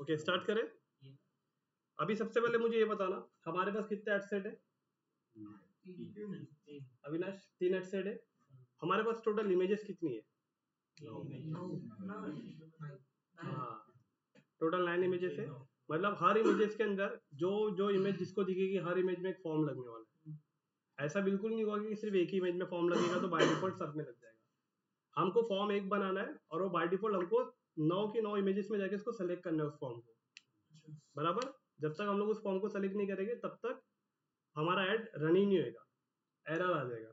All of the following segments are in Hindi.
ओके स्टार्ट करें। अभी सबसे पहले मुझे ये बताना हमारे पास कितने एड सेट है अविनाश? 3 एड सेट है। हमारे पास टोटल इमेजेस कितनी है? हाँ टोटल 9 इमेजेस है। मतलब हर इमेजेस के अंदर जो जो इमेज जिसको दिखेगी हर इमेज में एक फॉर्म लगने वाला है। ऐसा बिल्कुल नहीं होगा कि सिर्फ एक ही इमेज में फॉर्म लगेगा तो बाय डिफॉल्ट सब में लग जाएगा। हमको फॉर्म एक बनाना है और वो बाय डिफॉल्ट हमको 9 की 9 इमेजेस में जाके उसको सेलेक्ट करना है उस फॉर्म को। बराबर? जब तक हम लोग उस फॉर्म को सेलेक्ट नहीं करेंगे तब तक हमारा ऐड रन ही नहीं होगा, एरर आ जाएगा।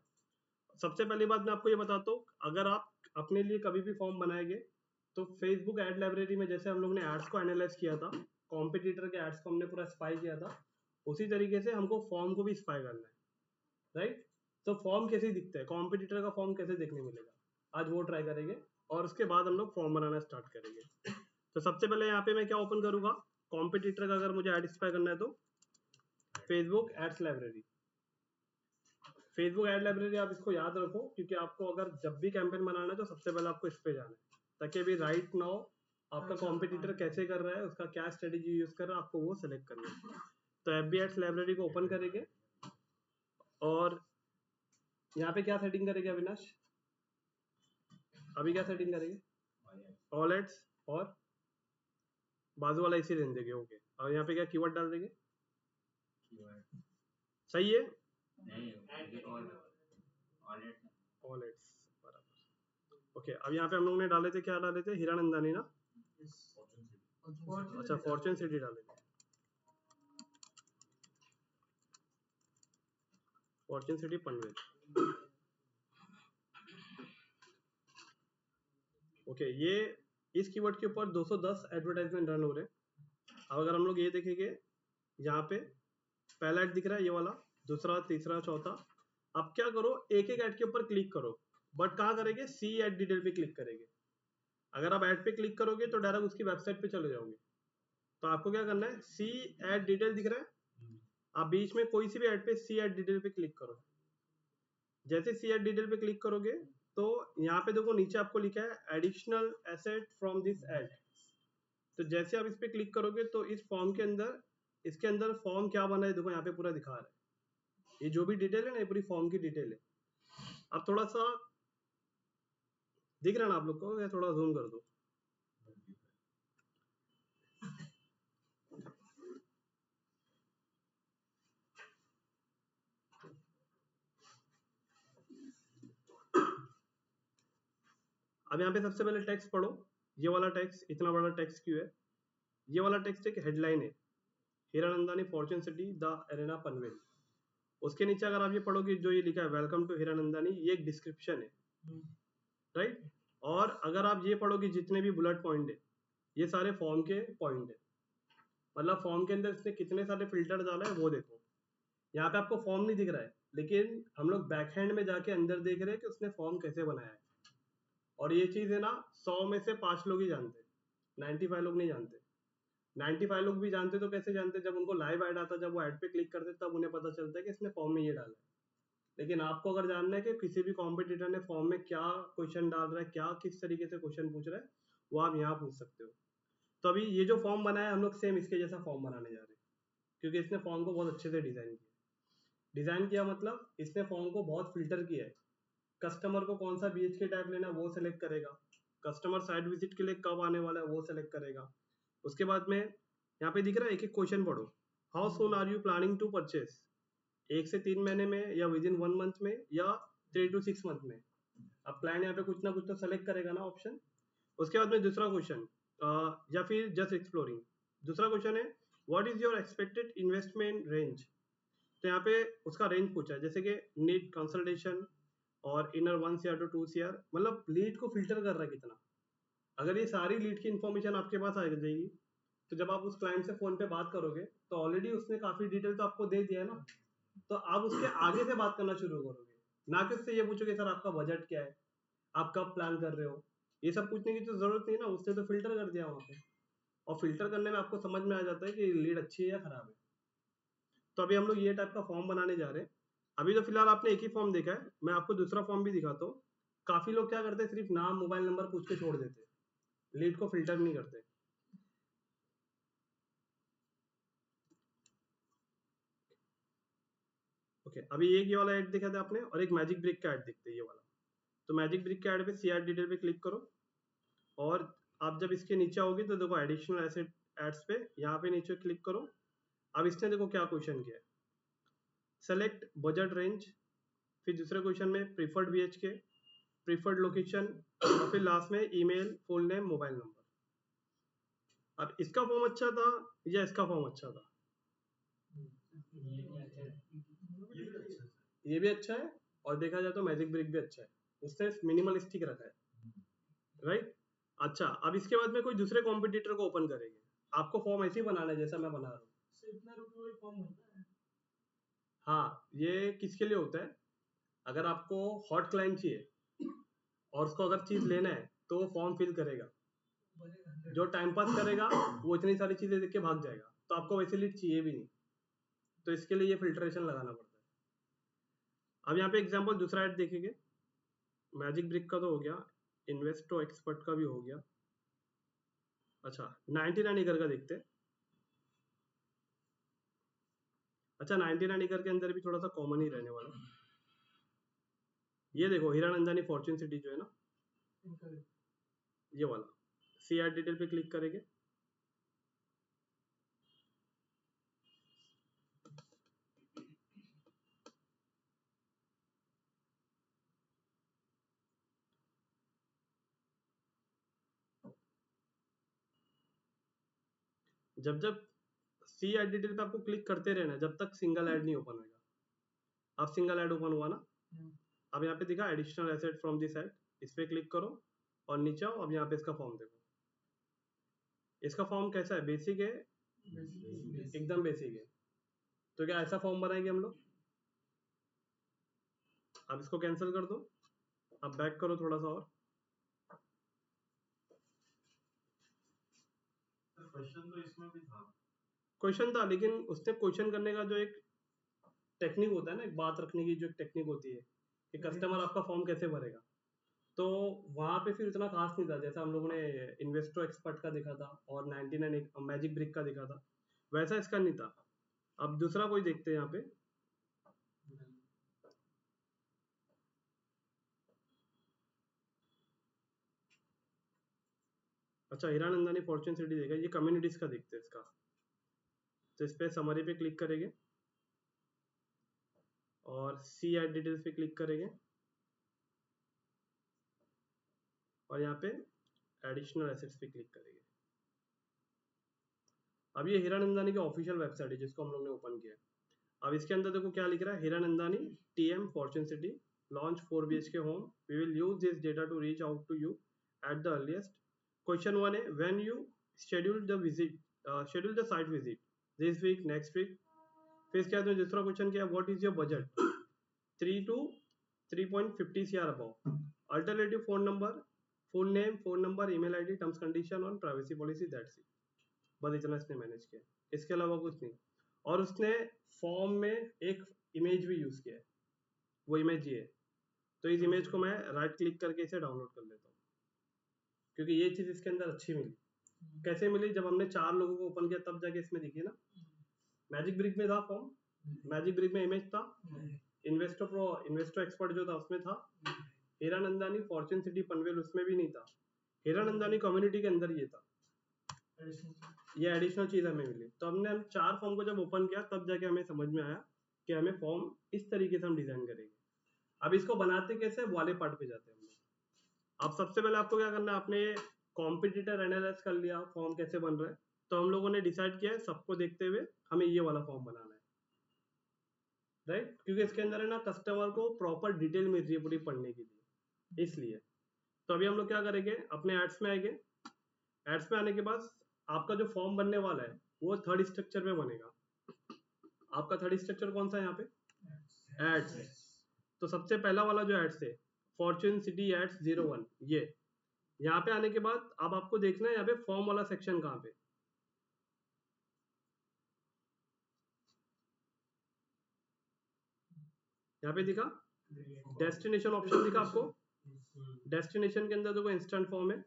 सबसे पहली बात मैं आपको ये बताता हूँ, अगर आप अपने लिए कभी भी फॉर्म बनाएंगे तो फेसबुक एड लाइब्रेरी में जैसे हम लोग ने एड्स को एनालाइज किया था, कॉम्पिटिटर के एड्स को हमने पूरा स्पाई किया था, उसी तरीके से हमको फॉर्म को भी स्पाई करना है, राइट? तो फॉर्म कैसे दिखता है, कॉम्पिटिटर का फॉर्म कैसे देखने मिलेगा, आज वो ट्राई करेंगे और उसके बाद हम लोग फॉर्म बनाना स्टार्ट करेंगे। तो सबसे पहले यहाँ पे मैं क्या ओपन करूंगा, कॉम्पिटिटर का अगर मुझे एड स्पाई करना है तो Facebook ads library. Facebook ad library आप इसको याद रखो क्योंकि आपको अगर जब भी कैंपेन बनाना है तो सबसे पहले आपको इस पे जाना है, ताकि अभी राइट नाउ आपका कॉम्पिटिटर कैसे कर रहा है, उसका क्या स्ट्रेटेजी यूज कर रहा है, आपको वो सेलेक्ट करना है। तो एफबी एड्स लाइब्रेरी को ओपन करेंगे और यहाँ पे क्या सेटिंग करेंगे अविनाश? अभी क्या सेटिंग करेंगे? ऑल एड्स और बाजू वाला इसी रहने देंगे। ओके, और यहाँ पे क्या कीवर्ड डाल देंगे? सही है, ऑल एड्स बराबर। ओके, अब यहाँ पे हम लोग ने डाले थे, क्या डाले थे? हीरानंदानी ना? अच्छा फॉर्चून सिटी डाले थे, फॉर्चून सिटी पनवेल। ओके, ये इस कीवर्ड के ऊपर 210 एडवर्टाइजमेंट रन हो रहे हैं। अब अगर हम लोग ये देखेंगे, यहाँ पे पहला ऐड दिख रहा है ये वाला, दूसरा, तीसरा, चौथा। अब क्या करो, एक एक ऐड के ऊपर क्लिक करो, बट कहाँ करेंगे? सी ऐड डिटेल पे क्लिक करेंगे। अगर आप ऐड पे क्लिक करोगे तो डायरेक्ट उसकी वेबसाइट पे चले जाओगे। तो आपको क्या करना है, सी ऐड डिटेल दिख रहा है, आप बीच में कोई सी भी ऐड पे सी ऐड डिटेल पे क्लिक करो। जैसे सी ऐड डिटेल पे क्लिक करोगे तो यहाँ पे देखो नीचे आपको लिखा है additional asset from this add. तो जैसे आप इस पे क्लिक करोगे तो इस फॉर्म के अंदर, इसके अंदर फॉर्म क्या बना है देखो यहाँ पे पूरा दिखा रहा है। ये जो भी डिटेल है ना, ये पूरी फॉर्म की डिटेल है। अब थोड़ा सा दिख रहा है ना आप लोग को, थोड़ा जूम कर दो। अब यहाँ पे सबसे पहले टेक्स्ट पढ़ो। ये वाला टेक्स्ट, इतना बड़ा टेक्स्ट क्यों है? ये वाला टेक्स्ट एक हेडलाइन है, Hiranandani Fortune city the arena Panvel. उसके नीचे अगर आप ये पढ़ोगे, जो ये लिखा है वेलकम टू हीरानंदानी, ये एक डिस्क्रिप्शन है, राइट? और अगर आप ये पढ़ोगे, जितने भी बुलेट पॉइंट है ये सारे फॉर्म के पॉइंट है। मतलब फॉर्म के अंदर इसने कितने सारे फिल्टर डाला है वो देखो। यहाँ पे आपको फॉर्म नहीं दिख रहा है, लेकिन हम लोग बैक हैंड में जाके अंदर देख रहे हैं कि उसने फॉर्म कैसे बनाया है। और ये चीज है ना, 100 में से 5 लोग ही जानते, 95 लोग नहीं जानते। 95 लोग भी जानते तो कैसे जानते? जब उनको लाइव ऐड आता, जब वो ऐड पे क्लिक करते तब उन्हें पता चलता है कि इसने फॉर्म में ये डाला है। लेकिन आपको अगर जानना है कि किसी भी कॉम्पिटिटर ने फॉर्म में क्या क्वेश्चन डाल रहा है, क्या किस तरीके से क्वेश्चन पूछ रहा है, वो आप यहाँ पूछ सकते हो। तो अभी ये जो फॉर्म बनाया है हम लोग सेम इसके जैसा फॉर्म बनाने जा रहे हैं, क्योंकि इसने फॉर्म को बहुत अच्छे से डिजाइन किया। मतलब इसने फॉर्म को बहुत फिल्टर किया है। कस्टमर को कौन सा बीएचके टाइप लेना है वो सेलेक्ट करेगा, कस्टमर साइट विजिट के लिए कब आने वाला है वो सेलेक्ट करेगा। उसके बाद में यहाँ पे दिख रहा है, एक एक क्वेश्चन पढ़ो। How soon are you planning to purchase? 1 से 3 महीने में, या विद इन 1 मंथ में, या 3 to 6 मंथ में। अब प्लान यहाँ पे कुछ ना कुछ तो सेलेक्ट करेगा ना ऑप्शन। उसके बाद में दूसरा क्वेश्चन, या फिर जस्ट एक्सप्लोरिंग। दूसरा क्वेश्चन है what is your expected investment range? तो यहाँ पे उसका रेंज पूछा है, जैसे कि नीड कंसल्टेशन और इनर 1 CR to 2 CR। मतलब लीड को फिल्टर कर रहा है कितना। अगर ये सारी लीड की इन्फॉर्मेशन आपके पास आ जाएगी तो जब आप उस क्लाइंट से फोन पे बात करोगे तो ऑलरेडी उसने काफी डिटेल तो आपको दे दिया है ना, तो आप उसके आगे से बात करना शुरू करोगे, ना कि उससे ये पूछोगे सर आपका बजट क्या है, आप कब प्लान कर रहे हो। ये सब पूछने की तो जरूरत नहीं ना, उसने तो फिल्टर कर दिया वहां पे। और फिल्टर करने में आपको समझ में आ जाता है कि लीड अच्छी है या खराब है। तो अभी हम लोग ये टाइप का फॉर्म बनाने जा रहे हैं। अभी तो फिलहाल आपने एक ही फॉर्म देखा है, मैं आपको दूसरा फॉर्म भी दिखाता हूँ। काफी लोग क्या करते हैं, सिर्फ नाम मोबाइल नंबर पूछ के छोड़ देते, लीड को फिल्टर नहीं करते। ओके अभी एक ये वाला ऐड देखा था आपने और एक मैजिक ब्रिक का ऐड देखते हैं ये वाला। तो मैजिक ब्रिक के ऐड पे CR डिटेल पे क्लिक करो और आप जब इसके नीचे आओगे तो देखो एडिशनल एसेट एड्स पे यहाँ पे नीचे क्लिक करो। अब इसने देखो क्या क्वेश्चन किया है, सेलेक्ट बजट रेंज, फिर दूसरे क्वेश्चन में प्रीफर्ड BHK, प्रीफर्ड लोकेशन और फिर लास्ट में email, full name, mobile number. अब इसका फॉर्म अच्छा था या इसका फॉर्म अच्छा था? ये भी अच्छा है और देखा जाए तो मैजिक ब्रिक भी अच्छा है, उसने मिनिमलिस्टिक रखा है, राइट। अच्छा अब इसके बाद में कोई दूसरे कॉम्पिटिटर को ओपन करेंगे, आपको फॉर्म ऐसे ही बनाना है जैसा मैं बना रहा हूँ। हाँ ये किसके लिए होता है, अगर आपको हॉट क्लाइंट चाहिए और उसको अगर चीज लेना है तो वो फॉर्म फिल करेगा, जो टाइम पास करेगा वो इतनी सारी चीजें देख के भाग जाएगा, तो आपको वैसे लीड चाहिए भी नहीं, तो इसके लिए ये फिल्ट्रेशन लगाना पड़ता है। अब यहाँ पे एग्जांपल दूसरा ऐड देखेंगे, मैजिक ब्रिक का तो हो गया, इन्वेस्टो एक्सपर्ट का भी हो गया। अच्छा 99 एकड़ का देखते हैं। अच्छा 99 एकड़ के अंदर भी थोड़ा सा कॉमन ही रहने वाला है। ये देखो हीरानंदानी फॉर्च्यून सिटी जो है ना, ये वाला CR डिटेल पे क्लिक करेंगे। जब जब CR डिटेल पे आपको क्लिक करते रहना जब तक सिंगल ऐड नहीं ओपन होगा। अब सिंगल ऐड ओपन हुआ ना, अब यहाँ पे दिखा additional asset from this add, इस पे क्लिक करो और नीचे आओ। अब यहाँ पे इसका फॉर्म देखो, इसका फॉर्म कैसा है, बेसिक है, एकदम बेसिक है। तो क्या ऐसा फॉर्म बनाएंगे हम लोग? अब इसको कैंसिल कर दो, अब बैक करो थोड़ा सा और। क्वेश्चन तो इसमें भी था, क्वेश्चन था लेकिन उसने क्वेश्चन करने का जो एक टेक्निक होता है ना, एक बात रखने की जो एक टेक्निक होती है कि कस्टमर आपका फॉर्म कैसे भरेगा, तो वहां पे फिर इतना खास नहीं था जैसा हम लोगों ने इन्वेस्टो एक्सपर्ट का देखा था और 99 मैजिक ब्रिक का देखा था, वैसा इसका नहीं था। अब दूसरा कोई देखते हैं यहाँ पे, अच्छा हीरानंदानी फॉर्च्यून सिटी देखा, ये कम्युनिटीज का देखते हैं इसका। तो इस पे समरी पे क्लिक करेंगे और CR डिटेल्स पे क्लिक करेंगे और यहाँ पे एडिशनल एसेट्स पे क्लिक करेंगे। अब ये हीरानंदानी की ऑफिशियल वेबसाइट है जिसको हम लोग ने ओपन किया है। अब इसके अंदर देखो क्या लिख रहा है, Hiranandani TM fortune city launch 4 BHK home, we will use this data to reach out to you at the earliest. Question 1 है, when you schedule the visit, schedule the site visit, this week, next week. फिर इसके बाद दूसरा क्वेश्चन क्या है, what is your budget, 3 to 3.50 CR above, alternative phone number, full name, phone number, email ID, terms condition on privacy policy, that's it। बस इतना इसने मैनेज किया, इसके अलावा कुछ नहीं। और उसने फॉर्म में एक इमेज भी यूज किया है, वो इमेज ये है। तो इस इमेज को मैं राइट क्लिक करके इसे डाउनलोड कर लेता हूँ, क्योंकि ये चीज इसके अंदर अच्छी मिली। कैसे मिली, जब हमने 4 लोगों को ओपन किया तब जाके इसमें दिखी ना। मैजिक ब्रिक में था फॉर्म, मैजिक ब्रिक में इमेज था, इन्वेस्टो एक्सपर्ट जो था उसमें था, हीरानंदानी फॉर्च्यून सिटी पनवेल उसमें भी नहीं था, हीरानंदानी कम्युनिटी के अंदर ये था, ये एडिशनल चीज हमें मिली। तो हमने 4 फॉर्म को जब ओपन किया तब जाके हमें समझ में आया कि हमें फॉर्म इस तरीके से हम डिजाइन करेंगे। अब इसको बनाते कैसे, वाले पार्ट पे जाते हैं हम लोग। अब सबसे पहले आपको क्या करना है, आपने कॉम्पिटिटर एनालाइज कर लिया फॉर्म कैसे बन रहा है, तो हम लोगों ने डिसाइड किया है सबको देखते हुए हमें ये वाला फॉर्म बनाना है, राइट। क्योंकि इसके अंदर है ना कस्टमर को प्रॉपर डिटेल मिल रही है पूरी पढ़ने के लिए, इसलिए। तो अभी हम लोग क्या करेंगे, अपने एड्स में आएंगे। एड्स में आने के बाद आपका जो फॉर्म बनने वाला है वो थर्ड स्ट्रक्चर में बनेगा। आपका थर्ड स्ट्रक्चर कौन सा है यहाँ पे, एड्स है। तो सबसे पहला वाला जो एड्स है, फॉर्च्यून सिटी एड्स 01, ये यहाँ पे आने के बाद अब आपको देखना है यहाँ पे फॉर्म वाला सेक्शन कहाँ पे, यहाँ पे दिखा डेस्टिनेशन ऑप्शन दिखा आपको। डेस्टिनेशन के अंदर देखो इंस्टेंट फॉर्म है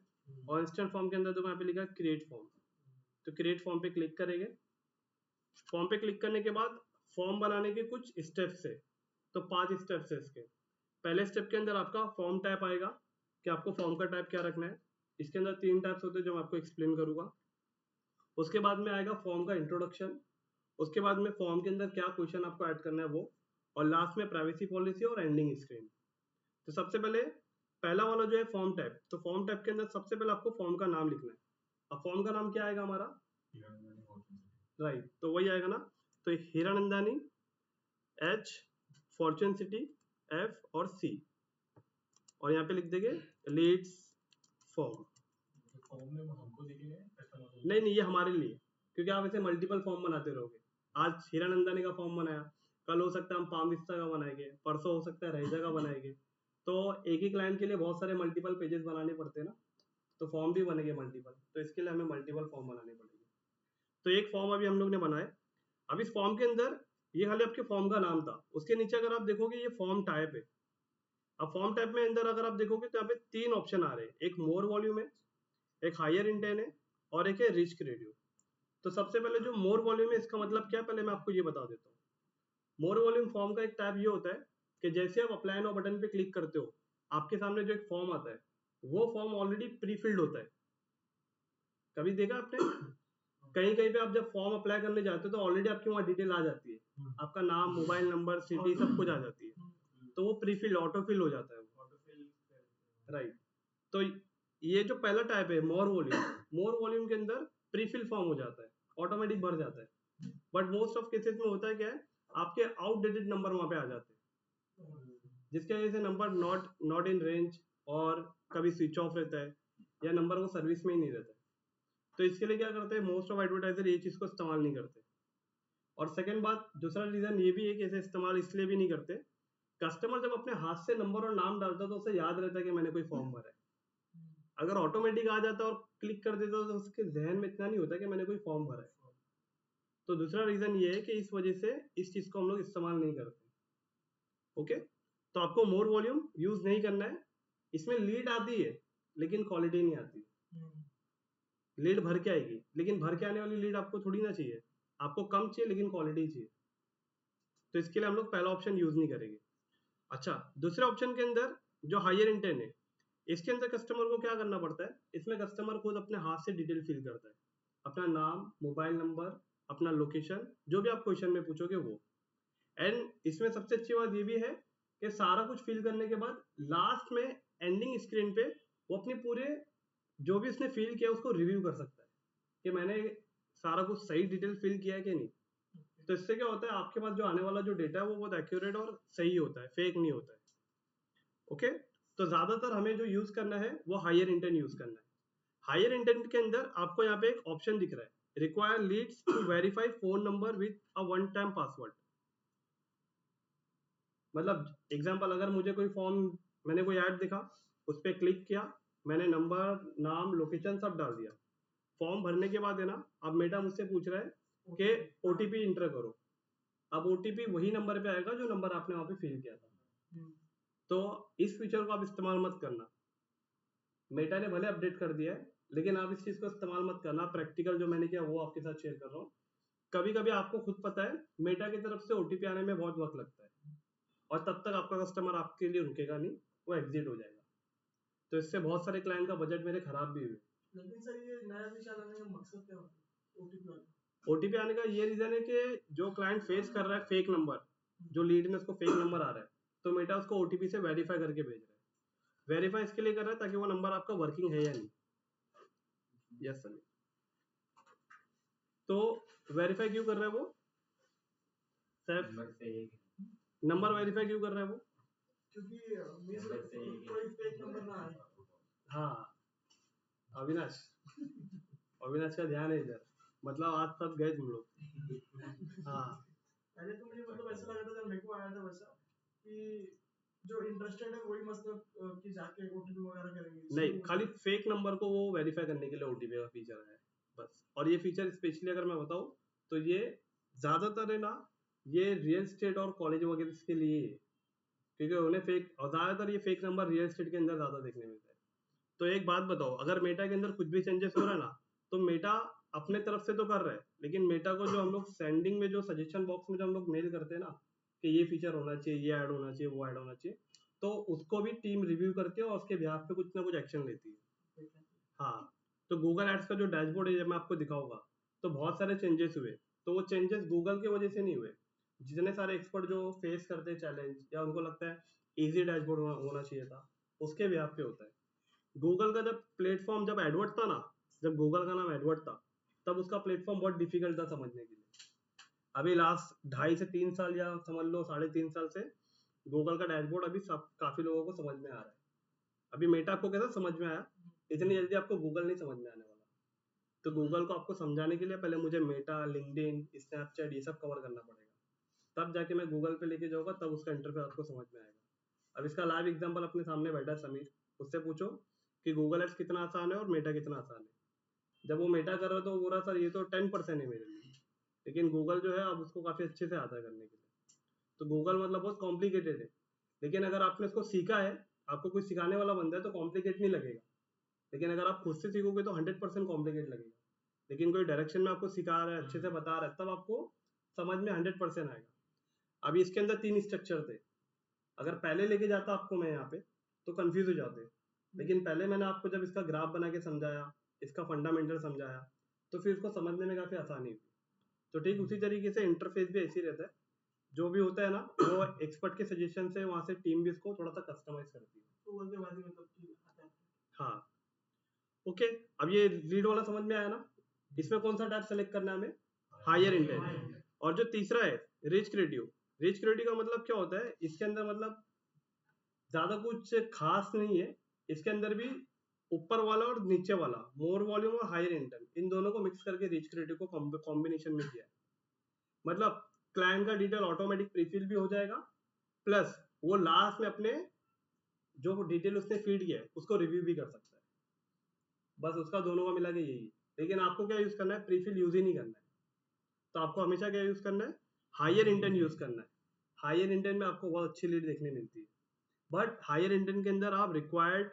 और इंस्टेंट फॉर्म के अंदर देखो यहाँ पे लिखा क्रिएट फॉर्म। तो क्रिएट फॉर्म पे क्लिक करेंगे। फॉर्म पे क्लिक करने के बाद फॉर्म बनाने के कुछ स्टेप्स है, तो 5 स्टेप्स है इसके। पहले स्टेप के अंदर आपका फॉर्म टाइप आएगा कि आपको फॉर्म का टाइप क्या रखना है। इसके अंदर 3 टाइप्स होते हैं जो मैं आपको एक्सप्लेन करूंगा। उसके बाद में आएगा फॉर्म का इंट्रोडक्शन, उसके बाद में फॉर्म के अंदर क्या क्वेश्चन आपको ऐड करना है वो, और लास्ट में प्राइवेसी पॉलिसी और एंडिंग स्क्रीन। तो सबसे पहले पहला वाला जो है फॉर्म टाइप, तो फॉर्म टाइप के अंदर सबसे पहले आपको फॉर्म का नाम लिखना है। अब फॉर्म का नाम क्या आएगा हमारा, राइट, तो वही आएगा ना। तो Hiranandani, H, Fortune city, F और सी, और यहाँ पे लिख देंगे लीड्स फॉर्म। नहीं नहीं, ये हमारे लिए, क्योंकि आप इसे मल्टीपल फॉर्म बनाते रहोगे। आज हीरानंदानी का फॉर्म बनाया, कल हो सकता है हम पाम विस्ता का बनाएंगे, परसों हो सकता है रहीजा का बनाएंगे। तो एक ही क्लाइंट के लिए बहुत सारे मल्टीपल पेजेस बनाने पड़ते हैं ना, तो फॉर्म भी बनेंगे मल्टीपल, तो इसके लिए हमें मल्टीपल फॉर्म बनाने पड़ेंगे। तो एक फॉर्म अभी हम लोग ने बनाया। अब इस फॉर्म के अंदर ये खाली आपके फॉर्म का नाम था, उसके नीचे अगर आप देखोगे ये फॉर्म टाइप है। अब फॉर्म टाइप में अंदर अगर आप देखोगे तो यहाँ पे 3 ऑप्शन आ रहे हैं, एक मोर वॉल्यूम है, एक हायर इंटेंट है, और एक है रिच क्रेडियो। तो सबसे पहले जो मोर वॉल्यूम है इसका मतलब क्या है, पहले मैं आपको ये बता देता हूँ। मोर वॉल्यूम फॉर्म का एक टाइप ये होता है कि जैसे आप अप्लाई नाउ बटन पे क्लिक करते हो, आपके सामने जो एक फॉर्म आता है वो फॉर्म ऑलरेडी प्री फिल्ड होता है। कभी देखा आपने कहीं कहीं पे आप जब फॉर्म अप्लाई करने जाते हो तो ऑलरेडी आपकी वहाँ डिटेल आ जाती है, आपका नाम, मोबाइल नंबर, सिटी, सब कुछ आ जाती है, तो वो प्री फिल्ड ऑटो फिल हो जाता है, राइट। तो ये जो पहला टाइप है मोर वॉल्यूम के अंदर प्री फिल फॉर्म हो जाता है, ऑटोमेटिक भर जाता है। बट मोस्ट ऑफ केसेस में होता है क्या है, आपके आउटडेटेड नंबर वहां पे आ जाते हैं, जिसकी वजह से नंबर नॉट इन रेंज, और कभी स्विच ऑफ रहता है, या नंबर वो सर्विस में ही नहीं रहता है। तो इसके लिए क्या करते हैं, मोस्ट ऑफ एडवर्टाइजर ये चीज को इस्तेमाल नहीं करते। और सेकंड बात, दूसरा रीजन ये भी है कि इसे इस्तेमाल इसलिए भी नहीं करते, कस्टमर जब अपने हाथ से नंबर और नाम डालता है तो उसे याद रहता है कि मैंने कोई फॉर्म भरा है। अगर ऑटोमेटिक आ जाता और क्लिक कर देता तो उसके जहन में इतना नहीं होता कि मैंने कोई फॉर्म भरा है। तो दूसरा रीजन ये है कि इस वजह से इस चीज को हम लोग इस्तेमाल नहीं करते। ओके, तो आपको मोर वॉल्यूम यूज नहीं करना है। इसमें लीड आती है लेकिन क्वालिटी नहीं आती। लीड भर के आएगी, लेकिन भर के आने वाली लीड आपको थोड़ी ना चाहिए, आपको कम चाहिए लेकिन क्वालिटी चाहिए। तो इसके लिए हम लोग पहला ऑप्शन यूज नहीं करेंगे। अच्छा, दूसरे ऑप्शन के अंदर जो हायर इंटेंट है, इसके अंदर कस्टमर को क्या करना पड़ता है, इसमें कस्टमर खुद अपने हाथ से डिटेल फिल करता है, अपना नाम, मोबाइल नंबर, अपना लोकेशन, जो भी आप क्वेश्चन में पूछोगे वो। एंड इसमें सबसे अच्छी बात ये भी है कि सारा कुछ फिल करने के बाद लास्ट में एंडिंग स्क्रीन पे वो अपने पूरे जो भी उसने फिल किया उसको रिव्यू कर सकता है कि मैंने सारा कुछ सही डिटेल फिल किया है कि नहीं। तो इससे क्या होता है, आपके पास जो आने वाला जो डेटा है वो बहुत एक्यूरेट और सही होता है, फेक नहीं होता है। ओके, तो ज्यादातर हमें जो यूज करना है वो हायर इंटेंट यूज करना है। हायर इंटेंट के अंदर आपको यहाँ पे एक ऑप्शन दिख रहा है, require leads to verify phone number with a one time password. मतलब एग्जांपल, अगर मुझे कोई फॉर्म, मैंने कोई ऐड देखा, उस पर क्लिक किया, मैंने नंबर, नाम, लोकेशन सब डाल दिया, फॉर्म भरने के बाद है ना, अब मेटा मुझसे पूछ रहा है कि ओटीपी इंटर करो। अब ओटीपी वही नंबर पे आएगा जो नंबर आपने वहां पे फिल किया था। तो इस फीचर को आप इस्तेमाल मत करना। मेटा ने भले अपडेट कर दिया है, लेकिन आप इस चीज को इस्तेमाल मत करना। प्रैक्टिकल जो मैंने किया वो आपके साथ शेयर कर रहा हूँ। कभी कभी आपको खुद पता है मेटा की तरफ से ओटीपी आने में बहुत वक्त लगता है, और तब तक आपका कस्टमर आपके लिए रुकेगा नहीं, वो एग्जिट हो जाएगा। तो इससे बहुत सारे क्लाइंट का बजट मेरे खराब भी हुए। लेकिन सर ये नया फीचर आने का मकसद क्या होता है ओटीपी वाला? ओटीपी आने का ये रीजन है कि जो क्लाइंट फेस कर रहा है फेक नंबर, जो लीड में उसको फेक नंबर आ रहा है, तो मेटा उसको ओटीपी से वेरीफाई करके भेज रहा है। वेरीफाई इसके लिए कर रहा है ताकि वो नंबर आपका वर्किंग है या नहीं। Yes sir. तो वेरीफाई क्यों कर रहा है वो सर, नंबर वेरीफाई क्यों कर रहा है वो, क्योंकि कोई फेक नंबर ना आए। हाँ अविनाश, अविनाश का ध्यान है इधर, मतलब आज सब गए तुम लोग। हाँ, पहले तो मुझे मतलब ऐसा लगा था जब मेरे को आया था वैसा कि जो इंटरेस्टेड है वही मतलब कि जाके ओटीपी वगैरह करेंगे। नहीं, खाली फेक नंबर को वो वेरीफाई करने के लिए ओटीपी का फीचर है बस। और ये फीचर स्पेशली अगर मैं बताऊं तो ये ज्यादातर है ना, ये रियल स्टेट और कॉलेज वगैरह के लिए है, क्योंकि उन्हें फेक, और ज्यादातर ये फेक नंबर रियल स्टेट के अंदर ज्यादा देखने मिलता है। तो एक बात बताओ, अगर मेटा के अंदर कुछ भी चेंजेस हो रहा है ना, तो मेटा अपने तरफ से तो कर रहा है, लेकिन मेटा को जो हम लोग सेंडिंग में जो सजेशन बॉक्स में जो हम लोग मेल करते हैं ना कि ये फीचर होना चाहिए, ये ऐड होना चाहिए, वो ऐड होना चाहिए, तो उसको भी टीम रिव्यू करती है और उसके बिहाफ पे कुछ ना कुछ एक्शन लेती है। हाँ, तो गूगल एड्स का जो डैशबोर्ड है, जब मैं आपको दिखाऊंगा, तो बहुत सारे चेंजेस हुए। तो वो चेंजेस गूगल की वजह से नहीं हुए। जितने सारे एक्सपर्ट जो फेस करते हैं चैलेंज, या उनको लगता है इजी डैशबोर्ड होना चाहिए था, उसके बिहाफ पे होता है। गूगल का जब प्लेटफॉर्म, जब एडवर्ड था ना, जब गूगल का नाम एडवर्ड था, तब उसका प्लेटफॉर्म बहुत डिफिकल्ट था समझने के लिए। अभी लास्ट 2.5 से 3 साल, या समझ लो 3.5 साल से गूगल का डैशबोर्ड अभी सब काफी लोगों को समझ में आ रहा है। अभी मेटा आपको कैसा समझ में आया, इतनी जल्दी आपको गूगल नहीं समझ में आने वाला। तो गूगल को आपको समझाने के लिए पहले मुझे मेटा, लिंक्डइन, स्नैपचैट, ये सब कवर करना पड़ेगा, तब जाके मैं गूगल पे लेके जाऊंगा, तब उसका इंटरफेस आपको समझ में आएगा। अब इसका लाइव एग्जांपल अपने सामने बैठा है समीर, उससे पूछो कि गूगल एड्स कितना आसान है और मेटा कितना आसान है। जब वो मेटा कर रहा है तो वो बोल रहा सर ये तो 10% है मेरे लिए, लेकिन गूगल जो है अब उसको काफी अच्छे से आता है करने के लिए। तो गूगल मतलब बहुत कॉम्प्लिकेटेड है, लेकिन अगर आपने उसको सीखा है, आपको कोई सिखाने वाला बंदा है, तो कॉम्प्लिकेट नहीं लगेगा। लेकिन अगर आप खुद से सीखोगे तो 100% कॉम्प्लिकेट लगेगा। लेकिन कोई डायरेक्शन में आपको सिखा रहा है, अच्छे से बता रहा है, तब आपको समझ में 100% आएगा। अभी इसके अंदर 3 स्ट्रक्चर थे, अगर पहले लेके जाता आपको मैं यहाँ पे, तो कंफ्यूज हो जाते। लेकिन पहले मैंने आपको जब इसका ग्राफ बना के समझाया, इसका फंडामेंटल समझाया, तो फिर इसको समझने में काफी आसानी हुई। तो ठीक उसी तरीके से इंटरफेस भी ऐसे ही रहता है, जो भी होता है ना, वो एक्सपर्ट के सजेशन से वहां से टीम भी इसको थोड़ा सा कस्टमाइज करती है। तो उसके बाद ही मतलब कि आता है। हाँ, ओके। अब ये रीड वाला समझ में आया ना, इसमें कौन सा टाइप सेलेक्ट करना है हमें, हायर इंटेंट। और जो तीसरा है रिच क्रिएटिव, रिच क्रिएटिव का मतलब क्या होता है, इसके अंदर मतलब ज्यादा कुछ खास नहीं है। इसके अंदर भी ऊपर वाला और नीचे वाला, मोर वॉल्यूम और हायर इंटेंट, इन दोनों को मिक्स करके रिच क्रिएटिव को कॉम्बिनेशन में किया है। मतलब क्लाइंट का डिटेल ऑटोमेटिक प्रीफिल भी हो जाएगा, प्लस वो लास्ट में अपने जो डिटेल उसने फीड किया है उसको रिव्यू भी कर सकता है। बस उसका दोनों का मिला के यही है। लेकिन आपको क्या यूज करना है, प्रीफिल यूज ही नहीं करना है। तो आपको हमेशा क्या यूज करना है, हायर इंटेंट यूज करना है। हायर इंटेंट में आपको बहुत अच्छी लीड देखने मिलती है, बट हायर इंटेंट के अंदर आप रिक्वायर्ड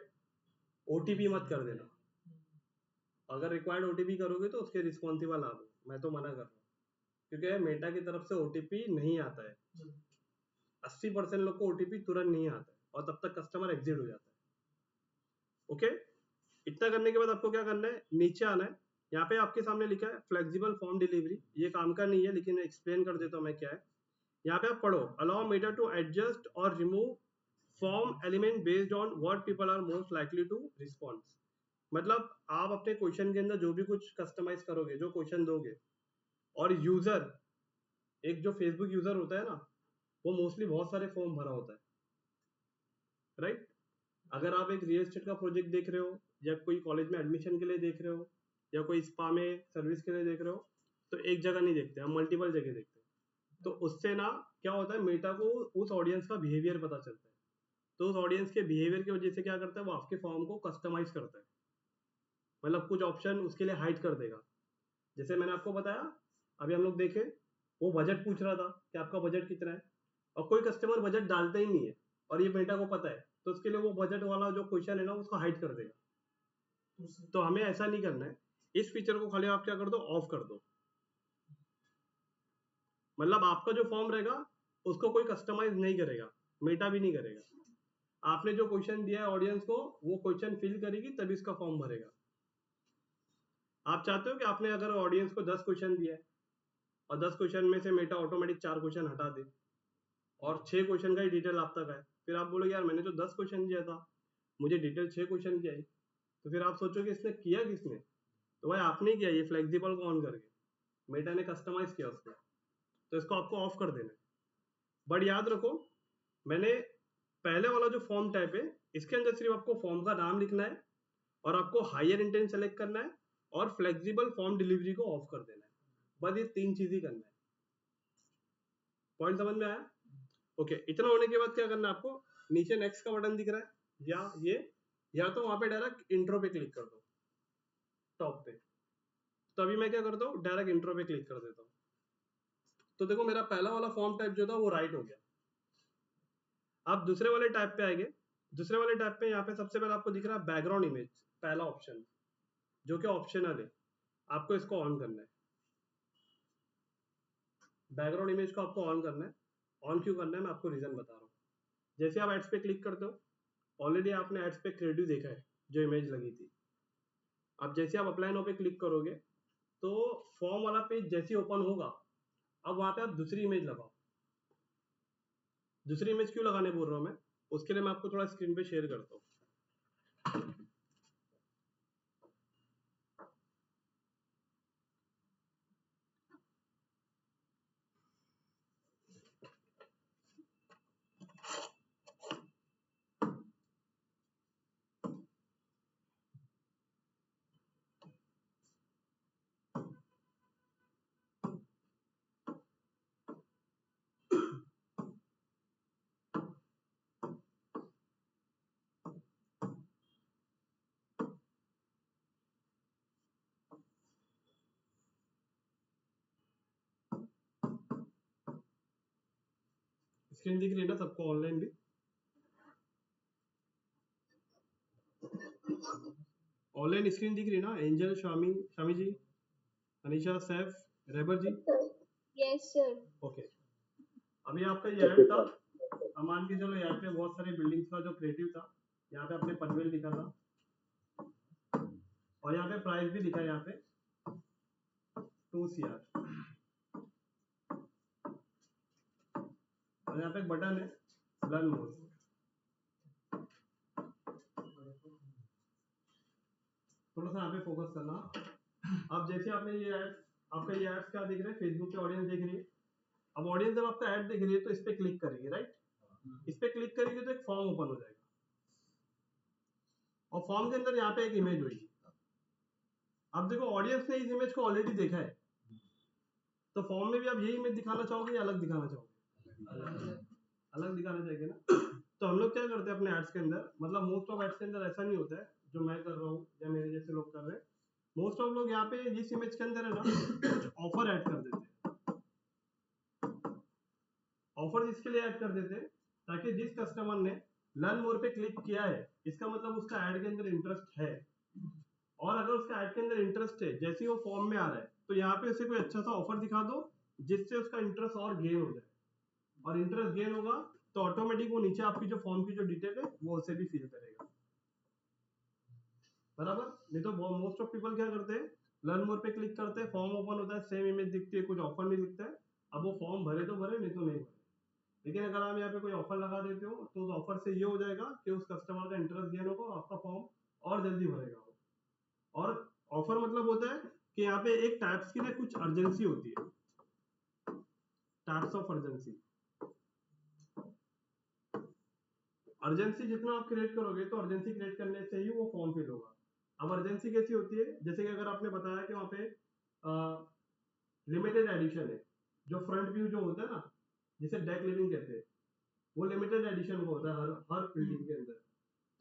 ओटीपी मत कर देना। अगर रिक्वायर्ड ओटीपी करोगे तो उसके रिस्पॉन्सिबल आप हो, मैं तो मना कर रहा हूँ, क्योंकि मेटा की तरफ से ओटीपी नहीं आता है। 80% लोग को ओटीपी तुरंत नहीं आता है, और तब तक कस्टमर एग्जिट हो जाता है। ओके, इतना करने के बाद आपको क्या करना है, नीचे आना है। यहाँ पे आपके सामने लिखा है फ्लेक्सिबल फॉर्म डिलीवरी, ये काम का नहीं है, लेकिन एक्सप्लेन कर देता हूँ मैं क्या है। यहाँ पे आप पढ़ो, अलाउ मेटा टू एडजस्ट और remove form element based on what people are most likely to respond. मतलब आप अपने क्वेश्चन के अंदर जो भी कुछ कस्टमाइज करोगे, जो क्वेश्चन दोगे, और यूजर, एक जो फेसबुक यूजर होता है ना, वो मोस्टली बहुत सारे फॉर्म भरा होता है, राइट। अगर आप एक रियल एस्टेट का प्रोजेक्ट देख रहे हो, या कोई कॉलेज में एडमिशन के लिए देख रहे हो, या कोई स्पा में सर्विस के लिए देख रहे हो, तो एक जगह नहीं देखते, हम मल्टीपल जगह देखते हैं। तो उससे ना क्या होता है, मेटा को उस ऑडियंस का बिहेवियर पता चलता है। तो उस ऑडियंस के बिहेवियर की वजह से क्या करता है, वो आपके फॉर्म को कस्टमाइज करता है। मतलब कुछ ऑप्शन उसके लिए हाइड कर देगा। जैसे मैंने आपको बताया, अभी हम लोग देखें, वो बजट पूछ रहा था कि आपका बजट कितना है, और कोई कस्टमर बजट डालता ही नहीं है, और ये मेटा को पता है, तो उसके लिए वो बजट वाला जो क्वेश्चन है ना, उसको हाइड कर देगा। तो हमें ऐसा नहीं करना है, इस फीचर को खाली आप क्या कर दो, ऑफ कर दो। मतलब आपका जो फॉर्म रहेगा उसको कोई कस्टमाइज नहीं करेगा, मेटा भी नहीं करेगा। आपने जो क्वेश्चन दिया है ऑडियंस को, वो क्वेश्चन फिल करेगी, तभी इसका फॉर्म भरेगा। आप चाहते हो कि आपने अगर ऑडियंस को 10 क्वेश्चन दिया है, और 10 क्वेश्चन में से मेटा ऑटोमेटिक 4 क्वेश्चन हटा दे, और 6 क्वेश्चन का ही डिटेल आप तक आए, फिर आप बोलोगे यार मैंने तो 10 क्वेश्चन दिया था, मुझे डिटेल 6 क्वेश्चन की आई। तो फिर आप सोचोगे इसने किया किसने, तो भाई आपने किया, ये फ्लेक्सिबल को ऑन करके मेटा ने कस्टमाइज किया उसको। तो इसको आपको ऑफ कर देना है। बट याद रखो, मैंने पहले वाला जो फॉर्म टाइप है, इसके अंदर सिर्फ आपको फॉर्म का नाम लिखना है, और आपको हायर इंटेंट सेलेक्ट करना है, और फ्लेक्सिबल फॉर्म डिलीवरी को ऑफ कर देना है। बस ये 3 चीज ही करना है। पॉइंट समझ में आया? ओके, इतना होने के बाद क्या करना है आपको, नीचे नेक्स्ट का बटन दिख रहा है, या ये, या तो वहां पे डायरेक्ट इंट्रो पे क्लिक कर दो, टॉप पे। तो अभी मैं क्या करता हूँ, डायरेक्ट इंट्रो पे क्लिक कर देता हूँ। तो देखो मेरा पहला वाला फॉर्म टाइप जो था वो राइट हो गया। आप दूसरे वाले टाइप पे आएंगे। दूसरे वाले टाइप पे यहाँ पे सबसे पहले आपको दिख रहा है बैकग्राउंड इमेज, पहला ऑप्शन, जो कि ऑप्शनल है, आपको इसको ऑन करना है। बैकग्राउंड इमेज को आपको ऑन करना है। ऑन क्यों करना है मैं आपको रीजन बता रहा हूँ। जैसे आप एड्स पे क्लिक करते हो, ऑलरेडी आपने एड्स पे क्रिएटिव देखा है जो इमेज लगी थी। अब जैसे आप अप्लाई नाउ पे क्लिक करोगे तो फॉर्म वाला पेज जैसे ओपन होगा, अब वहां पे आप दूसरी इमेज लगाओ। दूसरी इमेज क्यों लगाने बोल रहा हूँ मैं, उसके लिए मैं आपको थोड़ा स्क्रीन पे शेयर करता हूँ। स्क्रीन दिख रही है ना सबको ऑनलाइन भी? ऑनलाइन स्क्रीन दिख रही है ना? Angel, Shami, Shami ji, Anisha, Saif, Rahbar ji. Yes sir. Okay, अभी आपका ये ऐड था। अब मान के चलो यहाँ पे बहुत सारी बिल्डिंग्स का जो क्रिएटिव था, यहाँ पे आपने पनवेल लिखा था और यहाँ पे प्राइस भी लिखा है, यहाँ पे 2 CR और यहाँ पे एक बटन है लर्न मोर। थोड़ा सा यहाँ पे फोकस करना। अब जैसे आपने ये ऐड, आपका ये ऐड क्या दिख रहा है, फेसबुक पे ऑडियंस देख रही है। अब ऑडियंस जब आपका ऐड देख रही है तो इस पे क्लिक करेगी, राइट? इस पे क्लिक करेगी तो एक फॉर्म ओपन हो जाएगा और फॉर्म के अंदर यहाँ पे एक इमेज होगी। अब देखो ऑडियंस ने इस इमेज को ऑलरेडी देखा है, तो फॉर्म में भी आप यही इमेज दिखाना चाहोगे या अलग दिखाना चाहोगे? अलग दिखाना चाहिए ना। तो हम लोग क्या करते हैं अपने एड्स के अंदर, मतलब मोस्ट ऑफ एड्स के अंदर ऐसा नहीं होता है जो मैं कर रहा हूँ या मेरे जैसे लोग कर रहे हैं। मोस्ट ऑफ लोग यहाँ पे इस इमेज के अंदर है ना कुछ ऑफर ऐड कर देते हैं। ऑफर इसके लिए ऐड कर देते हैं ताकि जिस कस्टमर ने लर्न मोर पे क्लिक किया है, इसका मतलब उसका ऐड के अंदर इंटरेस्ट है। और अगर उसका ऐड के अंदर इंटरेस्ट है, जैसे ही वो फॉर्म में आ रहा है तो यहाँ पे उसे कोई अच्छा सा ऑफर दिखा दो जिससे उसका इंटरेस्ट और गेन हो जाए। और इंटरेस्ट गेन होगा तो ऑटोमेटिक वो नीचे आपकी जो फॉर्म की जो डिटेल है वो उसे भी फिल करेगा, बराबर? नहीं तो मोस्ट ऑफ पीपल क्या करते हैं, लर्न मोर पे क्लिक करते हैं, फॉर्म ओपन होता है, सेम इमेज दिखती है, कुछ ऑफर नहीं दिखता है। अब वो फॉर्म भरे तो भरे, नहीं तो नहीं भरे। लेकिन अगर आप यहाँ पे कोई ऑफर लगा देते हो तो उस ऑफर से ये हो जाएगा कि उस कस्टमर का इंटरेस्ट गेन होगा और आपका फॉर्म और जल्दी भरेगा वो। और ऑफर मतलब होता है कि यहाँ पे एक टाइप्स की ना कुछ अर्जेंसी होती है, टाइप्स ऑफ अर्जेंसी। अर्जेंसी जितना आप क्रिएट करोगे तो अर्जेंसी क्रिएट करने से ही वो फॉर्म फिल होगा। अब अर्जेंसी कैसी होती है, जैसे कि अगर आपने बताया कि वहां पे लिमिटेड एडिशन है, जो फ्रंट व्यू जो होता है ना जिसे डेक लिविंग कहते हैं, वो लिमिटेड एडिशन को होता है हर बिल्डिंग के अंदर।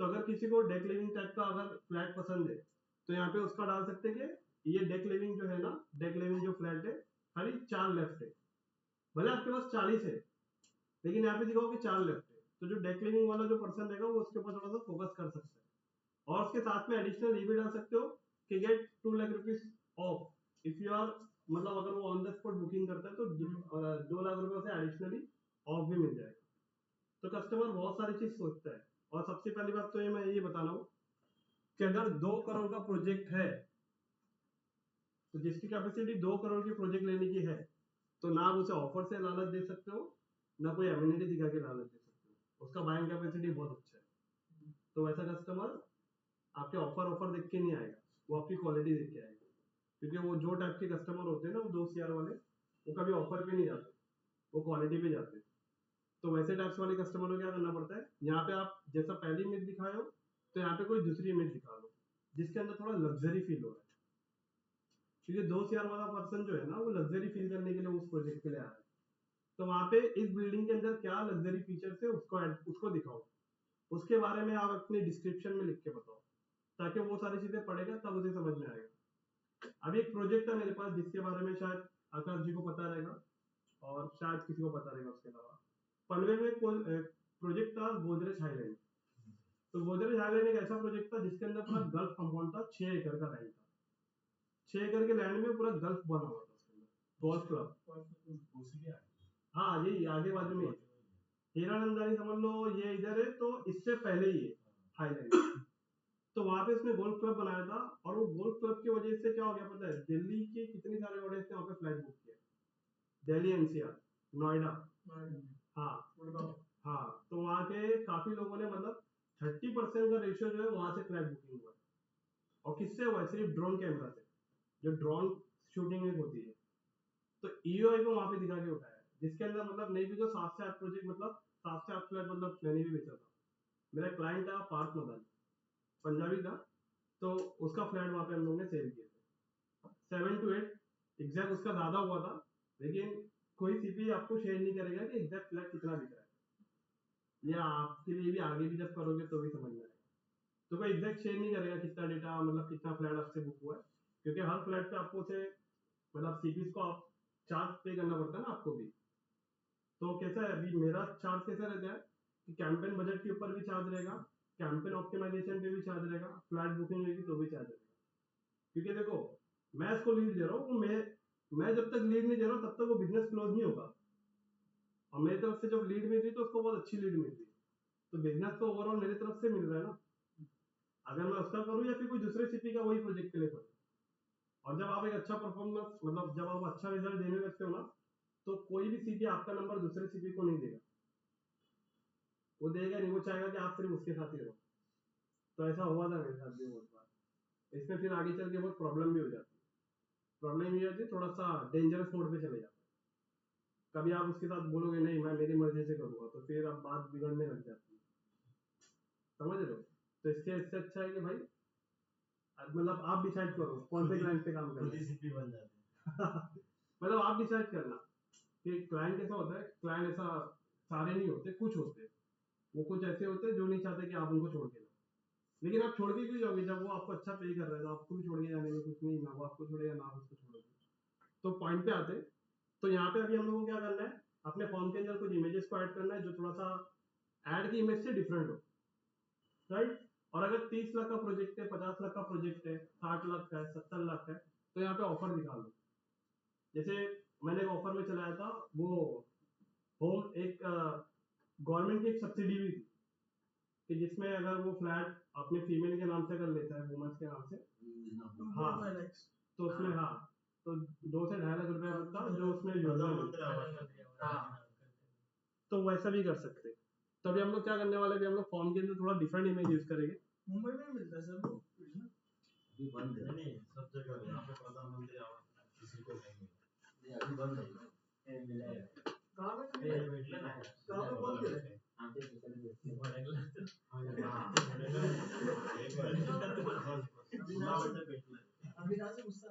तो अगर किसी को डेक लिविंग टाइप का अगर फ्लैट पसंद है तो यहाँ पे उसका डाल सकते हैं कि ये डेक लिविंग जो है ना, डेक लिविंग जो फ्लैट है खाली 4 लेफ्ट है। भले आपके पास 40 है लेकिन यहाँ पे दिखाओ कि 4 लेफ्ट है, तो जो डेक लिविंग वाला जो पर्सन रहेगा वो उसके ऊपर थोड़ा सा फोकस कर सकता है। और उसके साथ में एडिशनल ये भी डाल सकते हो कि get 2 lakh rupees off if you are, मतलब अगर वो ऑन द स्पॉट बुकिंग करता है तो 2 लाख रुपए से एडिशनली ऑफ भी मिल जाएगा। तो कस्टमर बहुत सारी चीज सोचता है। और सबसे पहली बात तो ये मैं ये बता रहा हूँ कि अगर 2 करोड़ का प्रोजेक्ट है तो जिसकी कैपेसिटी 2 करोड़ की प्रोजेक्ट लेने की है तो ना आप उसे ऑफर से लालच दे सकते हो ना कोई एमिनिटी दिखा के लालच दे सकते हो, उसका बाइंग कैपेसिटी बहुत अच्छा है। तो वैसा कस्टमर आपके ऑफर देख के नहीं आएगा, वो आपकी क्वालिटी देख के आएगा। क्योंकि वो जो टाइप के कस्टमर होते हैं ना, वो 2 CR वाले, वो कभी ऑफर पे नहीं जाते, वो क्वालिटी पे जाते हैं। तो वैसे टाइप्स वाले कस्टमर को क्या करना पड़ता है, यहाँ पे आप जैसा पहली इमेज दिखाए हो तो यहाँ पे कोई दूसरी इमेज दिखा दो जिसके अंदर थोड़ा लग्जरी फील हो रहा है। क्योंकि 2 CR वाला पर्सन जो है ना वो लग्जरी फील करने के लिए उस प्रोजेक्ट के लिए आ रहा है। तो वहाँ पे इस बिल्डिंग के अंदर क्या लग्जरी फीचर्स है उसको दिखाओ, उसके बारे में आप अपने डिस्क्रिप्शन में लिख के बताओ ताकि वो सारी चीजें पढ़ेगा तब उसे समझ में आएगा। अभी एक प्रोजेक्ट था मेरे पास जिसके बारे में शायद आकाश जी को पता रहेगा और शायद किसी को पता रहेगा। उसके अलावा पनवेल में प्रोजेक्ट था गोदरेज हाईलैंड। तो गोदरेज हाईलैंड एक ऐसा प्रोजेक्ट था जिसके अंदर पूरा गल्फ कंपाउंड था, 6 एकड़ का लैंड था। 6 एकड़ के लैंड में पूरा गल्फ बना हुआ था, उसके अंदर गोल्फ क्लब। हाँ यही आगे बाजू में हीरानंदानी समझ लो, ये इधर है तो इससे पहले ही है हाईलैंड। तो वहां पे इसने गोल्फ क्लब बनाया था, और वो गोल्फ क्लब की वजह से क्या हो गया पता है, दिल्ली के कितने सारे ऑडियंस ने वहाँ पे फ्लाइट बुक किया, दिल्ली एनसीआर, नोएडा। हाँ हाँ, तो वहाँ के काफी लोगों ने मतलब 30% का रेशियो जो है वहां से फ्लाइट बुकिंग हुआ है। और किससे हुआ है? सिर्फ ड्रोन कैमरा से, जो ड्रोन शूटिंग में होती है। तो ईओआई को वहां पे दिखा के उठाया है, जिसके अंदर मतलब नहीं भी तो 7 से 8 प्रोजेक्ट, मतलब 7 से 8 फ्लैट मतलब मैंने भी बेचा था। मेरा क्लाइंट था पार्थ मदन, पंजाबी था, तो उसका फ्लैट वहां पे हम लोगों ने सेल किया था 7 to 8। एग्जैक्ट उसका ज्यादा हुआ था, लेकिन कोई सीपी आपको शेयर नहीं करेगा कि एग्जैक्ट फ्लैट कितना बिक रहा है। ये आपके लिए भी आगे भी जब करोगे तो भी समझ में आएगा। तो कोई एग्जैक्ट शेयर नहीं करेगा कितना डेटा, मतलब कितना फ्लैट आपसे बुक हुआ है, क्योंकि हर फ्लैट पे आपको उसे मतलब सीपीस को आप चार्ज पे करना पड़ता है ना आपको भी। तो कैसा है अभी मेरा चार्ज कैसा रहता है कि कैंपेन बजट के ऊपर भी चार्ज रहेगा, कैंपेन ऑप्टिमाइजेशन पे भी चार्ज रहेगा, फ्लैट बुकिंग होगी तो भी चार्ज रहेगा। क्योंकि देखो, मैं इसको लीड दे रहा हूँ, मैं जब तक लीड नहीं दे रहा हूँ तब तक वो बिजनेस क्लोज नहीं होगा। और मेरी तरफ से जब लीड मिल रही तो उसको बहुत अच्छी लीड मिल रही, तो बिजनेस तो ओवरऑल मेरी तरफ से मिल रहा है ना। अगर मैं उसका करूँ या फिर कोई दूसरे सीपी का वही प्रोजेक्ट के लिए करूँ, और जब आप एक अच्छा परफॉर्मेंस मतलब जब आप अच्छा रिजल्ट देने लगते हो ना, तो कोई भी सीपी आपका नंबर दूसरे सीपी को नहीं देगा। वो देगा नहीं, वो चाहेगा कि आप सिर्फ उसके साथ ही रहो। तो ऐसा हुआ था मेरे साथ भी बहुत बार। इसमें फिर आगे चल के बहुत प्रॉब्लम भी हो जाती है। प्रॉब्लम ये होती है, थोड़ा सा डेंजरस मोड पे चले जाते हैं। कभी आप उसके साथ बोलोगे नहीं मैं मेरी मर्जी से करूंगा, तो फिर अब बात बिगड़ने लग जाती है। समझ रहे हो? तो इसके इससे अच्छा है कि भाई मतलब आप डिसाइड करो कौन से क्लाइंट पे काम करना है। बन जाते हैं मतलब आप डिसाइड करना कि क्लाइंट कैसा होता है। क्लाइंट ऐसा सारे नहीं होते, कुछ होते हैं। वो कुछ ऐसे होते हैं जो नहीं चाहते कि आप उनको छोड़ के जाओ। लेकिन आप छोड़ के क्यों जाओगे जब वो आपको अच्छा पे कर रहा है? तो आपको भी छोड़ के जाने में कुछ नहीं, ना वो आपको छोड़ेगा ना आप उसको छोड़ोगे। तो पॉइंट पे आते हैं। तो यहाँ पे अभी हम लोगों को क्या करना है, अपने फॉर्म के अंदर कुछ इमेजेस को ऐड करना है जो थोड़ा सा ऐड की इमेज से डिफरेंट हो, राइट। और अगर 30 लाख का प्रोजेक्ट है, 50 लाख का प्रोजेक्ट है, 60 लाख का है, 70 लाख का है, तो यहाँ पे ऑफर दिखा लो। जैसे मैंने एक ऑफर में चलाया था, वो होम एक गवर्नमेंट की एक सब्सिडी भी थी, कि जिसमें अगर वो फ्लैट अपने फीमेल के नाम से कर लेता है, वुमेन्स के नाम से, हाँ, तो उसमें हाँ, तो 2 से 2.5 लाख रुपया था जो उसमें योजना। हाँ, तो वैसा भी कर सकते हैं। तो अभी हम लोग क्या करने वाले हैं, हम लोग फॉर्म के अंदर थोड़ा डिफरेंट इमेज यूज करेंगे। मुंबई में मिलता है सर वो अभी बंद है। नहीं सब जगह यहाँ पे प्रधानमंत्री आवास किसी को नहीं मिला, अभी बंद है। ये मिला है कहाँ पे मिला है? कहाँ पे बंद है? आगे निकल अभी ना से गुस्सा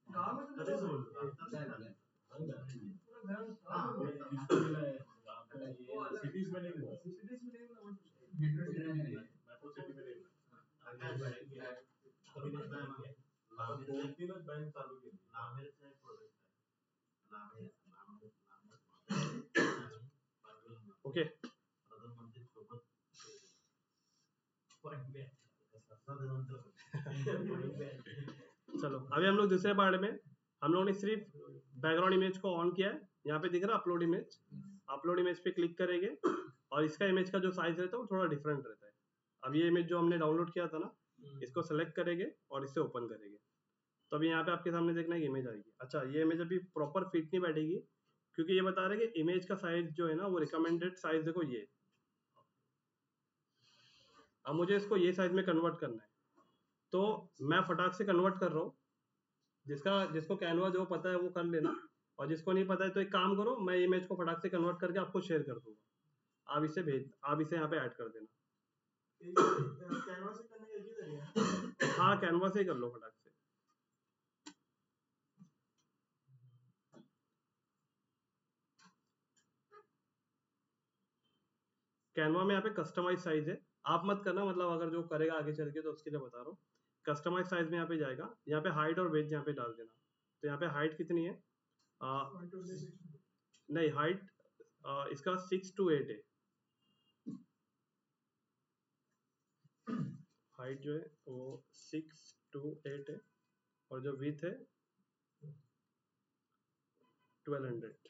गाँव में तो कैसे बोल सिटीज में नहीं हुआ, सिटीज में नहीं हुआ, मेट्रो सिटी में नहीं हुआ। कभी नहीं बनाया दो तीन बैंक चालू केली नामेरचा एक प्रोजेक्ट आहे ओके प्रधानमंत्री सोबत चलो अभी हम लोग दूसरे पार्ट में, हम लोगों ने सिर्फ बैकग्राउंड इमेज को ऑन किया है। यहाँ पे दिख रहा है अपलोड इमेज, अपलोड इमेज पे क्लिक करेंगे और इसका इमेज का जो साइज रहता है वो थोड़ा डिफरेंट रहता है। अब ये इमेज जो हमने डाउनलोड किया था ना, इसको सेलेक्ट करेंगे और इसे ओपन करेंगे। तो अभी यहाँ पे आपके सामने देखना है कि इमेज आएगी। अच्छा, ये इमेज अभी प्रॉपर फिट नहीं बैठेगी, क्योंकि ये बता रहे हैं कि इमेज का साइज जो है ना वो रिकमेंडेड साइज देखो ये। अब मुझे इसको ये साइज में कन्वर्ट करना है, तो मैं फटाक से कन्वर्ट कर रहा हूँ। जिसको कैनवा जो पता है वो कर लेना, और जिसको नहीं पता है तो एक काम करो, मैं इमेज को फटाक से कन्वर्ट करके आपको शेयर कर दूंगा। आप इसे यहाँ पे ऐड कर देना। कैनवा से करने का एक ही तरीका है। हाँ, कैनवा से ही कर लो फटाक से। कैनवा में यहाँ पे कस्टमाइज साइज है, आप मत करना, मतलब अगर जो करेगा आगे चल के तो उसके लिए बता रहा हूँ। कस्टमाइज साइज में यहाँ पे जाएगा, यहाँ पे हाइट और वेट यहाँ पे डाल देना। तो यहाँ पे हाइट कितनी है? नहीं, हाइट इसका 6 to 8 है। हाइट जो है वो 6 to 8 है, और जो विथ है 1200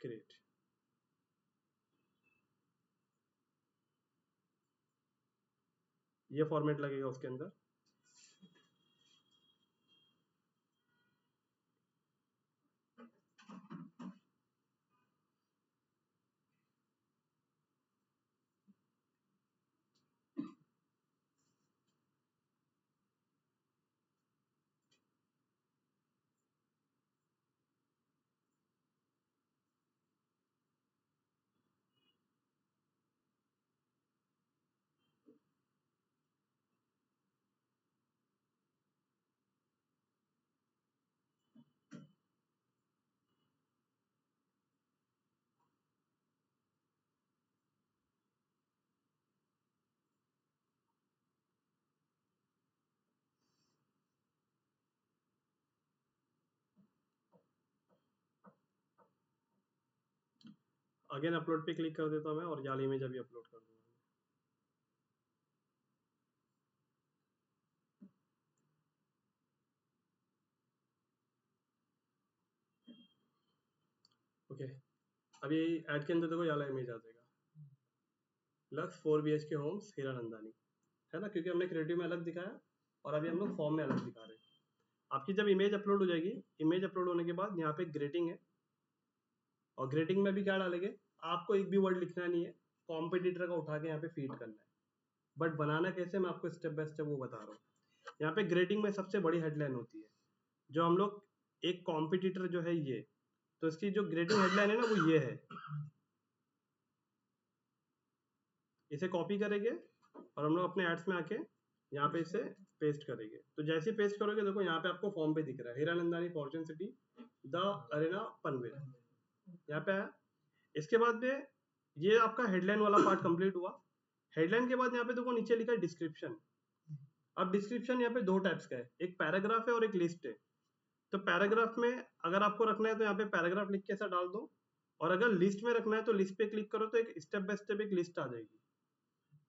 ग्रेट। ये फॉर्मेट लगेगा उसके अंदर। अगेन अपलोड पे क्लिक कर देता हूँ मैं और जाली इमेज अभी अपलोड कर दूंगा। ओके अभी ऐड के अंदर देखो ये वाला इमेज आ जाएगा, लक्स 4 BHK होम्स हीरानंदानी, है ना, क्योंकि हमने क्रिएटिव में अलग दिखाया और अभी हम लोग फॉर्म में अलग दिखा रहे हैं। आपकी जब इमेज अपलोड हो जाएगी, इमेज अपलोड होने के बाद यहाँ पे ग्रेटिंग है, और ग्रेटिंग में भी क्या डालेंगे, आपको एक भी वर्ड लिखना नहीं है, कॉम्पिटिटर का उठा के यहाँ पे फीड करना है। बट बनाना कैसे, मैं आपको स्टेप बाय स्टेप वो बता रहा हूँ। यहाँ पे ग्रेटिंग में सबसे बड़ी हेडलाइन होती है, जो हम लोग एक कॉम्पिटिटर जो है ये, तो इसकी जो ग्रेटिंग हेडलाइन है ना वो ये है। इसे कॉपी करेंगे और हम लोग अपने एड्स में आके यहाँ पे इसे पेस्ट करेंगे। तो जैसे ही पेस्ट करोगे देखो यहाँ पे आपको फॉर्म पे दिख रहा है, Hiranandani fortune city the arena Panvel, यहाँ पे आया। इसके बाद में ये आपका हेडलाइन वाला पार्ट कंप्लीट हुआ। हेडलाइन के बाद यहाँ पे देखो नीचे लिखा है डिस्क्रिप्शन। अब डिस्क्रिप्शन यहाँ पे दो टाइप्स का है, एक पैराग्राफ है और एक लिस्ट है। तो पैराग्राफ में अगर आपको रखना है तो यहाँ पे पैराग्राफ लिख के ऐसा डाल दो, और अगर लिस्ट में रखना है तो लिस्ट पे क्लिक करो तो एक स्टेप बाय स्टेप एक लिस्ट आ जाएगी।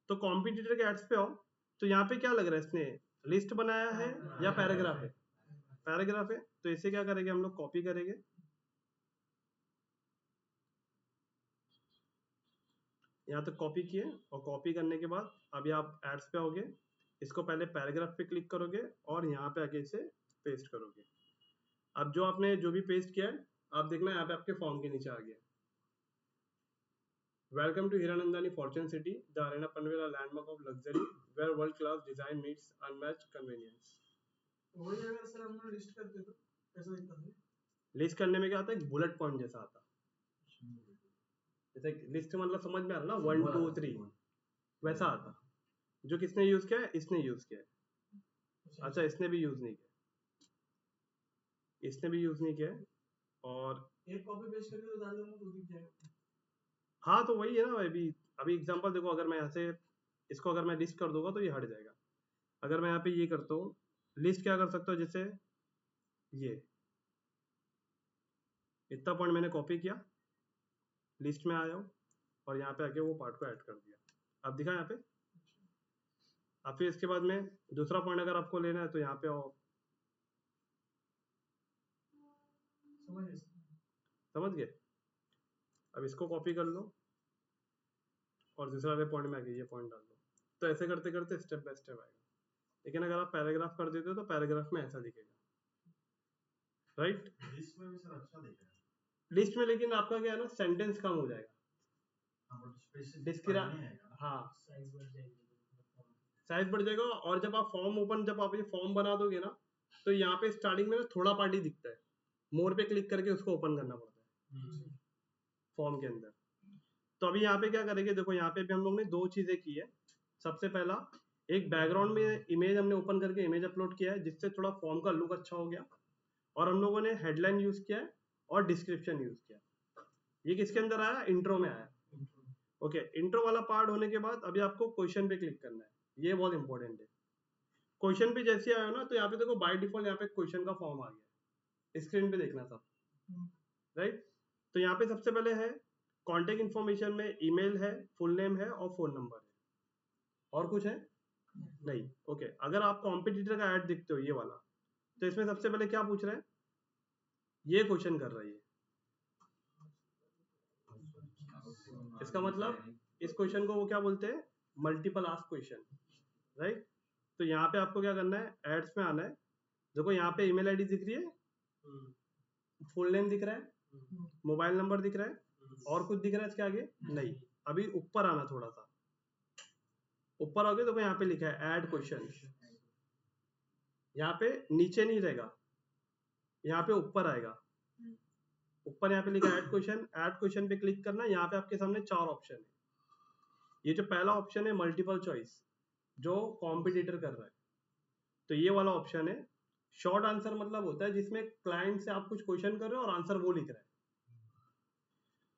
तो कॉम्पिटिटर के एड्स पे आओ, तो यहाँ पे क्या लग रहा है, इसने लिस्ट बनाया है या पैराग्राफ है? पैराग्राफ है। तो इसे क्या करेंगे हम लोग, कॉपी करेंगे, यहाँ तक कॉपी किए, और कॉपी करने के बाद अभी आप एड्स पे आओगे, इसको पहले पैराग्राफ पे क्लिक करोगे और यहाँ पे आके इसे पेस्ट करोगे। अब जो आपने जो भी पेस्ट किया है, आप देखना यहाँ पे आपके फॉर्म के नीचे आ गया, welcome to Hiranandani fortune city the arena Panvel, a landmark of luxury where world class design meets unmatched convenience. वही अगर सर हम लोग लिस्ट करते तो कैसा दिखता है? लिस्ट करने में क्या आता है, बुलेट पॉइंट जैसा आता, जैसे लिस्ट मतलब समझ में आ रहा ना, 1 2 3 वैसा आता। जो किसने यूज किया है, इसने यूज किया है। अच्छा इसने भी यूज नहीं किया, इसने भी यूज नहीं किया है। और एक कॉपी पेस्ट करके तो डाल दूंगा तो दिख जाएगा। हाँ तो वही है ना, अभी अभी एग्जांपल देखो, अगर मैं यहाँ से इसको अगर मैं लिस्ट कर दूंगा तो ये हट जाएगा। अगर मैं यहाँ पे ये करता हूँ, लिस्ट क्या कर सकता हूँ, जैसे ये इतना पॉइंट मैंने कॉपी किया, लिस्ट में आया हूँ और यहाँ पे आके वो पार्ट को ऐड कर दिया। अब दिखा यहाँ पे। अब फिर इसके बाद में दूसरा पॉइंट अगर आपको लेना है तो यहाँ पे आओ, समझ गए। अब इसको कॉपी कर लो और दूसरा वाले पॉइंट में आके ये पॉइंट डाल दो। तो ऐसे करते करते स्टेप बाय स्टेप आएगा। लेकिन अगर आप पैराग्राफ कर देते हो तो पैराग्राफ में ऐसा दिखेगा, राइट। लिस्ट में भी सर अच्छा दिखेगा, लिस्ट में लेकिन आपका क्या है ना, सेंटेंस कम हो जाएगा, हाँ साइज बढ़ जाएगा। और जब आप फॉर्म ओपन, जब आप ये फॉर्म बना दोगे ना, तो यहाँ पे स्टार्टिंग में थोड़ा पार्ट ही दिखता है, मोर पे क्लिक करके उसको ओपन करना पड़ता है फॉर्म के अंदर। तो अभी यहाँ पे क्या करेंगे, देखो यहाँ पे भी हम लोग ने दो चीजें की है। सबसे पहला, एक बैकग्राउंड में इमेज हमने ओपन करके इमेज अपलोड किया है, जिससे थोड़ा फॉर्म का लुक अच्छा हो गया। और हम लोगों ने हेडलाइन यूज किया है और डिस्क्रिप्शन यूज किया। ये किसके अंदर आया, इंट्रो में आया। ओके, इंट्रो वाला पार्ट होने के बाद अभी आपको क्वेश्चन पे क्लिक करना है, ये बहुत इंपॉर्टेंट है। क्वेश्चन पे जैसे आया ना, तो यहाँ पे देखो बाय डिफॉल्ट यहाँ पे क्वेश्चन का फॉर्म आ गया, स्क्रीन पे देखना सब, राइट। तो यहाँ पे सबसे पहले है कॉन्टेक्ट इन्फॉर्मेशन में ईमेल है, फुल नेम है और फोन नंबर है, और कुछ है नहीं। ओके, अगर आप कॉम्पिटिटर का ऐड दिखते हो ये वाला, तो इसमें सबसे पहले क्या पूछ रहा है, ये क्वेश्चन कर रहा है ये, इसका मतलब इस क्वेश्चन को वो क्या बोलते हैं, मल्टीपल आस्क क्वेश्चन, राइट। तो यहाँ पे आपको क्या करना है, एड्स में आना है, देखो यहाँ पे ईमेल आईडी दिख रही है, फुल नेम दिख रहा है, मोबाइल नंबर दिख रहा है, और कुछ दिख रहा है इसके आगे नहीं। अभी ऊपर आना, थोड़ा सा ऊपर आओगे तो यहाँ पे लिखा है ऐड क्वेश्चन, यहाँ पे नीचे नहीं रहेगा, यहाँ पे ऊपर आएगा, ऊपर यहाँ पे लिखा है ऐड क्वेश्चन। ऐड क्वेश्चन पे क्लिक करना, यहाँ पे आपके सामने 4 ऑप्शन है। ये जो पहला ऑप्शन है मल्टीपल चॉइस, जो कॉम्पिटिटर कर रहा है, तो ये वाला ऑप्शन है। शॉर्ट आंसर मतलब होता है जिसमें क्लाइंट से आप कुछ क्वेश्चन कर रहे हो और आंसर वो लिख रहा है।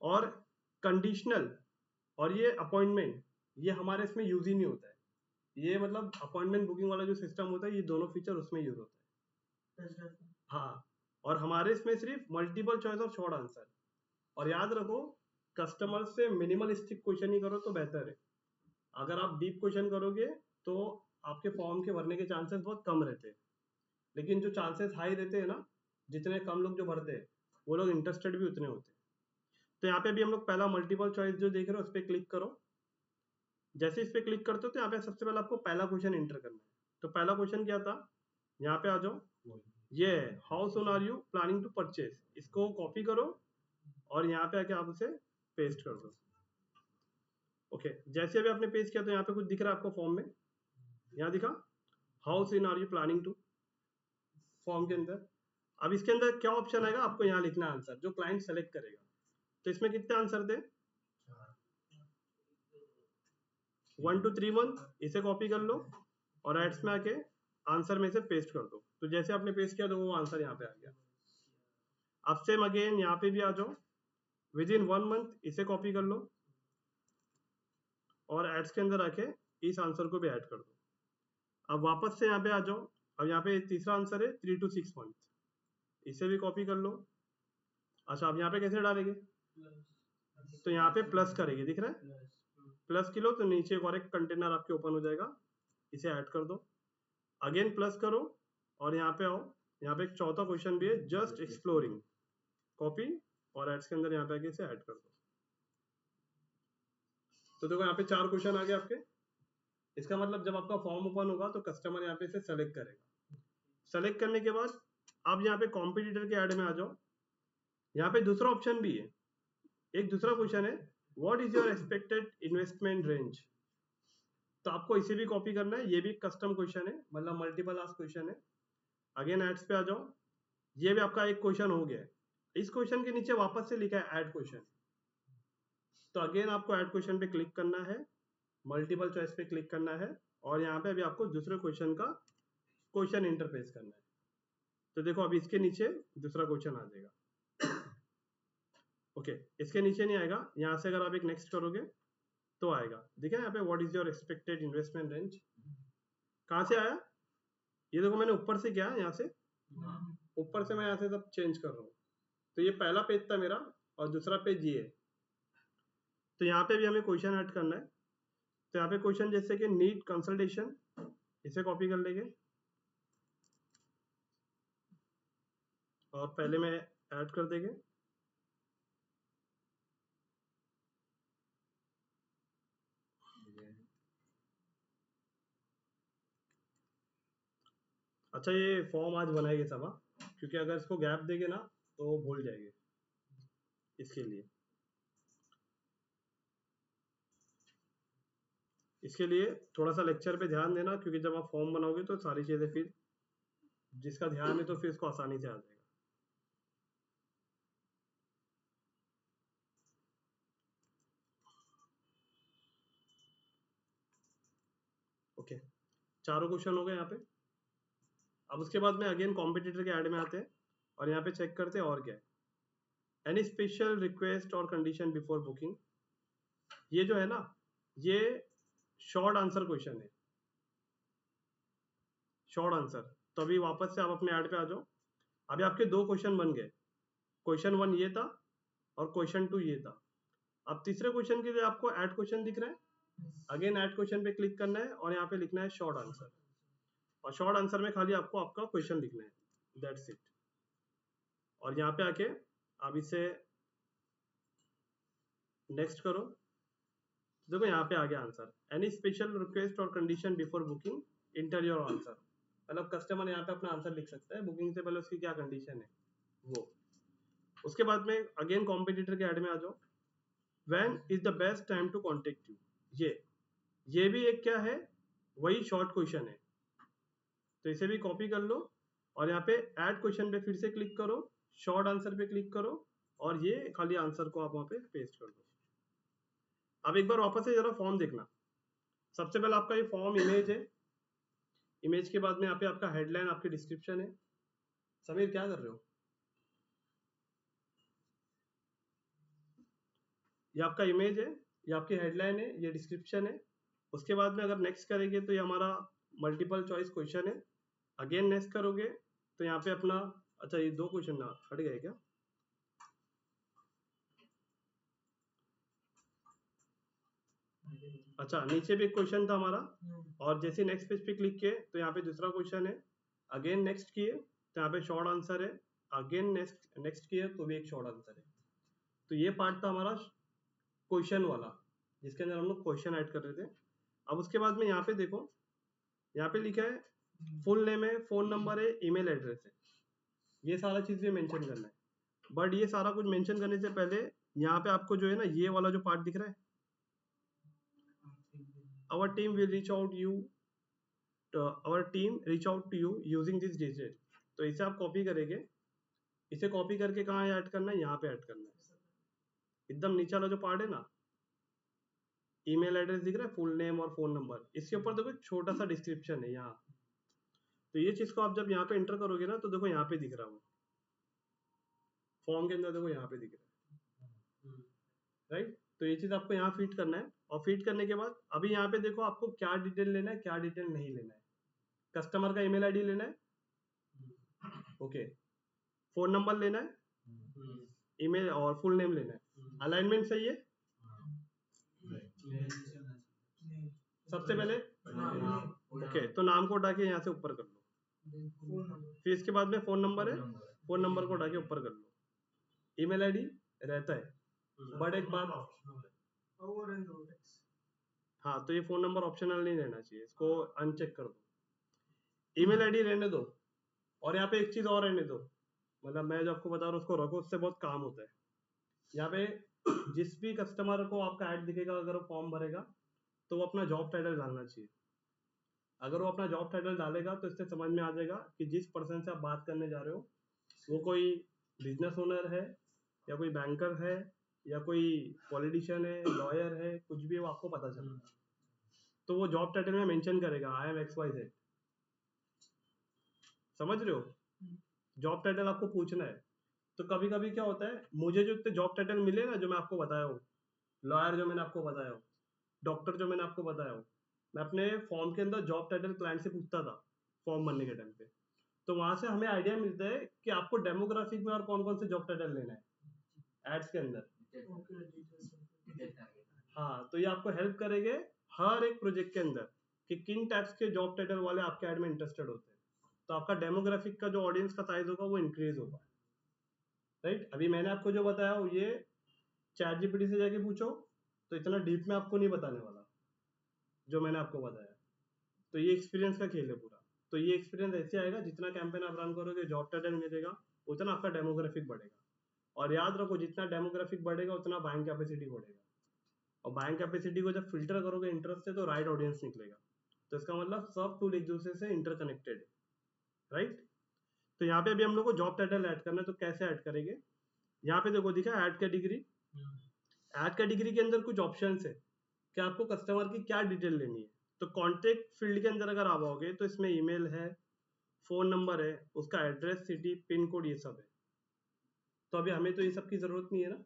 और कंडीशनल और ये अपॉइंटमेंट, ये हमारे इसमें यूज ही नहीं होता है। ये मतलब अपॉइंटमेंट बुकिंग वाला जो सिस्टम होता है, ये दोनों फीचर उसमें यूज होता है। हाँ, और हमारे इसमें सिर्फ मल्टीपल चॉइस और शॉर्ट आंसर। और याद रखो, कस्टमर से मिनिमलिस्टिक क्वेश्चन ही करो तो बेहतर है। अगर आप डीप क्वेश्चन करोगे तो आपके फॉर्म के भरने के चांसेस बहुत कम रहते हैं, लेकिन जो चांसेस हाई रहते हैं ना, जितने कम लोग जो भरते हैं वो लोग इंटरेस्टेड भी उतने होते हैं। तो यहाँ पे भी हम लोग पहला मल्टीपल चॉइस जो देख रहे हो उस पर क्लिक करो। जैसे इस पर क्लिक करते हो तो यहाँ पे सबसे पहले आपको पहला क्वेश्चन एंटर करना है। तो पहला क्वेश्चन क्या था, यहाँ पे आ जाओ, ये है how soon are you planning to purchase. इसको कॉपी करो और यहाँ पे आके आप उसे पेस्ट कर दो। ओके, जैसे अभी आपने पेस्ट किया तो यहाँ पे कुछ दिख रहा है आपको फॉर्म में, यहाँ दिखा how soon are you planning to, form के अंदर। अब इसके अंदर क्या ऑप्शन आएगा, आपको यहाँ लिखना आंसर जो क्लाइंट सेलेक्ट करेगा। तो इसमें कितने आंसर थे, 1 to 3 मंथ। इसे कॉपी कर लो और एड्स में आके आंसर में से पेस्ट कर दो। तो जैसे आपने पेस्ट किया तो वो आंसर यहाँ पे आ गया। अब सेम अगेन यहाँ पे भी आ जाओ, विद इन 1 मंथ, इसे कॉपी कर लो और एड्स के अंदर आके इस आंसर को भी ऐड कर दो। अब वापस से यहाँ पे आ जाओ, अब यहाँ पे तीसरा आंसर है 3 to 6 मंथ, इसे भी कॉपी कर लो। अच्छा, अब यहाँ पे कैसे डालेंगे, तो यहाँ पे प्लस करेंगे, दिख रहा है प्लस किलो, तो नीचे एक और एक कंटेनर आपके ओपन हो जाएगा, इसे ऐड कर दो। अगेन प्लस करो और यहाँ पे आओ, यहाँ पे एक चौथा क्वेश्चन भी है, जस्ट एक्सप्लोरिंग, कॉपी और एड्स के अंदर यहाँ पे आके इसे ऐड कर दो। तो देखो यहाँ पे 4 क्वेश्चन आ गए आपके। इसका मतलब जब आपका फॉर्म ओपन होगा तो कस्टमर यहाँ पे इसे सेलेक्ट करेगा। सेलेक्ट करने के बाद अब यहाँ पे कॉम्पिटिटर के ऐड में आ जाओ, यहाँ पे दूसरा ऑप्शन भी है, एक दूसरा क्वेश्चन है, what is your expected investment range. तो आपको इसे भी कॉपी करना है, ये भी कस्टम क्वेश्चन है, मतलब मल्टीपल आस्क क्वेश्चन है। अगेन एड्स पे आ जाओ, ये भी आपका एक क्वेश्चन हो गया है। इस क्वेश्चन के नीचे वापस से लिखा है ऐड क्वेश्चन, तो अगेन आपको ऐड क्वेश्चन पे क्लिक करना है, मल्टीपल चॉइस पे क्लिक करना है और यहाँ पे अभी आपको दूसरे क्वेश्चन का क्वेश्चन इंटरफेस करना है। तो देखो अभी इसके नीचे दूसरा क्वेश्चन आ जाएगा। ओके, इसके नीचे नहीं आएगा, यहाँ से अगर आप एक नेक्स्ट करोगे तो आएगा, देखिए यहाँ पे what is your expected investment range. कहाँ से आया, ये देखो मैंने ऊपर से किया, यहाँ से ऊपर से मैं यहाँ से सब चेंज कर रहा हूँ। तो ये पहला पेज था मेरा और दूसरा पेज ये है। तो यहाँ पे भी हमें क्वेश्चन ऐड करना है। तो यहाँ पे क्वेश्चन जैसे कि नीड कंसल्टेशन, इसे कॉपी कर लेंगे और पहले में ऐड कर देंगे। अच्छा, ये फॉर्म आज बनाएंगे सब, क्योंकि अगर इसको गैप देंगे ना तो भूल जाएंगे, इसके लिए थोड़ा सा लेक्चर पे ध्यान देना, क्योंकि जब आप फॉर्म बनाओगे तो सारी चीजें फिर जिसका ध्यान है तो फिर इसको आसानी से आ जाएगा। ओके, चारों क्वेश्चन हो गए यहाँ पे। अब उसके बाद में अगेन कॉम्पिटिटर के ऐड में आते हैं और यहाँ पे चेक करते हैं और क्या है, एनी स्पेशल रिक्वेस्ट और कंडीशन बिफोर बुकिंग। ये जो है ना, ये शॉर्ट आंसर क्वेश्चन है, शॉर्ट आंसर। तो अभी वापस से आप अपने ऐड पे आ जाओ। अभी आपके 2 क्वेश्चन बन गए, क्वेश्चन 1 ये था और क्वेश्चन 2 ये था। अब तीसरे क्वेश्चन के लिए आपको ऐड क्वेश्चन दिख रहा है, अगेन ऐड क्वेश्चन पे क्लिक करना है और यहाँ पे लिखना है शॉर्ट आंसर। और शॉर्ट आंसर में खाली आपको आपका क्वेश्चन लिखना है। That's it. और यहाँ पे आके आप इसे नेक्स्ट करो, देखो यहाँ पे आ गया आंसर। एनी स्पेशल रिक्वेस्ट और condition before booking, inter your answer. मतलब कस्टमर यहाँ पे अपना आंसर लिख सकता है, बुकिंग से पहले उसकी क्या कंडीशन है वो। उसके बाद में अगेन कॉम्पिटिटर के ऐड में आ जाओ। When is the best time to contact you, ये भी एक क्या है, वही शॉर्ट क्वेश्चन है, तो इसे भी कॉपी कर लो और यहाँ पे ऐड क्वेश्चन पे फिर से क्लिक करो, शॉर्ट आंसर पे क्लिक करो और ये खाली आंसर को आप वहां पे पेस्ट कर दो। अब एक बार वापस से जरा फॉर्म देखना। सबसे पहले आपका ये फॉर्म इमेज है, इमेज के बाद में यहाँ पे आपका हेडलाइन, आपकी डिस्क्रिप्शन है। समीर क्या कर रहे हो? ये आपका इमेज है, ये आपकी हेडलाइन है, ये डिस्क्रिप्शन है। उसके बाद में अगर नेक्स्ट करेंगे तो ये हमारा मल्टीपल चॉइस क्वेश्चन है। अगेन नेक्स्ट करोगे तो यहाँ पे अपना, अच्छा ये दो क्वेश्चन ना हट गए क्या? अच्छा नीचे भी एक क्वेश्चन था हमारा, और जैसे नेक्स्ट पेज पे क्लिक किए तो यहाँ पे दूसरा क्वेश्चन है। अगेन नेक्स्ट किए तो यहाँ पे शॉर्ट आंसर है। अगेन नेक्स्ट किए तो भी एक शॉर्ट आंसर है। तो ये पार्ट था हमारा क्वेश्चन वाला, जिसके अंदर हम लोग क्वेश्चन ऐड कर रहे थे। अब उसके बाद में यहाँ पे देखो, यहाँ पे लिखा है फुल नेम है, फोन नंबर है, ईमेल एड्रेस है, ये सारा चीज भी मेंशन करना है। बट ये सारा कुछ मेंशन करने से पहले यहाँ पे आपको जो है ना, ये वाला जो पार्ट दिख रहा है, our team will reach out you our team reach out to you using this digit, तो इसे आप कॉपी करेंगे। इसे कॉपी करके कहाँ ऐड करना है? यहाँ पे ऐड करना है, एकदम नीचे वाला जो पार्ट है ना, ईमेल एड्रेस दिख रहा है, फुल नेम और फोन नंबर, इसके ऊपर देखो छोटा सा डिस्क्रिप्शन है यहाँ। तो ये चीज को आप जब यहाँ पे एंटर करोगे ना, तो देखो यहाँ पे दिख रहा है, फॉर्म के अंदर देखो यहाँ पे दिख रहा है, राइट। तो ये चीज आपको यहाँ फिट करना है, और फिट करने के बाद अभी यहाँ पे देखो आपको क्या डिटेल लेना है, क्या डिटेल नहीं लेना है। कस्टमर का ईमेल आईडी लेना है, ओके, फोन नंबर लेना है, ईमेल और फुल नेम लेना है। अलाइनमेंट सही है सबसे पहले, ओके, तो नाम को उठा के यहाँ से ऊपर कर लो। फिर इसके बाद में फोन नंबर है, फोन नंबर को उठा के ऊपर कर लो। ईमेल आईडी रहता है, बट एक बात, हाँ तो ये फोन नंबर ऑप्शनल नहीं रहना चाहिए, इसको अनचेक कर दो। ईमेल आईडी रहने दो, और यहाँ पे एक चीज और रहने दो, मतलब मैं जो आपको बता रहा हूँ उसको रखो, उससे बहुत काम होता है। यहाँ पे जिस भी कस्टमर को आपका ऐड दिखेगा, अगर वो फॉर्म भरेगा तो वो अपना जॉब टाइटल डालना चाहिए। अगर वो अपना जॉब टाइटल डालेगा तो इससे समझ में आ जाएगा कि जिस पर्सन से आप बात करने जा रहे हो वो कोई बिजनेस ओनर है, या कोई बैंकर है, या कोई पॉलिटिशियन है, लॉयर है, कुछ भी वो आपको पता चलेगा। तो वो जॉब टाइटल में मेंशन करेगा आई एम XYZ, समझ रहे हो? जॉब टाइटल आपको पूछना है। तो कभी कभी क्या होता है, मुझे जो इतने जॉब टाइटल मिले ना, जो मैं आपको बताया हूँ, लॉयर जो मैंने आपको बताया हूँ, डॉक्टर जो मैंने आपको बताया हूँ, मैं अपने फॉर्म के अंदर जॉब टाइटल क्लाइंट से पूछता था फॉर्म भरने के टाइम पे। तो वहां से हमें आइडिया मिलता है कि आपको डेमोग्राफिक में और कौन कौन से जॉब टाइटल लेना है एड्स के अंदर। हाँ, तो ये आपको हेल्प करेंगे हर एक प्रोजेक्ट के अंदर कि किन टाइप्स के जॉब टाइटल वाले आपके ऐड में इंटरेस्टेड होते हैं। तो आपका डेमोग्राफिक का जो ऑडियंस का साइज होगा वो इंक्रीज होगा, राइट। अभी मैंने आपको जो बताया वो ये चैट जीपीटी से जाके पूछो तो इतना डीप में आपको नहीं बताने वाला जो मैंने आपको बताया। तो ये एक्सपीरियंस का खेल है पूरा। तो ये एक्सपीरियंस ऐसे आएगा, जितना कैंपेन आप रन करोगे, जॉब टाइटल मिलेगा, उतना आपका डेमोग्राफिक बढ़ेगा। और याद रखो, जितना डेमोग्राफिक बढ़ेगा उतना बाइंग कैपेसिटी बढ़ेगा, और बाइंग कैपेसिटी को जब फिल्टर करोगे इंटरेस्ट से तो राइट ऑडियंस निकलेगा। तो इसका मतलब सब टूल एक दूसरे से इंटरकनेक्टेड है, राइट। तो यहाँ पे अभी हम लोग को जॉब टाइटल ऐड करना है, तो कैसे ऐड करेंगे? यहाँ पे देखो दिखा ऐड कैटेगरी। ऐड कैटेगरी के अंदर कुछ ऑप्शंस है कि आपको कस्टमर की क्या डिटेल लेनी है। तो कॉन्टेक्ट फील्ड के अंदर अगर आप आओगे तो इसमें ईमेल है, फोन नंबर है, उसका एड्रेस, सिटी, पिन कोड, ये सब है। तो अभी हमें तो ये सब की जरूरत नहीं है ना,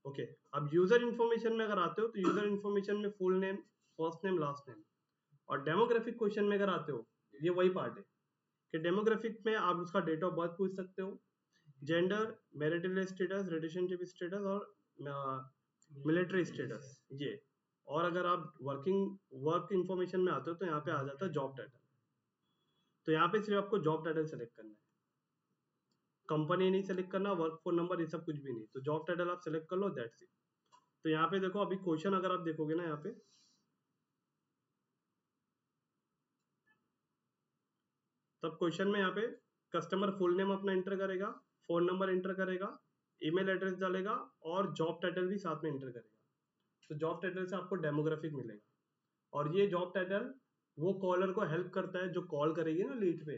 ओके। अब यूजर इन्फॉर्मेशन में अगर आते हो तो यूजर इन्फॉर्मेशन में full name, first name, last name. और डेमोग्राफिक क्वेश्चन में अगर आते हो, ये वही पार्ट है कि डेमोग्राफिक में आप उसका डेट ऑफ बर्थ पूछ सकते हो, gender, marital status, relationship status और मिलिट्री स्टेटस, ये। और अगर आप वर्क इंफॉर्मेशन में आते हो तो यहाँ पे आ जाता है जॉब टाइटल। तो यहाँ पे सिर्फ आपको जॉब टाइटल सेलेक्ट करना है, कंपनी नहीं सेलेक्ट करना, वर्क फोन नंबर, ये सब कुछ भी नहीं। तो जॉब टाइटल आप सेलेक्ट कर लो, दैट्स इट। तो यहाँ पे देखो अभी क्वेश्चन अगर आप देखोगे ना यहाँ पे, तब क्वेश्चन में यहाँ पे कस्टमर फुल नेम अपना एंटर करेगा, फोन नंबर एंटर करेगा, ईमेल एड्रेस डालेगा और जॉब टाइटल भी साथ में एंटर करेगा। तो जॉब टाइटल से आपको डेमोग्राफिक मिलेगा। और ये जॉब टाइटल वो कॉलर को हेल्प करता है, जो कॉल करेगी ना लीड पे,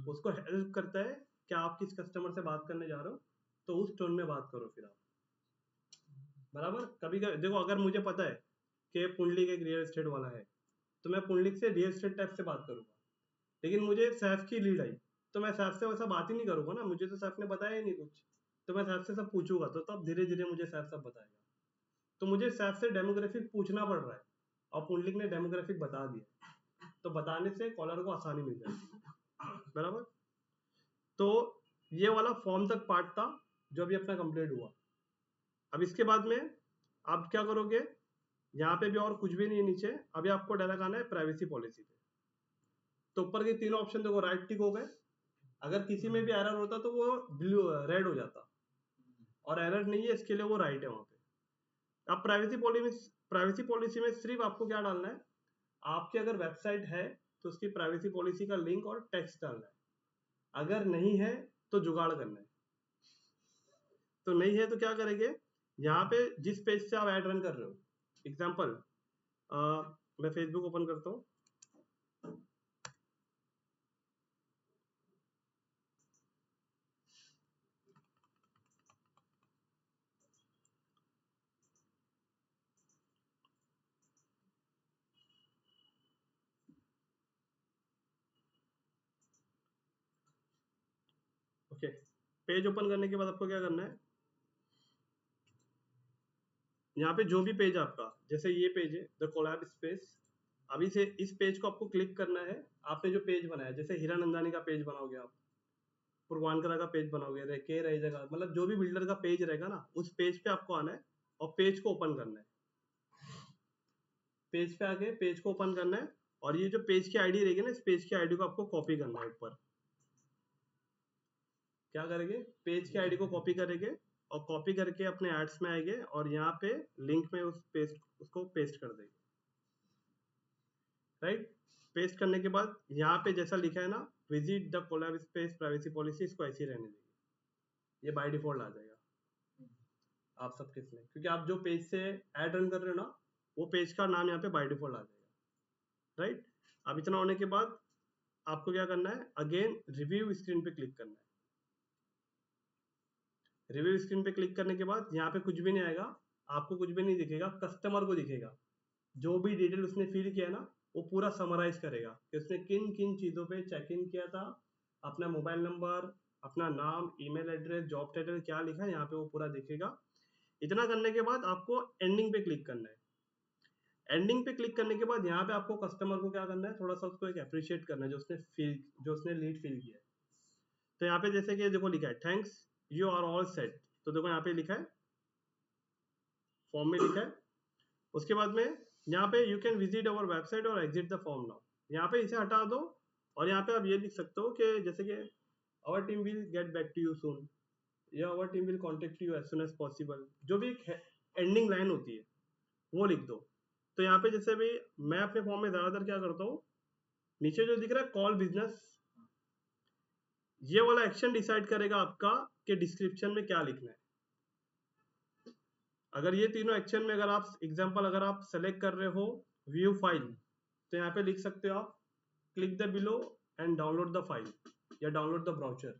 उसको हेल्प करता है कि आप किस कस्टमर से बात करने जा रहे हो, तो उस टोन में बात करो फिर आप, बराबर। कभी कभी देखो, अगर मुझे पता है कि पुंडलिक एक रियल एस्टेट वाला है, तो मैं पुंडलिक से रियल एस्टेट टाइप से बात करूंगा। लेकिन मुझे सैफ की लीड आई, तो मैं सैफ से वैसा बात ही नहीं करूंगा ना, मुझे तो सैफ ने बताया ही नहीं कुछ। तो मैं सैफ से सब पूछूंगा, तो तब धीरे धीरे मुझे सैफ सब बताएगा। तो मुझे सैफ से डेमोग्राफिक पूछना पड़ रहा है, और पुंडलिक ने डेमोग्राफिक बता दिया, तो बताने से कॉलर को आसानी मिल जाएगी, बराबर। तो ये वाला फॉर्म तक पार्ट था जो अभी अपना कंप्लीट हुआ। अब इसके बाद में आप क्या करोगे, यहाँ पे भी और कुछ भी नहीं है नीचे, अभी आपको डायरेक्ट आना है प्राइवेसी पॉलिसी पे। तो ऊपर के तीनों ऑप्शन देखो राइट टिक हो गए, अगर किसी में भी एरर होता तो वो ब्लू रेड हो जाता, और एरर नहीं है इसके लिए वो राइट है वहां पे। अब प्राइवेसी पॉलिसी में सिर्फ आपको क्या डालना है, आपकी अगर वेबसाइट है तो उसकी प्राइवेसी पॉलिसी का लिंक और टेक्स्ट डालना है, अगर नहीं है तो जुगाड़ करना है। तो नहीं है तो क्या करेंगे, यहाँ पे जिस पेज से आप ऐड रन कर रहे हो, एग्जाम्पल मैं फेसबुक ओपन करता हूँ, ओके। पेज ओपन करने के बाद आपको क्या करना है, यहाँ पे जो भी पेज आपका, जैसे ये पेज है द कोलैब स्पेस, अभी से इस पेज को आपको क्लिक करना है। आपने जो पेज बनाया, जैसे हीरानंदानी का पेज बनाओगे आप, पूर्वांकरा का पेज बनाओगे, के रहेगा, मतलब जो भी बिल्डर का पेज रहेगा ना, उस पेज पे आपको आना है और पेज को ओपन करना है। पेज पे आके पेज को ओपन करना है, और ये जो पेज की आईडी रहेगी ना, इस पेज की आईडी को आपको कॉपी करना है ऊपर। क्या करेंगे, पेज की आईडी को कॉपी करेंगे, और कॉपी करके अपने एड्स में आएंगे, और यहाँ पे लिंक में उसको पेस्ट कर देंगे, राइट। पेस्ट करने के बाद यहाँ पे जैसा लिखा है ना, visit the collab space privacy policy, इसको ऐसे ही रहने देंगे, ये बाय डिफॉल्ट आ जाएगा आप सबके इसमें, क्योंकि आप जो पेज से ऐड रन कर रहे हो ना, वो पेज का नाम यहाँ पे बाय डिफॉल्ट आ जाएगा, राइट। अब इतना होने के बाद आपको क्या करना है, अगेन रिव्यू स्क्रीन पे क्लिक करना है। रिव्यू स्क्रीन पे क्लिक करने के बाद यहाँ पे कुछ भी नहीं आएगा, आपको कुछ भी नहीं दिखेगा, कस्टमर को दिखेगा। जो भी डिटेल उसने फिल किया ना, वो पूरा समराइज करेगा कि उसने किन किन चीजों पे चेक इन किया था, अपना मोबाइल नंबर, अपना नाम, ईमेल एड्रेस, जॉब टाइटल क्या लिखा है यहाँ पे वो पूरा दिखेगा। इतना करने के बाद आपको एंडिंग पे क्लिक करना है। एंडिंग पे क्लिक करने के बाद यहाँ पे आपको कस्टमर को क्या करना है, थोड़ा सा उसको एक अप्रिशिएट करना है, जो उसने लीड फिल किया है। तो यहाँ पे जैसे कि देखो लिखा है thanks you are all set, तो देखो यहाँ पे लिखा है, फॉर्म में लिखा है। उसके बाद में यहाँ पे you can visit our website और एग्जिट द फॉर्म नाउ, यहाँ पे इसे हटा दो, और यहाँ पे आप ये लिख सकते हो कि जैसे कि our team will get back to you soon, या our team will contact you as soon as possible, जो भी एक एंडिंग लाइन होती है वो लिख दो। तो यहाँ पे जैसे भी मैं अपने फॉर्म में ज्यादातर क्या करता हूँ, नीचे जो दिख रहा है कॉल बिजनेस, ये वाला एक्शन डिसाइड करेगा आपका कि डिस्क्रिप्शन में क्या लिखना है। अगर ये तीनों एक्शन में, अगर आप एग्जांपल अगर आप सेलेक्ट कर रहे हो व्यू फाइल, तो यहाँ पे लिख सकते हो आप click the below and download the file, या डाउनलोड द ब्राउचर।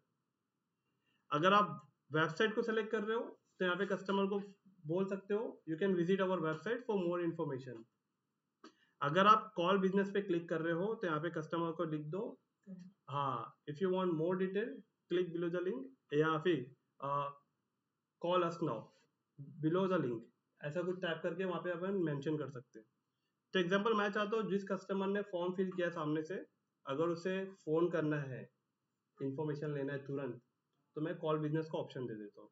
अगर आप वेबसाइट को सेलेक्ट कर रहे हो, तो यहाँ पे कस्टमर को बोल सकते हो you can visit our website for more information. अगर आप कॉल बिजनेस पे क्लिक कर रहे हो, तो यहाँ पे कस्टमर को लिख दो हाँ, if you want more detail click below the link, या फिर call us now below the link, ऐसा कुछ टाइप करके वहां पे अपन मेंशन कर सकते हैं। तो एग्जांपल मैं चाहता हूँ जिस कस्टमर ने फॉर्म फिल किया सामने से, अगर उसे फोन करना है, इंफॉर्मेशन लेना है तुरंत, तो मैं कॉल बिजनेस का ऑप्शन दे देता हूँ।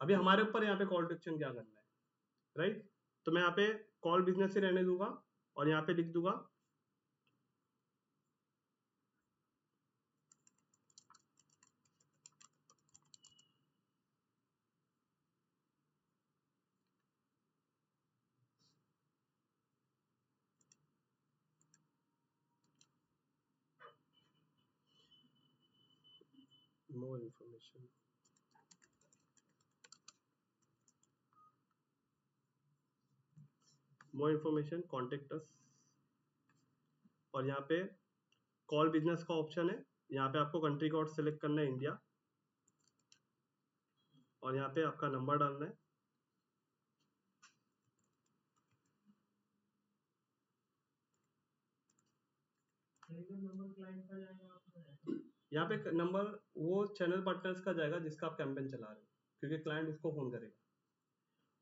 अभी हमारे ऊपर यहाँ पे कॉल टू एक्शन क्या करना है, राइट। तो मैं यहाँ पे कॉल बिजनेस ही रहने दूंगा, और यहाँ पे लिख दूंगा more information, more information, contact us। और यहाँ पे कॉल बिजनेस का ऑप्शन है, यहाँ पे आपको कंट्री कोड सेलेक्ट करना है इंडिया, और यहाँ पे आपका नंबर डालना है। नंबर क्लाइंट का जाएगा आपका, यहाँ पे नंबर वो चैनल पार्टनर्स का जाएगा जिसका आप कैंपेन चला रहे हो, क्योंकि क्लाइंट उसको फोन करेगा।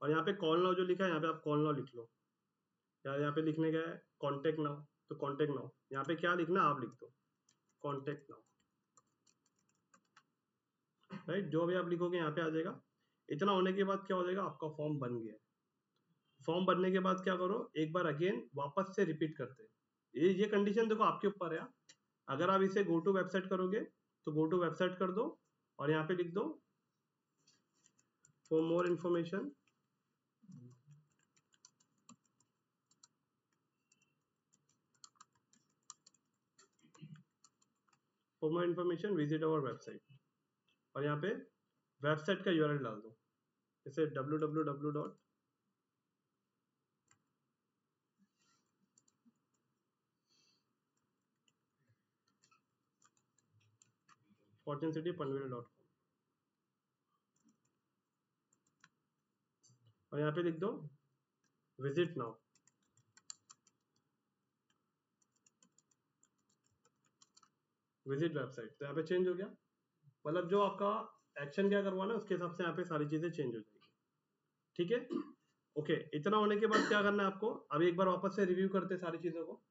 और यहाँ पे कॉल नाउ जो लिखा है, यहाँ पे आप कॉल नाउ लिख लो, या यहाँ पे लिखने का है कॉन्टेक्ट नाउ, तो कॉन्टेक्ट नाउ यहाँ पे क्या लिखना आप लिख दो, कॉन्टेक्ट नाउ, राइट। जो भी आप लिखोगे यहाँ पे आ जाएगा। इतना होने के बाद क्या हो जाएगा, आपका फॉर्म बन गया। फॉर्म बनने के बाद क्या करो, एक बार अगेन वापस से रिपीट करते हैं। ये कंडीशन देखो आपके ऊपर है। अगर आप इसे गो टू वेबसाइट करोगे तो गो टू वेबसाइट कर दो, और यहाँ पे लिख दो for more information visit our website, और यहाँ पे वेबसाइट का यूआरएल डाल दो, जैसे www. fortuneCityPanvel.com, और यहाँ पे लिख दो विजिट नाउ, विजिट वेबसाइट। तो यहाँ पे चेंज हो गया, मतलब जो आपका एक्शन क्या करवाना है उसके हिसाब से यहाँ पे सारी चीजें चेंज हो जाएगी। ठीक है, ओके। इतना होने के बाद क्या करना है आपको, अभी एक बार वापस से रिव्यू करते हैं सारी चीजों को।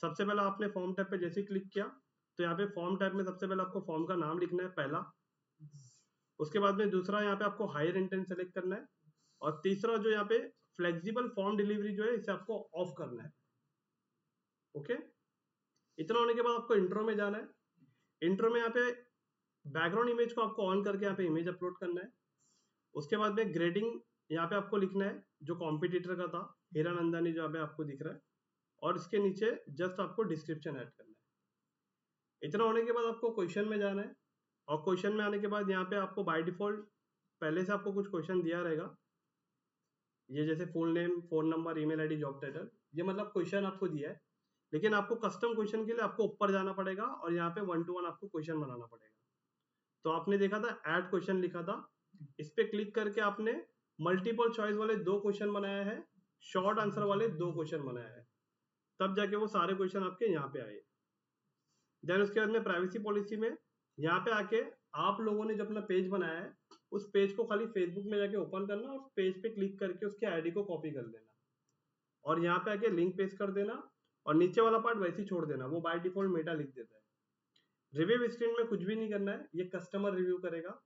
सबसे पहले आपने फॉर्म टैब पे जैसे ही क्लिक किया तो यहाँ पे फॉर्म टैब में सबसे पहले आपको फॉर्म का नाम लिखना है पहला, उसके बाद में दूसरा यहाँ पे आपको हायर इंटेंट सेलेक्ट करना है, और तीसरा जो यहाँ पे फ्लेक्सिबल फॉर्म डिलीवरी जो है इसे आपको ऑफ करना है। ओके, इतना होने के बाद आपको इंट्रो में जाना है। इंट्रो में यहाँ पे बैकग्राउंड इमेज को आपको ऑन करके यहाँ पे इमेज अपलोड करना है। उसके बाद में ग्रेडिंग यहाँ पे आपको लिखना है जो कॉम्पिटिटर का था, हीरानंदानी जो यहाँ पे आपको दिख रहा है, और इसके नीचे जस्ट आपको डिस्क्रिप्शन ऐड करना है। इतना होने के बाद आपको क्वेश्चन में जाना है, और क्वेश्चन में आने के बाद यहाँ पे आपको बाय डिफॉल्ट पहले से आपको कुछ क्वेश्चन दिया रहेगा, ये जैसे full name, phone number, email ID, job title, ये मतलब क्वेश्चन आपको दिया है। लेकिन आपको कस्टम क्वेश्चन के लिए आपको ऊपर जाना पड़ेगा, और यहाँ पे 1 to 1 आपको क्वेश्चन बनाना पड़ेगा। तो आपने देखा था ऐड क्वेश्चन लिखा था, इस पे क्लिक करके आपने मल्टीपल चॉइस वाले 2 क्वेश्चन बनाया है, शॉर्ट आंसर वाले 2 क्वेश्चन बनाया है, तब जाके वो सारे क्वेश्चन आपके यहाँ पे आए। देन उसके बाद में प्राइवेसी पॉलिसी में यहाँ पे आके आप लोगों ने जो अपना पेज बनाया है उस पेज को खाली फेसबुक में जाके ओपन करना, और पेज पे क्लिक करके उसके आईडी को कॉपी कर लेना, और यहाँ पे आके लिंक पेस्ट कर देना, और नीचे वाला पार्ट वैसे ही छोड़ देना, वो बाय डिफॉल्ट मेटा लिख देता है। रिव्यू स्क्रीन में कुछ भी नहीं करना है, ये कस्टमर रिव्यू करेगा।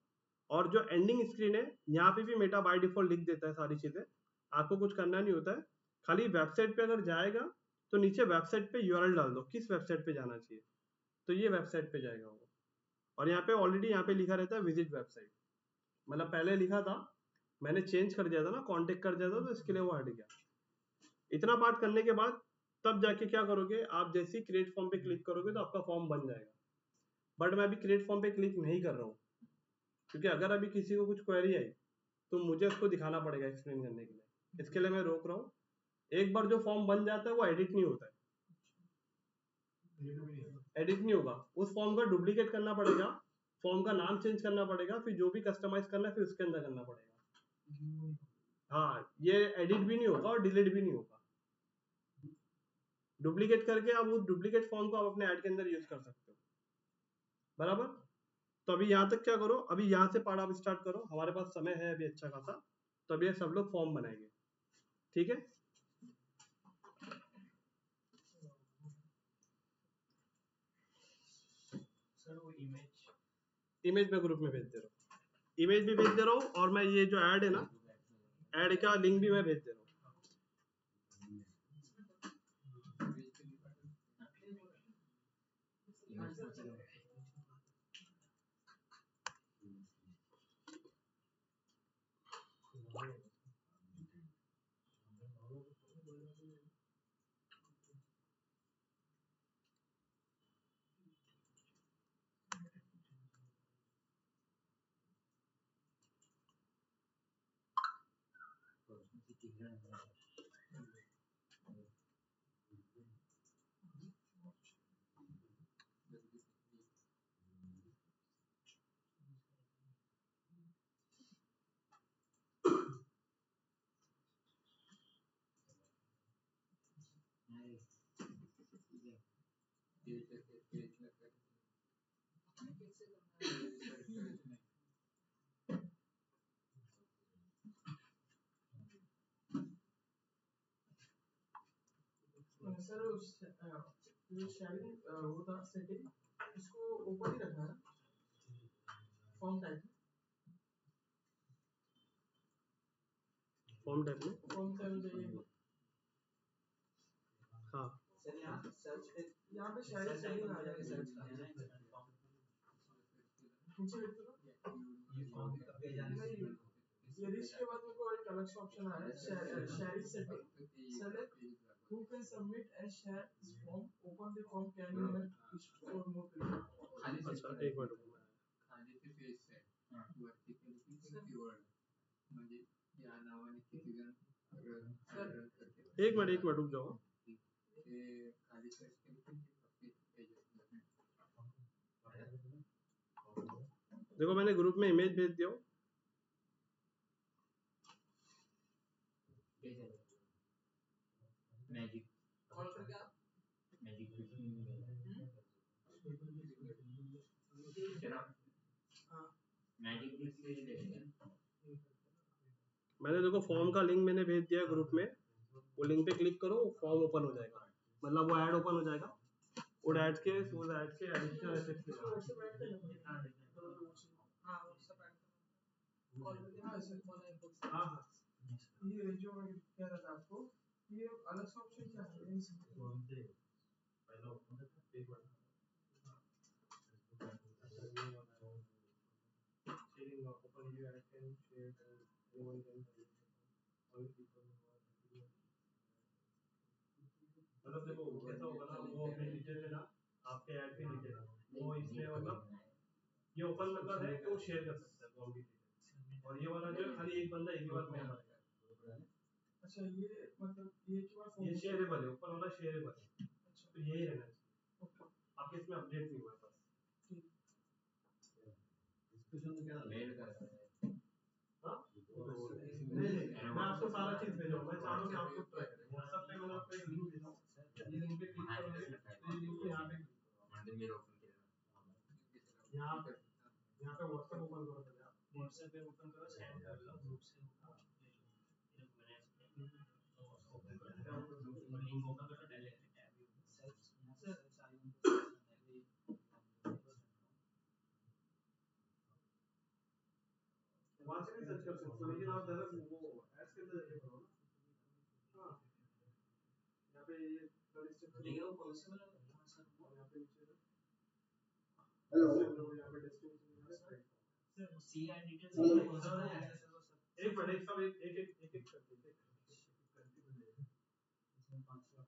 और जो एंडिंग स्क्रीन है यहाँ पे भी मेटा बाय डिफॉल्ट लिख देता है सारी चीजें, आपको कुछ करना नहीं होता है। खाली वेबसाइट पे अगर जाएगा तो नीचे वेबसाइट पे यूआरएल डाल दो, किस वेबसाइट पे जाना चाहिए, तो ये वेबसाइट पे जाएगा वो। और यहाँ पे ऑलरेडी यहाँ पे लिखा रहता है विजिट वेबसाइट, मतलब पहले लिखा था, मैंने चेंज कर दिया था ना, कॉन्टेक्ट कर दिया था, तो इसके लिए वो हट गया। इतना पार्ट करने के बाद तब जाके क्या करोगे, आप जैसे ही क्रिएट फॉर्म पे क्लिक करोगे तो आपका फॉर्म बन जाएगा। बट मैं अभी क्रिएट फॉर्म पे क्लिक नहीं कर रहा हूँ, क्योंकि अगर अभी किसी को कुछ क्वेरी आई तो मुझे उसको दिखाना पड़ेगा एक्सप्लेन करने के लिए, इसके लिए मैं रोक रहा हूँ। एक बार जो फॉर्म बन जाता है वो एडिट नहीं होता है, एडिट नहीं होगा, उस फॉर्म का डुप्लीकेट करना पड़ेगा, फॉर्म का नाम चेंज करना पड़ेगा, फिर जो भी कस्टमाइज करना है फिर उसके अंदर करना पड़ेगा। हाँ, ये एडिट भी नहीं होगा और डिलीट भी नहीं होगा। डुप्लीकेट करके आप उस डुप्लीकेट फॉर्म को आप अपने ऐड के अंदर यूज कर सकते हो, बराबर। तो अभी यहाँ तक क्या करो, अभी यहाँ से पार्ट आप स्टार्ट करो, हमारे पास समय है अभी अच्छा खासा, तो अभी सब लोग फॉर्म बनाएंगे, ठीक है। सर वो इमेज इमेज में ग्रुप में भेज दे रहा हूँ, इमेज भी भेज दे रहा हूँ, और मैं ये जो ऐड है ना, ऐड का लिंक भी मैं भेज दे रहा हूँ। सर जो शेयरिंग वो था सेटिंग, इसको ओपन ही रखना है फॉर्म टाइप फॉर्म टाइप में फॉर्म टाइप चाहिए। हाँ सर यहाँ पे शेयरिंग सेटिंग आ जाएगी सर्च नीचे देख लो ये रिच के बाद मेरे को एक अलग सा ऑप्शन आया है sharing setting select who can submit and share this form open the form can you help for more people अच्छा एक मिनट रुको खाली ते पेज आहे वरती केलं कीवर्ड म्हणजे या नावाने किती जण रन करते एक मिनट रुक जाओ ते खाली सर्च केलं की पेज देखो मैंने ग्रुप में इमेज भेज दिया मैजिक कॉल करके आप मैजिक हाँ मैजिक से देखेंगे मैंने देखो फॉर्म का लिंक मैंने भेज दिया ग्रुप में वो लिंक पे क्लिक करो फॉर्म ओपन हो जाएगा मतलब वो ऐड ओपन हो जाएगा वो ऐड के एडिशनल इफेक्ट्स के साथ व्हाट्सएप ऐड करना हाँ व्हाट्सएप ऐड करना कॉल करके ना ऐसे कॉल है हाँ हाँ ये जो मैं कह रहा था आपको ये अलग सा ऑप्शन क्या है पहला ओपन एक बार sharing open video I can share anyone can all people मतलब देखो कैसा होगा ना वो अपने नीचे से ना आपके ऐड के नीचे ना वो इसमें मतलब ये ओपन मतलब है कि वो शेयर कर सकता है फॉर्म डिटेल और ये वाला जो है खाली एक बंदा एक ही बार फॉर्म भरेगा। अच्छा ये मतलब ये क्या ये शेयरेबल है ऊपर वाला शेयरेबल है अच्छा तो यही रहना चाहिए ओके आपके इसमें अपडेट नहीं हुआ बस डिस्कशन में क्या मेल कर हाँ नहीं मैं आपको सारा चीज भेजूंगा मैं चाह रहा हूँ कि आपको ट्राई करें व्हाट्सएप पे मैंने आपको एक लिंक भेजा ये लिंक पे क्लिक करोगे तो ये लिंक पे यहाँ पे म्हणजे मेल ओपन केलं यहाँ पे व्हाट्सएप ओपन करो पहले आप व्हाट्सएप पे ओपन करो सेंड कर लो ग्रुप से लिंक ओपन करो डायरेक्ट टैब वहाँ से भी सर्च कर सकते हो लेकिन आप डायरेक्ट वो एड्स के अंदर जाके करो ना हाँ यहाँ पे ये लेकिन वो पॉसिबल है यहाँ पे नीचे हेलो यहाँ पे destination sir see and details एक मिनट एक सब एक करते इसमें 5 ऑप्शन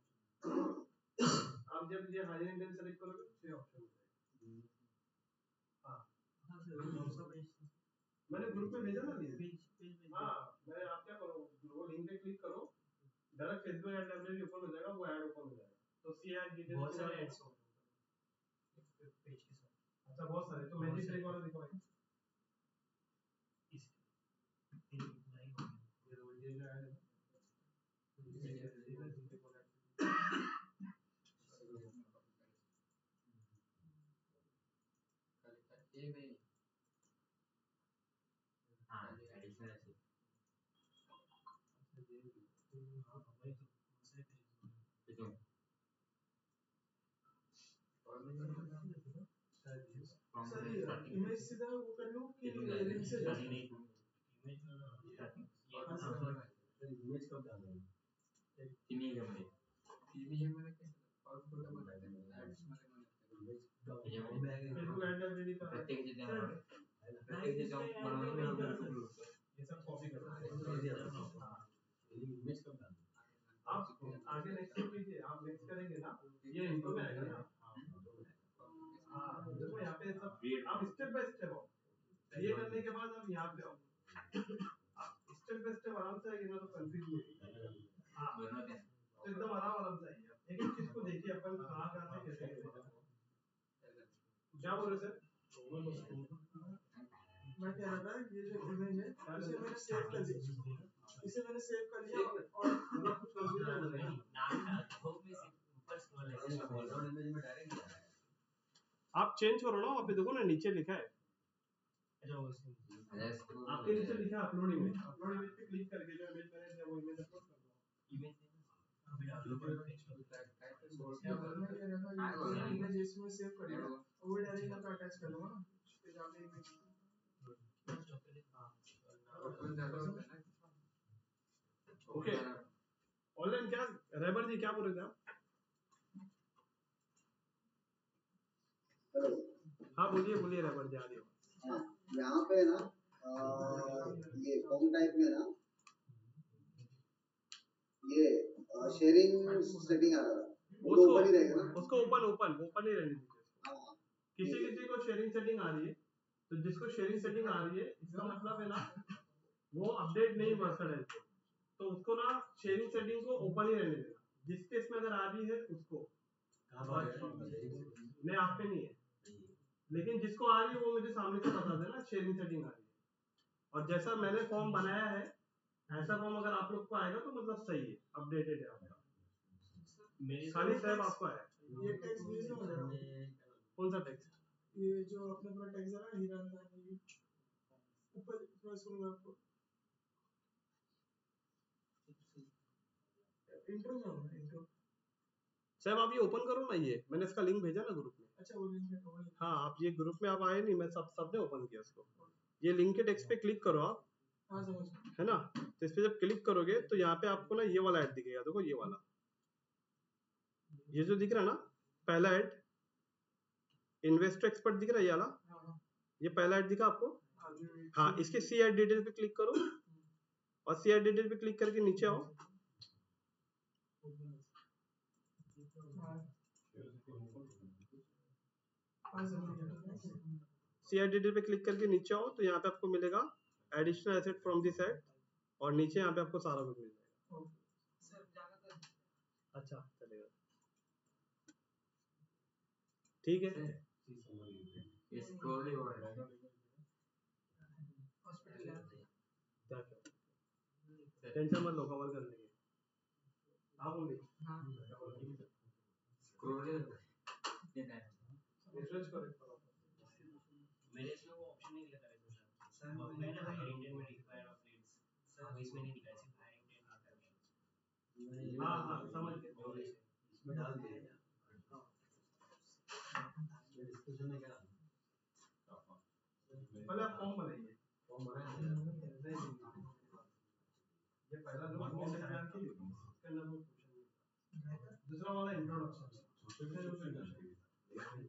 आप जब ये हाई एंड सेलेक्ट करोगे तो 6 ऑप्शन हो जाएगा हाँ हाँ सर मैंने ग्रुप में भेजा ना लिंक हाँ मैं आप क्या करो वो लिंक पे क्लिक करो direct Facebook ad library open हो जाएगा वो ऐड ओपन हो जाएगा तो सी ऐड डिटेल्स बहुत सारे एड्स हो पेज के साथ अच्छा बहुत सारे तो मैजिक ट्रिक वाला दिखाओ इस ये ये जो ऐड है ये नहीं हाँ एडिशनल है देखो सर इमेज सीधा वो कर लूं कि लिंक से जा इमेज कब डालना है इमेज मध्ये कसं पावरफुल बनवायचं ऍड्स मध्ये फेसबुक ऐड लाइब्रेरी का प्रत्येक बनवून ये सब कॉपी करो इमेज कब डालना है आप आगे नेक्स्ट कीजिए आप नेक्स्ट करेंगे ना ये इंट्रो में आएगा ना हाँ देखो यहाँ पे सब आप स्टेप बाय स्टेप आओ ये करने के बाद आप यहाँ पे आओ आप स्टेप स्टेप बाय स्टेप आराम से आएगी ना तो कंफ्यूज नहीं होगी। हाँ तो एकदम आराम से आएगी। एक एक चीज को देखिए अपन कहाँ कहाँ से कैसे कैसे क्या बोल रहे सर? मैं कह रहा था ये जो इमेज है इसे मैंने सेव कर दी, इसे मैंने सेव कर लिया और मतलब कुछ कंफ्यूजन नहीं है। आप चेंज करो ना, वहाँ पे देखो ना नीचे लिखा है, आपके नीचे लिखा है अपलोड इमेज। अपलोड इमेज पे क्लिक करके जो इमेज मैंने दिया वो इमेज अपलोड कर दो। इमेज इसमें सेव कर लिया वो डायरेक्ट यहाँ पे अटैच कर दूंगा ना पे जाके इमेज। ओके ऑनलाइन क्या रेबर जी क्या बोल रहे थे आप? हेलो। हाँ बोलिए बोलिए रेबर जी आ रही हो। हाँ यहाँ पे ना ये फॉर्म टाइप में ना ये शेयरिंग सेटिंग आ रहा था, वो तो ओपन ही रहेगा ना? उसको ओपन ही रहने दीजिए। हाँ किसी को शेयरिंग सेटिंग आ रही है तो जिसको शेयरिंग सेटिंग आ रही है इसका मतलब है ना वो अपडेट नहीं वर्सन है तो उसको ना शेयरिंग सेटिंग को ओपन ही रहने देना। जिसके इसमें अगर आ रही है उसको नहीं आप पे नहीं है, लेकिन जिसको आ रही है वो मुझे सामने से बता देना शेयरिंग सेटिंग आ रही है। और जैसा मैंने फॉर्म बनाया है ऐसा फॉर्म अगर आप लोग को आएगा तो मतलब सही है, अपडेटेड है आपका। खाली साहब आपको आया ये टेक्स्ट भेज दो मुझे। कौन सा टेक्स्ट? ये जो अपने पूरा टेक्स्ट है ना हीरा अंदानी ऊपर थोड़ा सुनो आपको इंट्रो में होगा इंट्रो। साहब आप ये ओपन करो ना, ये मैंने इसका लिंक भेजा ना ग्रुप में। अच्छा वो लिंक है। हाँ आप ये ग्रुप में आप आए नहीं, मैं सबने ओपन किया इसको। ये लिंक के टेक्स्ट पे क्लिक करो आप, हाँ समझ है ना? तो इस पे जब क्लिक करोगे तो यहाँ पे आपको ना ये वाला ऐड दिखेगा, देखो ये वाला, ये जो दिख रहा है ना पहला ऐड इन्वेस्टर एक्सपर्ट दिख रहा है ये वाला, ये पहला ऐड दिखा आपको? हाँ इसके सी ऐड डिटेल पे क्लिक करो और सी ऐड डिटेल पे क्लिक करके नीचे आओ। सी ऐड डिटेल पे क्लिक करके नीचे आओ तो यहाँ पे आपको मिलेगा additional asset from this add और नीचे यहाँ पे आपको सारा कुछ मिल जाएगा। अच्छा चलेगा ठीक है। टेंशन मत लो, कवर कर लेंगे। आप होंगे रिसर्च करो। मेरे इसमें वो ऑप्शन नहीं दिखा था मैंने हायर इंडियन में लिखा है ऑफ इसमें नहीं दिखा सिर्फ हायर इंडियन आता है। हाँ समझ गए, इसमें डाल दिया डिस्कशन में क्या पहले आप फॉर्म बनाइए। ये पहला जो फॉर्म तैयार की उसके अंदर वो क्वेश्चन, दूसरा वाला इंट्रोडक्शन,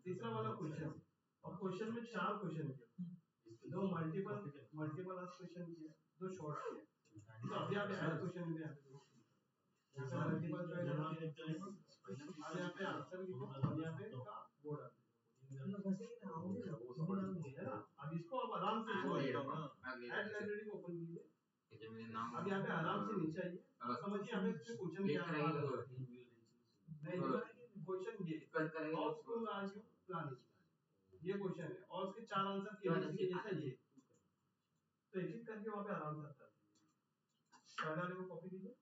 तीसरा वाला क्वेश्चन। और क्वेश्चन में 4 क्वेश्चन किए, 2 मल्टीपल आस्क क्वेश्चन किए, 2 शॉर्ट किए। तो अभी आप ऐड क्वेश्चन में यहाँ पे मल्टीपल चॉइस और यहाँ पे आंसर लिखो और यहाँ पे का वो डाल है ना। अब इसको आप आराम से ऐड लाइब्रेरी को ओपन कीजिए। अब यहाँ पे आराम से नीचे आइए, समझिए यहाँ पे क्वेश्चन क्या है। नहीं क्वेश्चन ये how school are you planning, ये क्वेश्चन है और उसके 4 आंसर केबीसी के जैसा ये। तो एक एक करके वहाँ पे आराम से आता है। पहले वाले को कॉपी कीजिए,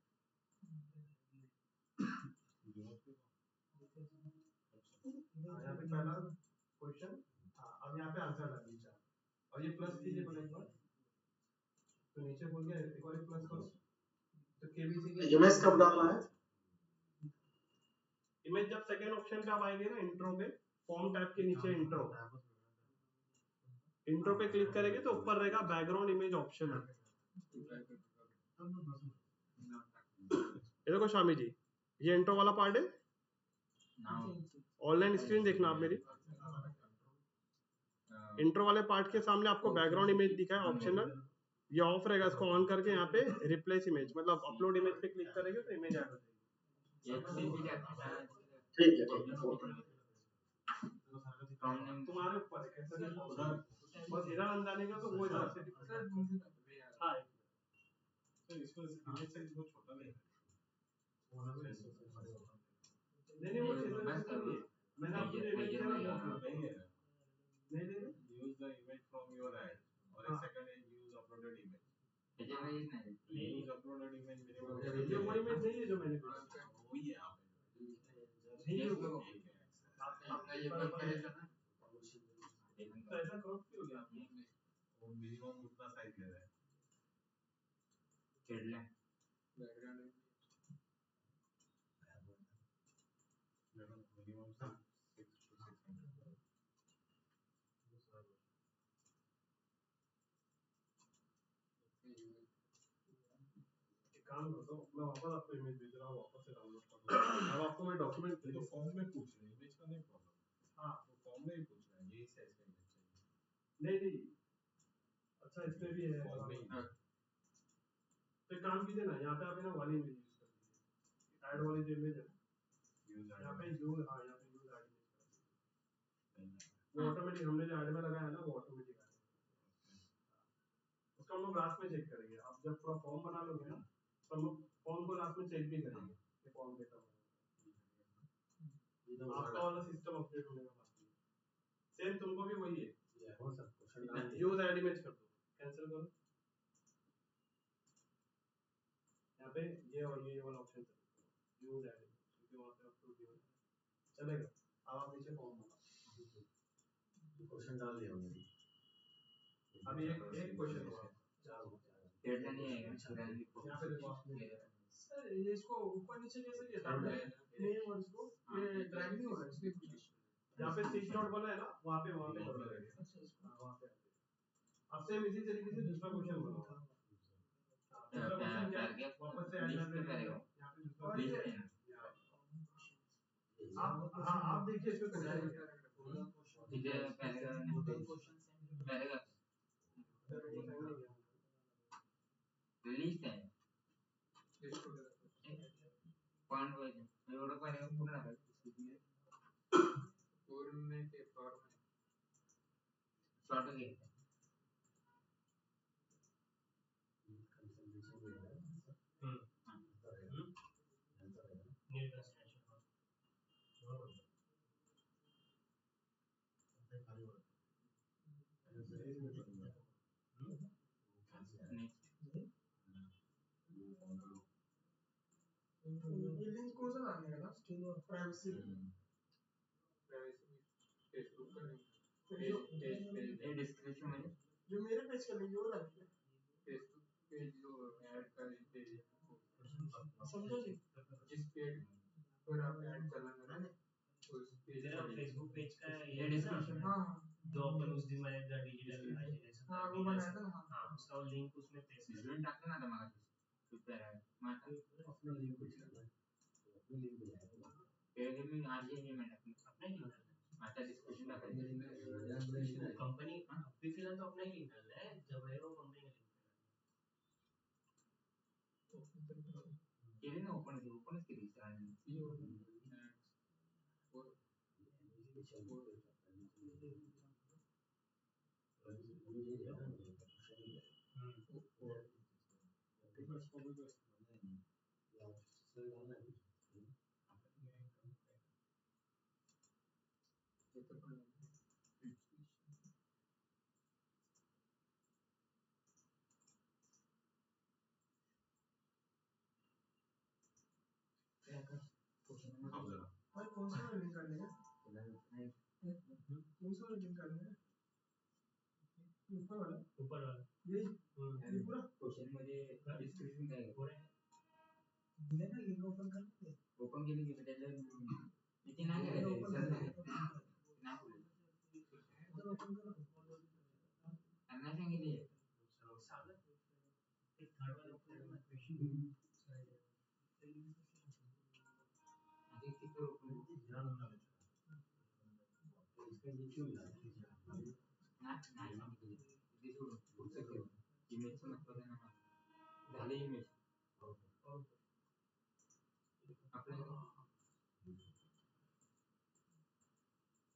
यहाँ पे पहला क्वेश्चन, अब यहाँ पे आंसर डालिए 4 और ये प्लस कीजिए पहले एक बार, तो नीचे बोल गया एक और प्लस करो। तो केबीसी के इमेज कब डालना है? इमेज जब सेकंड ऑप्शन पे आप आएंगे ना इंट्रो पे, फॉर्म टैब के नीचे इंट्रो पे क्लिक करेंगे तो ऊपर रहेगा बैकग्राउंड इमेज ऑप्शन। ये देखो शामी जी, ये इंट्रो वाला पार्ट है। ऑनलाइन स्क्रीन देखना आप मेरी, इंट्रो वाले पार्ट के सामने आपको बैकग्राउंड इमेज दिखा है ऑप्शनल, ये ऑफ रहेगा। इसको ऑन करके यहाँ पे रिप्लेस इमेज मतलब अपलोड इमेज पे क्लिक करेंगे तो इमेज ऐड हो जाएगी। ठीक है तुम्हारे ऊपर है कैसा भी बस हीरा अंदानी का तो वो इधर से। हाँ तो इसको इमेज साइज बहुत छोटा नहीं है। नहीं वो चीज़ बस नहीं है। मैंने आपको जो इमेज दिया ना वो नहीं है नहीं नहीं use the image from your ad और एक second is use uploaded image त्याच्यामध्ये येत नाही use uploaded image minimum ये वो इमेज नहीं है जो मैंने भेजा वही है आप नहीं है वो ठीक है आपका ये बंद करायचा ना तो ऐसा क्रॉप क्यों हो गया आपने वो मिनिमम उतना साइज ले रहा है खेळल्या बैकग्राउंड मिनिमम 6 to 600 एक काम करता हूँ मैं वापस आपको इमेज भेज रहा हूँ वापस से डाउनलोड कर लो अब आपको मैं डॉक्यूमेंट ये तो फॉर्म में पूछ रहे हैं इमेज का नहीं प्रॉब्लम हाँ वो फॉर्म में ही पूछ रहे हैं यही साइज का इमेज चाहिए नहीं अच्छा इसमें भी है फॉर्म में ही तो एक काम कीजिए ना यहाँ पे आप है ना वाली इमेज यूज कर लीजिए ऐड वाली जो इमेज है यूज यहाँ पे यूज हाँ यहाँ पे यूज ऐड इमेज कर लीजिए वो ऑटोमेटिक हमने जो ऐड में लगाया है ना वो ऑटोमेटिक आ जाएगा उसका हम लोग लास्ट में चेक करेंगे आप जब पूरा फॉर्म बना लोगे ना तो हम लोग फॉर्म को लास्ट में चेक भी करेंगे कि फॉर्म कैसा बना आपका वाला सिस्टम अपडेट होने का बाकी है सेम तुमको भी वही है यूज ऐड इमेज कर दो कैंसिल करो यहाँ पे ये और ये वाला ऑप्शन यूज ऐड इमेज क्योंकि वहाँ पे अपलोड नहीं होना चलेगा अब आप नीचे फॉर्म बनाओ क्वेश्चन डाल दिया मैंने अभी एक क्वेश्चन हुआ खेळल्या नाही आहे यहाँ पे देखो आपने सर ये इसको ऊपर नीचे कैसे किया था आपने नहीं और इसको ये ड्रैग नहीं हो रहा है इसलिए कुछ यहाँ पे 6 डॉट बना है ना वहाँ पे करो लगे अच्छा इसको वहाँ पे अब सेम इसी तरीके से दूसरा क्वेश्चन बनाओ दूसरा क्वेश्चन क्या है वापस से ऐड कर देंगे यहाँ पे दूसरा और ये आप देखिए इसमें क्वेश्चन तिथे पॅराग्राफ लिस्ट आहे पॉइंट वाईज एवढं पॅराग्राफ पूर्ण आहे पूर्ण नाही ते फॉर्म आहे शॉर्ट घ्यायचं नीट कंसिडरेशन ये लिंक कौन सा डालने का था प्राइवेसी फेसबुक का जो डिस्क्रिप्शन मध्ये जो मेरे पेज का लिंक है वो डालने का फेसबुक पेज जो ऐड करें पेज समझो जी जिस पेज पर आप ऐड चलाना है उस पेज तेरा फेसबुक पेज का ये डिस्क्रिप्शन हाँ जो अपन उस दिन मैंने द डिजिटल हाँ वो बनाया था ना हाँ उसका वो लिंक उसमें पेस्ट कर स्टूडेंट टाकलं ना आता मला प्रिपेअर आहे मग अपना लिंक कुछ करना अपना लिंक बनाया पहिले मी आधी हे म्हणत अपना ही लिंक डालना आता डिस्क्रिप्शन अपना टाकायचं लिंक है कंपनी अभी फिलहाल तो अपना ही लिंक डालना है जब रहेगा वो कंपनी का लिंक डालना केली ना ओपनच केली भाई कौन सा वाला लिंक करने का कौन सा वाला लिंक करने का ऊपर वाला यही ये पूरा क्वेश्चन मध्ये डिस्क्रिप्शन काय दिले ना लिंक ओपन करते ओपन केली की त्याच्या इथे नाही करायचं ओपन करो त्यांना सांगितले साधन एक थर्ड वाला ओपन क्वेश्चन आधी किती ओपन इसका ये क्यों मिला नाही सांगितले ते सोडून पुढचं केलं इमेजचं म्हटलं त्यांना झाले इमेज आपल्याला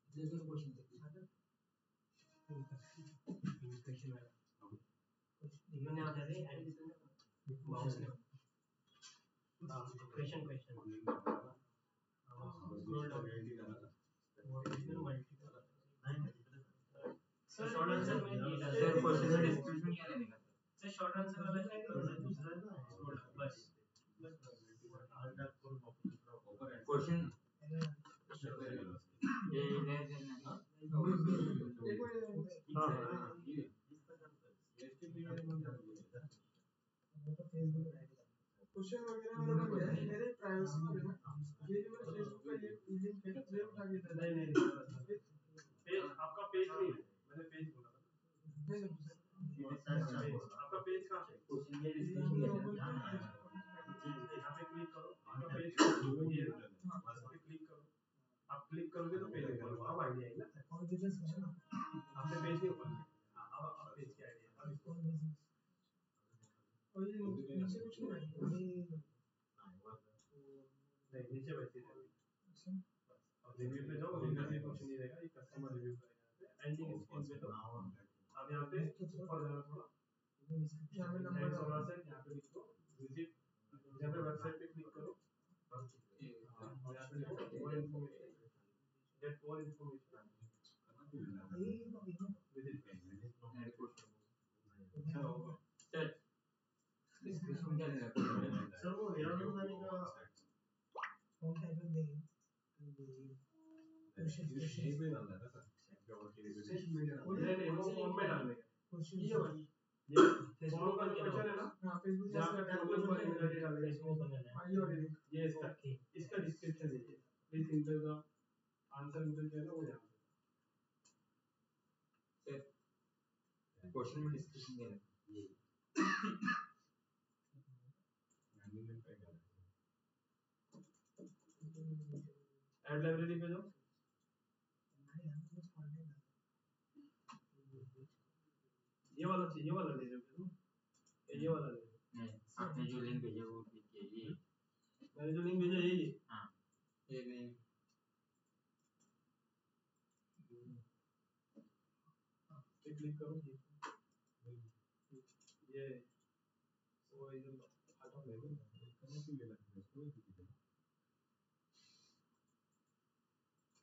इथले दोन क्वेश्चन क्वेश्चन वाला इन्होंने आता है एडिशन माउस ने question scroll down motivational multiple sir short answer में ये डाल सर क्वेश्चन में डिस्क्रिप्शन क्या लेने का सर शॉर्ट आंसर वाला है दूसरा बस क्वेश्चन ये एक मिनट क्वेश्चन वगैरह मेरे को है मेरे प्राइवेसी के लिए ना ये जो मेरे फेसबुक का ये लिंक है ये उठा के दे नहीं पेज आपका पेज नहीं है मैंने पेज बोला आपका पेज कहाँ है यहाँ पे क्लिक करो आपका पेज ये है ना पे क्लिक करो आप क्लिक करोगे तो पेज ओपन होगा अब आईडी आएगा आपने पेज नहीं ओपन किया अब पेज की आईडी है और ये नीचे कुछ नहीं है नहीं नीचे वैसे ही अब रिव्यू पे जाओ रिव्यू में कुछ नहीं रहेगा ये कस्टमर रिव्यू करेगा एंडिंग स्क्रीन पे तो अब यहाँ पे ऊपर जाना थोड़ा यहाँ पे नंबर थैंक्स फॉर सेट यहाँ पे लिखो विजिट यहाँ पे वेबसाइट पे क्लिक करो और यहाँ पे लिखो more information get more information visit sir description क्या लेना सर वो एरर वाले का कौन सा है नहीं नहीं वो फॉर्म में डालने का ये वाली ये फॉर्म का जो क्वेश्चन है ना हाँ फेसबुक जहाँ पे फॉर्म पर ईमेल आईडी डालने फेसबुक ओपन करना है ये वाली ये इसका डिस्क्रिप्शन दीजिए please enter the answer inter किया ना वो यहाँ सर क्वेश्चन में डिस्क्रिप्शन क्या लेना ऐड लाइब्रेरी पे जाओ ये वाला चाहिए ये वाला ले लो ये वाला ले लो नहीं आपने जो लिंक भेजा वो क्लिक कीजिए मैंने जो लिंक भेजा यही है हाँ ये नहीं पे क्लिक करो ये वो इधर हटा लेंगे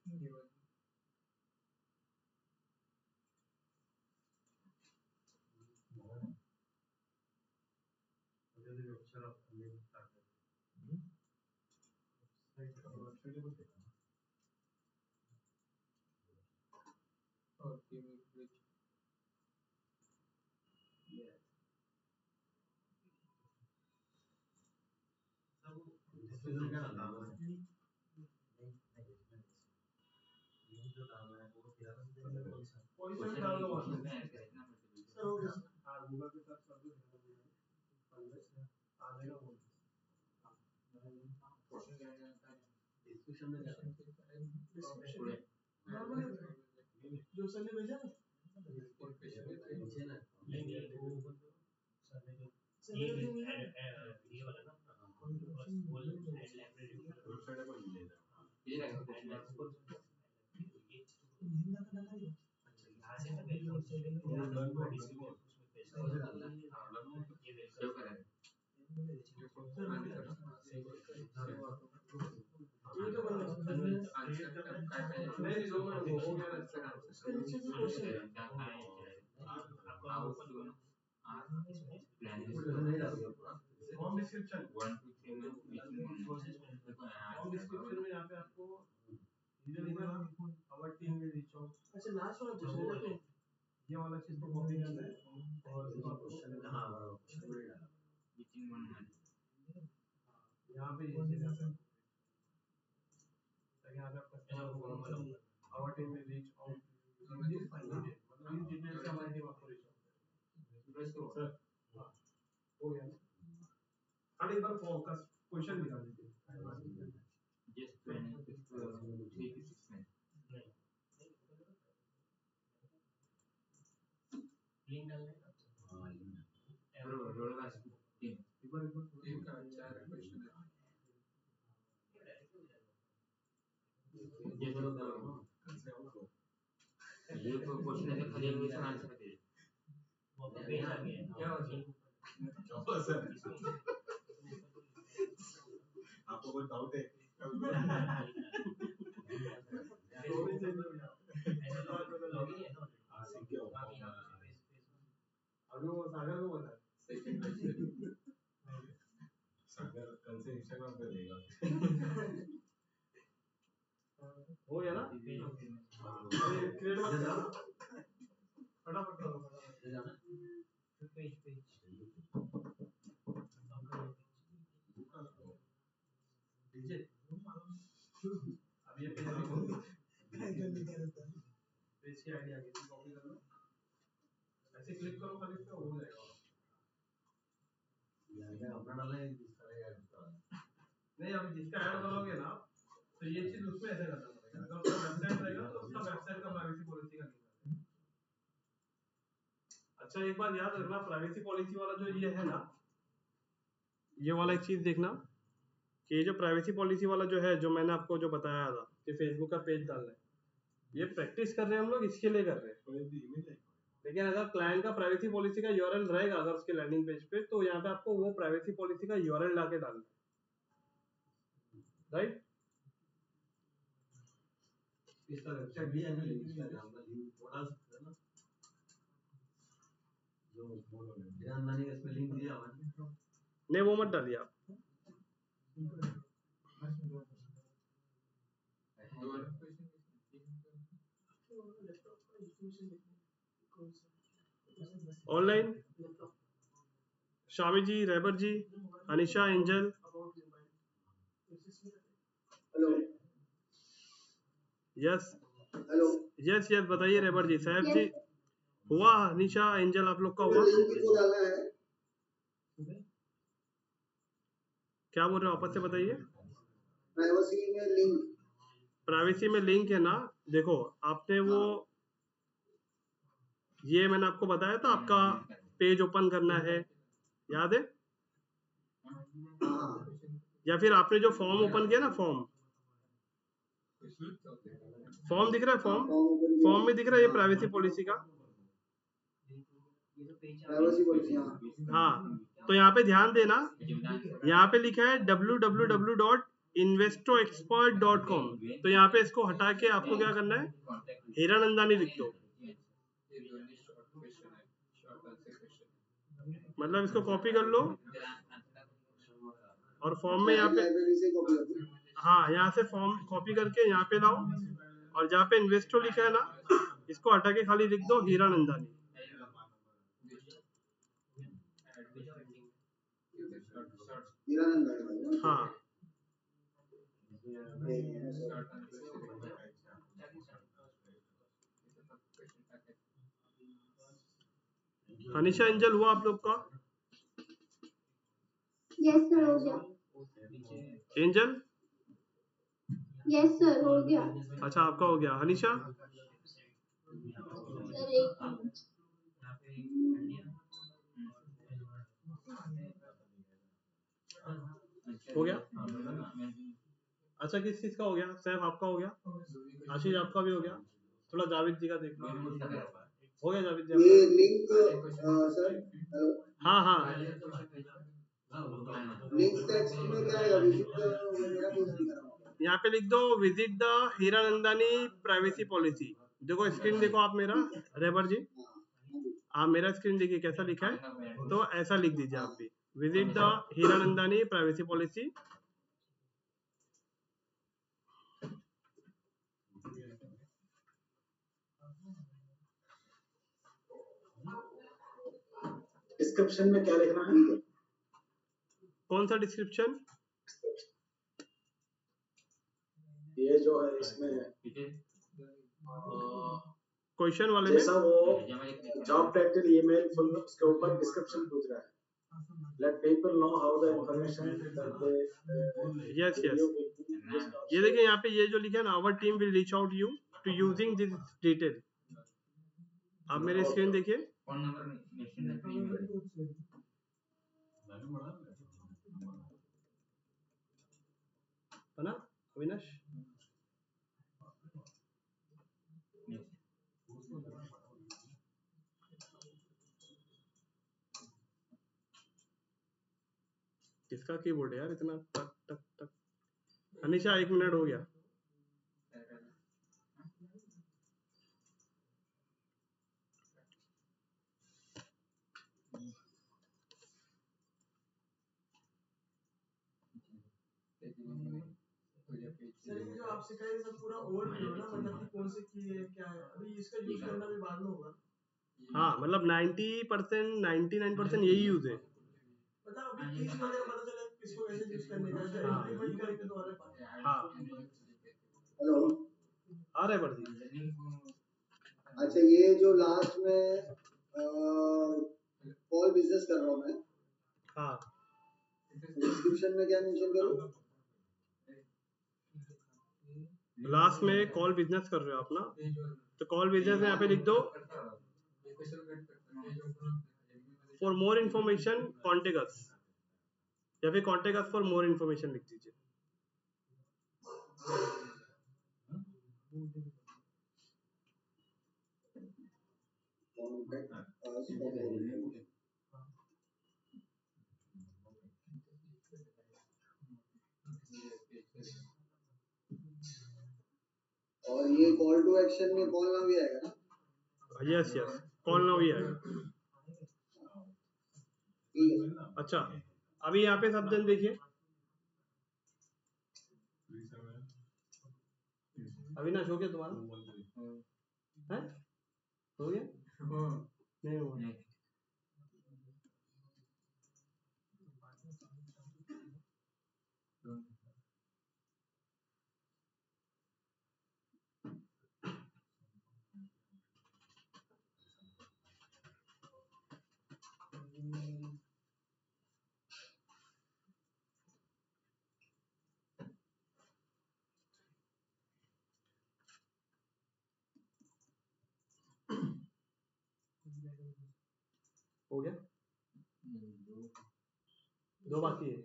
ये वाला जल्दी अक्षर आप लिंक स्टार्ट करो साइट का वेबसाइट को देखो और टीम विच सब डिस्क्रिप्शन क्या डालना है कोई से भी डाल दो वहाँ क्वेश्चन में ऐड करना पड़ता सर हो गया हाँ गूगल पे सर्च कर दो आ जाएगा वो क्वेश्चन क्या रहता है डिस्क्रिप्शन में क्या डिस्क्रिप्शन नॉर्मल जो सर ने भेजा ना लिंक ये वो ओपन करो सर ने जो सर ये ने भेजा ये वाला ना बोल ऐड लाइब्रेरी वेबसाइट पर मिल जाएगा ये रहेगा ऐड क्वेश्चन लाइब्रेरी हिंदी का डाला है अच्छा यहाँ से ना वेलकम से उसमें पेस्ट कर ये सेव वेलकम करेंगे ये तो बंदा आंसर का नहीं जो मैं वो हो गया इसके नीचे जो क्वेश्चन है आपका ओपन करो फॉर्म डिस्क्रिप्शन 1 2 3 में प्रोसेस में फॉर्म डिस्क्रिप्शन में यहाँ पे आपको इधर इधर आवर टीम में रीच आउट अच्छा लास्ट वाला क्वेश्चन है ये वाला चीज को कॉपी करना है और हाँ विचिंग वन में यहाँ पे ये चीज आता है ताकि यहाँ पे आपका आवर टीम में रीच आउट मतलब इन डिटेल से हमारी टीम आपको रीच आउट प्रेस करो सर हाँ हो गया ना खाली एक बार फोकस क्वेश्चन निकाल दीजिए जस्ट 3 to 6 में लिंक डालना है रोल का 3 एक बार टीम का 4 क्वेश्चन है ये तो ये तो क्वेश्चन है खाली इंग्लिश में आंसर दे वो पेज आ गया क्या हो गया आपको कोई डाउट है? अभी वो सागर को बोला सागर कल से इंस्टाग्राम पे देगा। हो गया ना? क्रिएट मत करना, फटाफट करो अब ये पेज की आईडी आ गई, कॉपी कर लो, ऐसे क्लिक करो खाली इस पे, हो जाएगा। अपना डालना है जिसका रहेगा। नहीं, अभी जिसका ऐड करोगे ना तो ये चीज उसमें ऐसे करना पड़ेगा। अगर उसका वेबसाइट रहेगा तो उसका वेबसाइट का प्राइवेसी पॉलिसी का लिंक है। अच्छा, एक बात याद रखना, प्राइवेसी पॉलिसी वाला जो ये है ना, ये वाला एक चीज देखना कि ये जो प्राइवेसी पॉलिसी वाला जो है, जो मैंने आपको जो बताया था कि फेसबुक का पेज डालना है, ये प्रैक्टिस कर रहे हैं हम लोग, इसके लिए कर रहे हैं। लेकिन अगर क्लाइंट का प्राइवेसी पॉलिसी का यूआरएल रहेगा अगर उसके लैंडिंग पेज पे, तो यहाँ पे आपको वो प्राइवेसी पॉलिसी का यूआरएल डाल के डालना है, राइट? इसका वेबसाइट भी है ना, इंस्टाग्राम का लिंक वो डाल सकते हैं ना, जो ईरानदानी का इसमें लिंक दिया हुआ है। नहीं, वो मत डालिए आप। Online Shami ji, Rahbar ji, Anisha, Angel, hello yes hello yes yes, बताइए रहबर जी, साहब जी, हुआ अनिशा, एंजल, आप लोग का हुआ? लिंक किसको डालना है? क्या बोल रहे हो, आपस से बताइए। प्राइवेसी में लिंक, प्राइवेसी में लिंक है ना, देखो आपने वो, ये मैंने आपको बताया था, आपका पेज ओपन करना है, याद है? या फिर आपने जो फॉर्म ओपन किया ना, फॉर्म दिख रहा है, फॉर्म में दिख रहा है ये प्राइवेसी पॉलिसी का। प्राइवेसी पॉलिसी, हाँ, तो यहाँ पे ध्यान देना, यहाँ पे लिखा है www.investoexpert.com, तो यहाँ पे इसको हटा के आपको क्या करना है, हीरानंदानी लिख दो, मतलब इसको कॉपी कर लो और फॉर्म में यहाँ पे, लाइब्रेरी से कॉपी कर दो। हाँ, यहाँ से फॉर्म कॉपी करके यहाँ पे लाओ, और जहाँ पे इन्वेस्टो लिखा है ना, इसको हटा के खाली लिख दो हीरानंदानी। हीरानंदानी, हाँ, अनिशा, एंजल हुआ आप लोग का? यस सर, हो गया। एंजल, यस सर, हो गया। अच्छा आपका हो गया। अनिशा, सर एक मिनट। हो गया? अच्छा, किस चीज का हो गया? सैफ आपका हो गया, आशीष आपका भी हो गया, थोड़ा जावेद जी का देख लो। हो गया जावेद जी ये आपका? लिंक सर, हेलो, हाँ हाँ, लिंक टेक्स्ट में क्या आएगा? विजिट मेरा पेज नहीं कर रहा हूँ। यहाँ पे लिख दो visit the Hiranandani privacy policy. देखो स्क्रीन देखो आप मेरा, रेबर जी, आप मेरा स्क्रीन देखिए कैसा लिखा है, तो ऐसा लिख दीजिए आप भी, visit the Hiranandani privacy policy. Description में क्या लिखना है? कौन सा डिस्क्रिप्शन? ये जो है इसमें क्वेश्चन वाले में जैसा वो जॉब टाइटल, ईमेल, फुल, उसके ऊपर डिस्क्रिप्शन पूछ रहा है। Let people know how the information that they yes yes, ये देखिए यहाँ पे ये जो लिखा है ना, our team will reach out you to using this detail. आप मेरे स्क्रीन देखिए, है ना अविनाश? किसका कीबोर्ड है यार इतना टक टक टक? अनिशा 1 मिनट हो गया। सर ये जो आप सिखाए सब पूरा ओवरव्यू है ना, मतलब कि कौन से की है क्या है, अभी इसका यूज करना भी बाद में होगा। हाँ मतलब 90% 99% यही यूज है। मतलब अभी कीज वाले का पता चला किसको कैसे यूज करने का, जब हाँ। इम्प्लीमेंट करके तो वाले पास। हाँ हेलो। आ रहा है प्रदीप। अच्छा ये जो लास्ट में कॉल बिजनेस कर रहा हूँ मैं, हाँ डिस्क्रिप्शन में क्या मेंशन करूँ? लास्ट में कॉल बिजनेस कर रहे हो आप ना, तो कॉल बिजनेस में यहाँ पे लिख दो for more information contact us, या फिर contact us for more information लिख दीजिए। Contact us for more information. और ये कॉल टू एक्शन में कॉल नाउ भी आएगा ना? Yes yes call now he आएगा। ठीक है। अच्छा अभी यहाँ पे सब जन देखिए, अविनाश हो गया तुम्हारा? है हो गया? नहीं हुआ। हो गया? 2 बाकी है।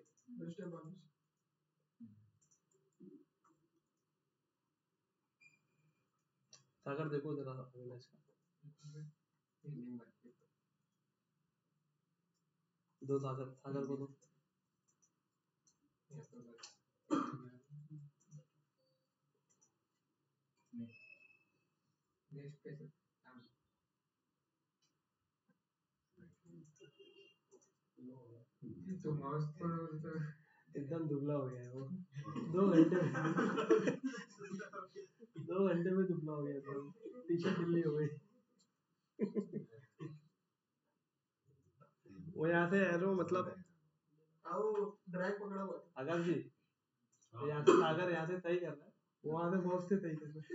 सागर देखो जरा अविनाश का, 2 सागर सागर को दो। तो माउस पर एकदम दुबला हो गया है वो 2 घंटे में 2 घंटे में दुबला हो गया था, टी शर्ट ढीली हो गई। वो यहाँ से एरो मतलब आओ ड्रैग पकड़ा हुआ है। आकाश जी यहाँ से सागर यहाँ से सही कर रहा है, वहाँ से बहुत से सही कर रहा है।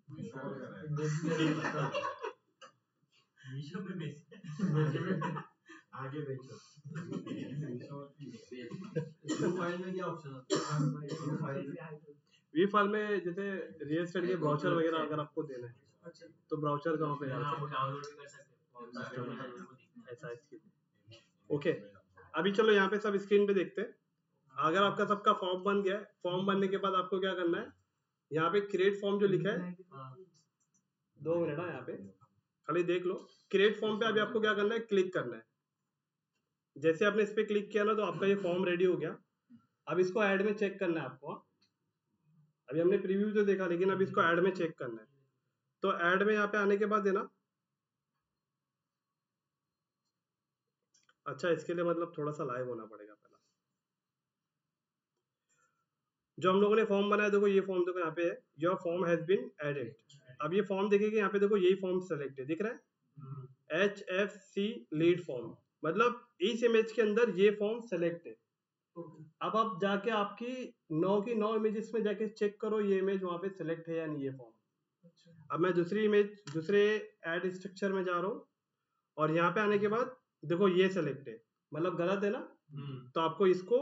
90% नहीं 99% ऑफ मीशो पे बेच आगे देखो फाइल में क्या ऑप्शन होता है? वी फाइल में जैसे रियल एस्टेट के ब्राउचर वगैरह अगर आपको देना है तो ब्राउचर कहाँ पे हाँ, वो है? डाउनलोड भी कर सकते हैं। ऐसा ओके अभी चलो यहाँ पे सब स्क्रीन पे देखते हैं। अगर आपका सबका फॉर्म बन गया है, फॉर्म बनने के बाद आपको क्या करना है, यहाँ पे क्रिएट फॉर्म जो लिखा है, 2 मिनट है यहाँ पे खाली देख लो। क्रिएट फॉर्म पे अभी आपको क्या करना है, क्लिक करना है। जैसे आपने इस पे क्लिक किया ना तो आपका ये फॉर्म रेडी हो गया। अब इसको ऐड में चेक करना है आपको। अभी हमने प्रीव्यू तो देखा, लेकिन अब इसको ऐड में चेक करना है। तो ऐड में यहाँ पे आने के बाद है ना, अच्छा इसके लिए मतलब थोड़ा सा लाइव होना पड़ेगा पहला। जो हम लोगों ने फॉर्म बनाया, देखो ये फॉर्म देखो यहाँ पे है, your form has been added. अब ये फॉर्म देखेंगे यहाँ पे, देखो यही फॉर्म सेलेक्ट है, दिख रहा है HFC लीड फॉर्म, मतलब इस इमेज के अंदर ये फॉर्म सेलेक्ट है। अब आप जाके आपकी 9 की 9 इमेजेस में जाके चेक करो ये इमेज वहां पे सेलेक्ट है या नहीं ये फॉर्म। अब मैं दूसरी इमेज दूसरे ऐड स्ट्रक्चर में जा रहा हूँ और यहाँ पे आने के बाद देखो ये सेलेक्ट है, मतलब गलत है ना, तो आपको इसको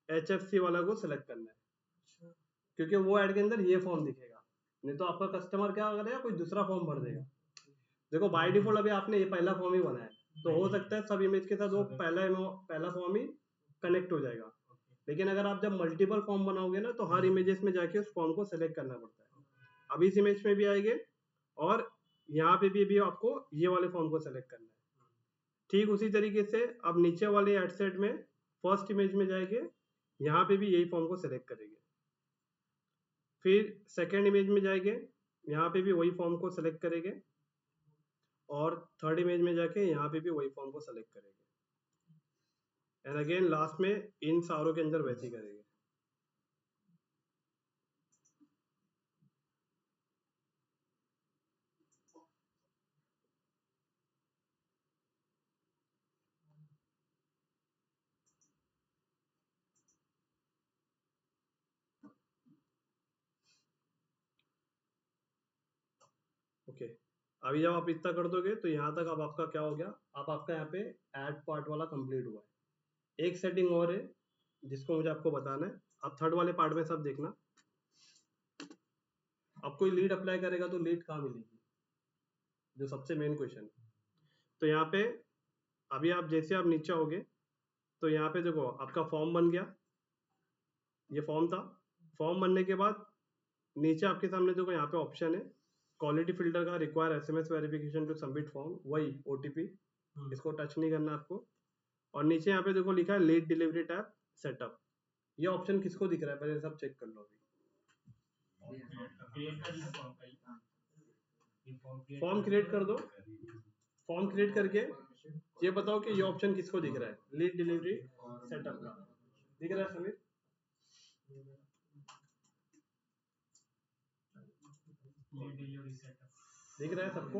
HFC वाला को सेलेक्ट करना है, क्योंकि वो ऐड के अंदर ये फॉर्म दिखेगा, नहीं तो आपका कस्टमर क्या करेगा, कोई दूसरा फॉर्म भर देगा। देखो बाय डिफॉल्ट अभी आपने ये पहला फॉर्म ही बनाया, तो हो सकता है सब इमेज के साथ वो पहला फॉर्म ही कनेक्ट हो जाएगा। लेकिन अगर आप जब मल्टीपल फॉर्म बनाओगे ना तो हर इमेजेस में जाके उस फॉर्म को सेलेक्ट करना पड़ता है। अब इस इमेज में भी आएंगे और यहाँ पे भी आपको ये वाले फॉर्म को सेलेक्ट करना है। ठीक उसी तरीके से अब नीचे वाले एड सेट में फर्स्ट इमेज में जाएंगे, यहाँ पे भी यही फॉर्म को सेलेक्ट करेंगे। फिर सेकेंड इमेज में जाएंगे, यहाँ पे भी वही फॉर्म को सेलेक्ट करेंगे और थर्ड इमेज में जाके यहाँ पे भी वही फॉर्म को सेलेक्ट करेंगे एंड अगेन लास्ट में इन सारों के अंदर वैसे ही करेंगे। ओके अभी जब आप इतना कर दोगे तो यहाँ तक अब आपका क्या हो गया, अब आपका यहाँ पे ऐड पार्ट वाला कंप्लीट हुआ है। एक सेटिंग और है जिसको मुझे आपको बताना है। आप थर्ड वाले पार्ट में सब देखना। अब कोई लीड अप्लाई करेगा तो लीड कहाँ मिलेगी, जो सबसे मेन क्वेश्चन है। तो यहाँ पे अभी आप जैसे आप नीचे आओगे तो यहाँ पे देखो आपका फॉर्म बन गया, ये फॉर्म था। फॉर्म बनने के बाद नीचे आपके सामने देखो यहाँ पे ऑप्शन है क्वालिटी फिल्टर का, require SMS verification to submit form, वही ओटीपी, इसको टच नहीं करना आपको। और नीचे यहाँ पे देखो लिखा है लीड डिलीवरी टैब सेटअप, ये ऑप्शन किसको दिख रहा है पहले सब चेक कर लो। अभी फॉर्म क्रिएट कर दो। फॉर्म क्रिएट करके ये बताओ कि ये ऑप्शन किसको दिख रहा है, लीड डिलीवरी सेटअप का दिख रहा है समीर? दिख रहा है सबको?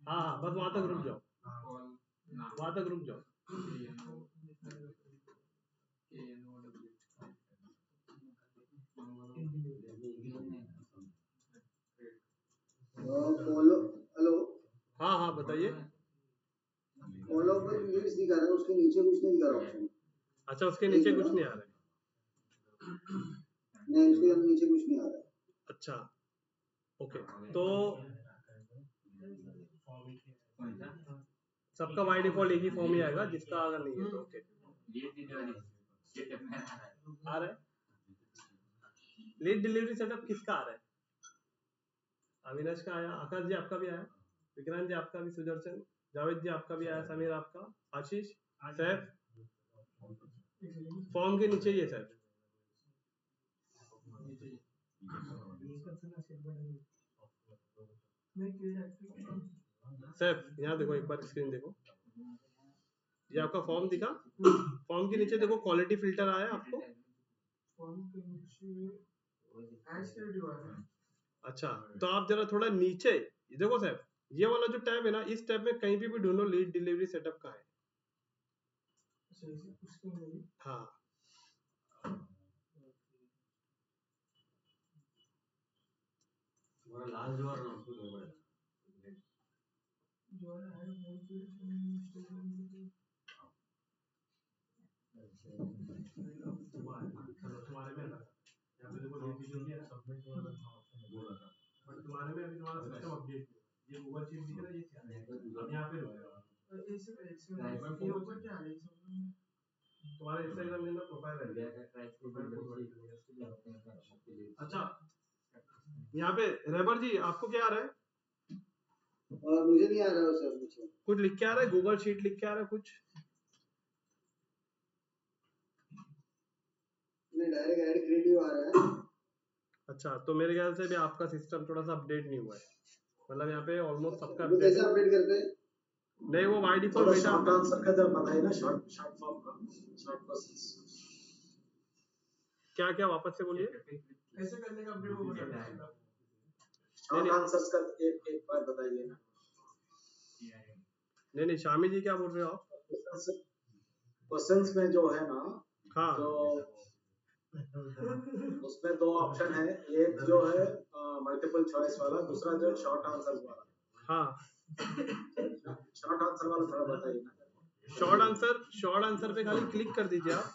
हाँ बस वहां तक रुक जाओ, वहां तक रुक जाओ। हेलो हाँ हाँ बताइए। फॉलो पर लीड्स दिखा रहा है, उसके नीचे कुछ नहीं दिखा रहा ऑप्शन। अच्छा उसके नीचे कुछ नहीं आ रहा है? नहीं उसके नीचे कुछ नहीं आ रहा है। अच्छा ओके, तो सबका बाय डिफॉल्ट एक ही फॉर्म ही आएगा, जिसका अगर नहीं है तो ओके आ रहा है। लीड डिलीवरी सेटअप किसका आ रहा है? अविनाश का आया, आकाश जी आपका भी आया, विक्रांत जी आपका भी, सुदर्शन, जावेद जी आपका भी आया, समीर आपका, आशीष, सैफ। फॉर्म के नीचे ही है सैफ। सैफ यहाँ देखो, एक बार स्क्रीन देखो, ये आपका फॉर्म दिखा। फॉर्म के नीचे देखो क्वालिटी फिल्टर आया आपको। फॉर्म के नीचे ऐड सेट हुआ है। अच्छा तो आप जरा थोड़ा नीचे देखो सैफ, ये वाला जो टैब है ना, इस टैब में कहीं भी ढूंढो लीड डिलीवरी सेटअप का है। हाँ लाल जो है उसको जो है तुम्हारे में ना यहाँ पे देखो लीड डिलीवरी सबमिट वाला बोल रहा था, बट तुम्हारे में अभी तुम्हारा सिस्टम अपडेट ये गूगल शीट दिख रहा है, ये अब यहाँ पे रुकेगा। ये ऊपर क्या है? तुम्हारे इंस्टाग्राम के अंदर प्रोफाइल है। अच्छा यहाँ पे रेबर जी आपको क्या आ रहा है? मुझे नहीं आ रहा है सर, कुछ लिख के आ रहा है, गूगल शीट लिख के आ रहा है कुछ? नहीं डायरेक्ट ऐड क्रिएटिव आ रहा है। अच्छा तो मेरे ख्याल से भी आपका सिस्टम थोड़ा सा अपडेट नहीं हुआ है, मतलब यहाँ पे ऑलमोस्ट सबका तो कैसे अपडेट करते हैं? नहीं वो बाय डिफॉल्ट बेटा शॉर्ट आंसर का जरा बताइए ना, शॉर्ट फॉर्म का, शॉर्ट क्वेश्चंस क्या क्या वापस से बोलिए। ऐसे करने का अपडेट वो बताता है। शॉर्ट आंसर्स का एक बार बताइए ना। नहीं शामी जी क्या बोल रहे हो आप? क्वेश्चंस में जो है ना, हाँ जो उसमें दो ऑप्शन है, एक जो है मल्टीपल चॉइस वाला, दूसरा जो शॉर्ट आंसर वाला। हाँ शॉर्ट आंसर वाला थोड़ा बताइए ना। शॉर्ट आंसर पे खाली क्लिक कर दीजिए आप।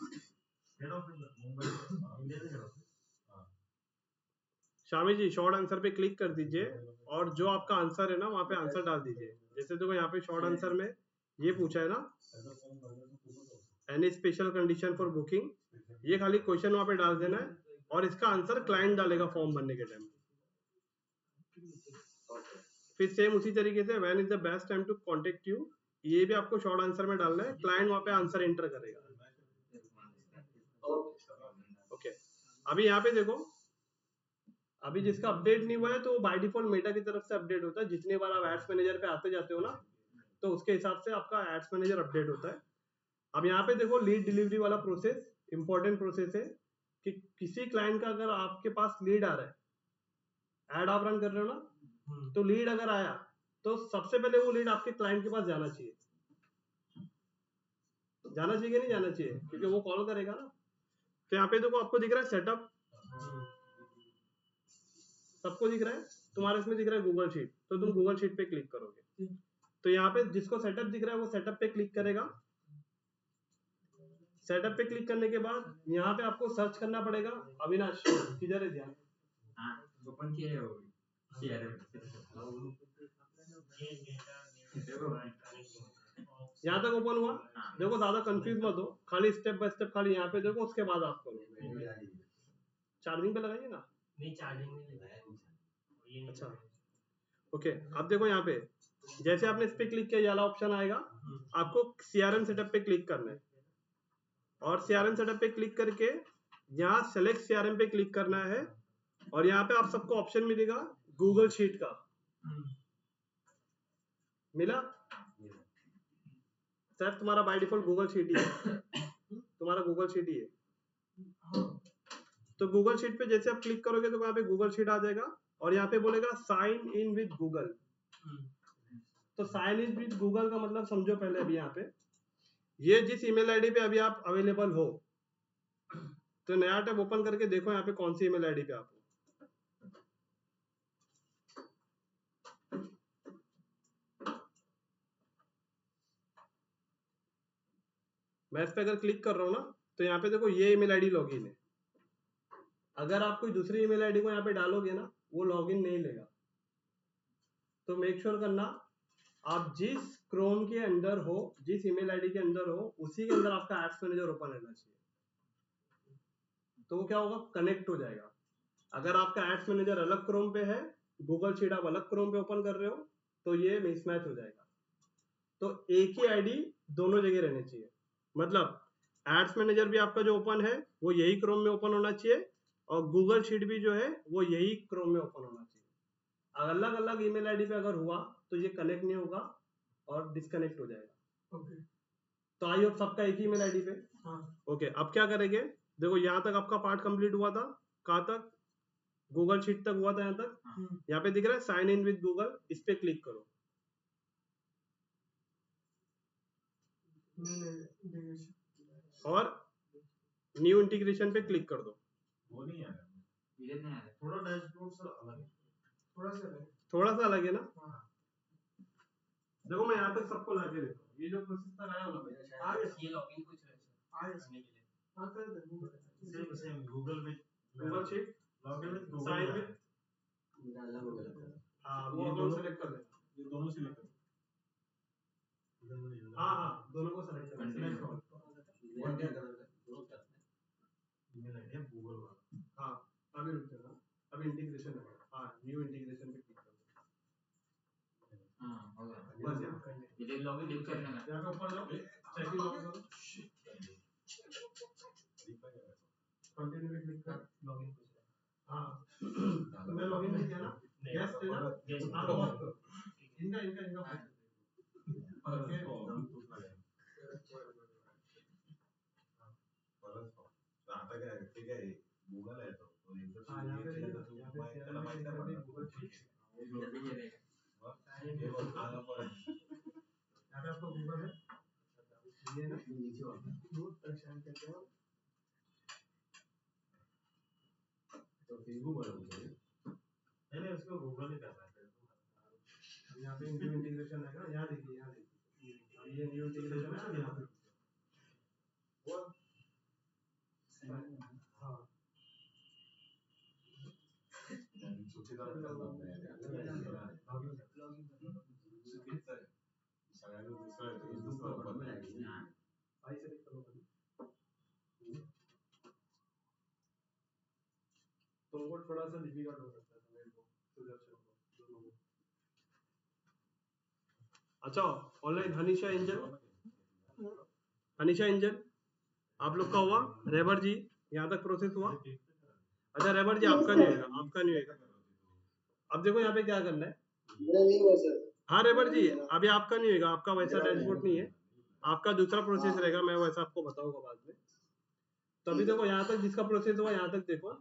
शामी जी शॉर्ट आंसर पे क्लिक कर दीजिए और जो आपका आंसर है ना वहाँ पे आंसर डाल दीजिए। जैसे देखो यहाँ पे शॉर्ट आंसर में ये पूछा है ना, any special condition for booking, ये खाली क्वेश्चन वहाँ पे डाल देना है और इसका आंसर क्लाइंट डालेगा फॉर्म भरने के टाइम। फिर सेम उसी तरीके से when is the best time to contact you, ये भी आपको शॉर्ट आंसर में डालना है, क्लाइंट वहां पे आंसर एंटर करेगा। ओके अभी यहाँ पे देखो, अभी जिसका अपडेट नहीं हुआ है तो बाय डिफॉल्ट मेटा की तरफ से अपडेट होता है। जितनी बार आप एड्स मैनेजर पे आते जाते हो ना, तो उसके हिसाब से आपका एड्स मैनेजर अपडेट होता है। अब यहाँ पे देखो लीड डिलीवरी वाला प्रोसेस इंपॉर्टेंट प्रोसेस है कि किसी क्लाइंट का अगर आपके पास लीड आ रहा है, एड आप रन कर रहे हो ना, तो लीड अगर आया तो सबसे पहले वो लीड आपके क्लाइंट के पास जाना चाहिए। जाना चाहिए कि नहीं जाना चाहिए, क्योंकि वो कॉल करेगा ना। तो यहाँ पे देखो आपको दिख रहा है सेटअप, सबको दिख रहा है, तुम्हारे इसमें दिख रहा है गूगल शीट, तो तुम गूगल शीट पे क्लिक करोगे। तो यहाँ पे जिसको सेटअप दिख रहा है वो सेटअप पे क्लिक करेगा। सेटअप पे क्लिक करने के बाद यहाँ पे आपको सर्च करना पड़ेगा। अविनाश किधर है ध्यान? ओपन किए हो यहाँ तक ओपन हुआ। देखो ज्यादा कंफ्यूज मत हो, खाली स्टेप बाय स्टेप खाली यहाँ पे देखो, उसके बाद आप करो। चार्जिंग पे लगाइए ना। नहीं चार्जिंग नहीं लगाया। अच्छा ओके, अब देखो यहाँ पे जैसे आपने इस पे क्लिक किया, ये वाला ऑप्शन आएगा, आपको सीआरएम सेटअप पे क्लिक करना है। और सीआरएम सेटअप पे क्लिक करके यहाँ सेलेक्ट सीआरएम पे क्लिक करना है। और यहाँ पे आप सबको ऑप्शन मिलेगा गूगल शीट का। मिला? सर तुम्हारा बाय डिफॉल्ट गूगल शीट ही है, तुम्हारा गूगल शीट ही है। तो गूगल शीट पे जैसे आप क्लिक करोगे तो यहाँ पे गूगल शीट आ जाएगा और यहाँ पे बोलेगा साइन इन विद गूगल। तो साइन इन विद गूगल का मतलब समझो पहले। अभी यहाँ पे ये जिस ईमेल आईडी पे अभी आप अवेलेबल हो, तो नया टैब ओपन करके देखो यहाँ पे कौन सी ईमेल आईडी पे आप हो। मैं इस पे अगर क्लिक कर रहा हूँ ना, तो यहाँ पे देखो ये ईमेल आईडी लॉगिन है। अगर आप कोई दूसरी ईमेल आईडी को यहाँ पे डालोगे ना, वो लॉगिन नहीं लेगा। तो मेक श्योर करना आप जिस क्रोम के अंदर हो, जिस ईमेल आईडी के अंदर हो, उसी के अंदर आपका एड्स मैनेजर ओपन रहना चाहिए। तो वो क्या होगा, कनेक्ट हो जाएगा। अगर आपका एड्स मैनेजर अलग क्रोम पे है, गूगल शीट आप अलग क्रोम पे ओपन कर रहे हो, तो ये मिसमैच हो जाएगा। तो एक ही आईडी दोनों जगह रहनी चाहिए। मतलब एड्स मैनेजर भी आपका जो ओपन है वो यही क्रोम में ओपन होना चाहिए, और गूगल शीट भी जो है वो यही क्रोम में ओपन होना चाहिए। अलग अलग ईमेल आईडी पे अगर हुआ तो ये कनेक्ट नहीं होगा और डिस्कनेक्ट हो जाएगा। ओके तो आई होप सबका एक ही ईमेल आईडी पे। ओके अब क्या करेंगे, देखो यहाँ तक आपका पार्ट कंप्लीट हुआ था। कहाँ तक? गूगल शीट तक हुआ था। यहाँ तक यहाँ पे दिख रहा है साइन इन विद गूगल, इस पे क्लिक करो। और न्यू इंटीग्रेशन पे क्लिक कर दो। वो नहीं है, थोड़ा डैशबोर्ड सर अलग है, थोड़ा सा अलग है ना। देखो मैं यहाँ तक सबको लाके देखो, ये जो प्रोसेस तक आया होगा, ये लॉगिन कुछ है सर करने के लिए। हाँ कर दे same Google with Google sheet login with sign Google with, अलग हो गया। हाँ वो अकाउंट सेलेक्ट कर लेना। ये दोनों सिलेक्ट हाँ हाँ दोनों को सेलेक्ट करना। सेलेक्ट करो। और क्या करना है? दोनों करते हैं। ईमेल आईडी है गूगल वाला। हाँ अभी रुक जाना, अभी इंटीग्रेशन है। हाँ न्यू इंटीग्रेशन पे क्लिक करो। हाँ हो गया। बस यहाँ कर ले। ये लॉगिन लिंक करने का यहाँ पे ऊपर जाओ, चेक इन लॉगिन करो, कंटिन्यू पे क्लिक कर। लॉगिन कुछ है। हाँ तुमने लॉगिन नहीं किया ना? यस थे ना? हाँ बहुत करो। इनका इनका इनका आता क्या है, ठीक है गूगल है तो हाँ यहाँ पे देखो, यहाँ पे त्याला माहिती आहे पण गूगल शीट, हे बघ आला परत यहाँ पे आपको गूगल है, ये ना नीचे वाला। वो परेशान करते हो। तो फेसबुक वाला मुझे नहीं उसको गूगल ही करना है। यहाँ पे न्यू इंटीग्रेशन है ना, यहाँ देखिए, यहाँ देखिए, अब ये न्यू इंटीग्रेशन है यहाँ पे। वो हाँ चुकीचा चुकीच आहे सगळ्यांना दुसरं वापरत नाही. आई सेलेक्ट करो। सा डिफिकल्ट हो सकता है मेरे को, सुदर्शन को, दोनों को। अच्छा, ऑनलाइन हनीशा एंजल आप लोग का हुआ? रेबर जी यहाँ तक प्रोसेस हुआ? अच्छा रेबर जी आपका नहीं होगा, आपका नहीं होगा। अब देखो यहाँ पे क्या करना है। मेरा नहीं हुआ सर। हाँ रेबर जी अभी आपका नहीं होगा, आपका वैसा डैशबोर्ड नहीं है, आपका दूसरा प्रोसेस रहेगा, मैं वैसा आपको बताऊंगा बाद में। तो अभी देखो यहाँ तक जिसका प्रोसेस हुआ यहाँ तक देखो,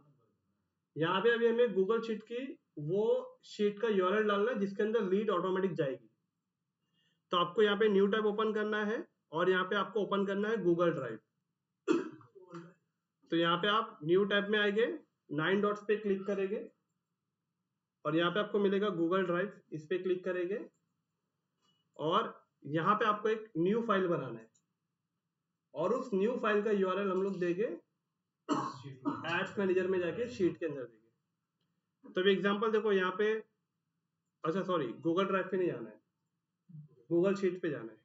यहाँ पे अभी हमें गूगल शीट की वो शीट का यूआरएल डालना है जिसके अंदर लीड ऑटोमेटिक जाएगी। तो आपको यहाँ पे न्यू टैब ओपन करना है और यहाँ पे आपको ओपन करना है गूगल ड्राइव। तो यहाँ पे आप न्यू टैब में आएंगे, 9 डॉट्स पे क्लिक करेंगे और यहाँ पे आपको मिलेगा गूगल ड्राइव, इस पे क्लिक करेंगे और यहाँ पे आपको एक न्यू फाइल बनाना है और उस न्यू फाइल का यूआरएल हम लोग देंगे एड्स मैनेजर में जाके शीट के अंदर देंगे। तो एग्जांपल देखो यहाँ पे, अच्छा सॉरी गूगल ड्राइव पे नहीं जाना है, गूगल शीट पे जाना है।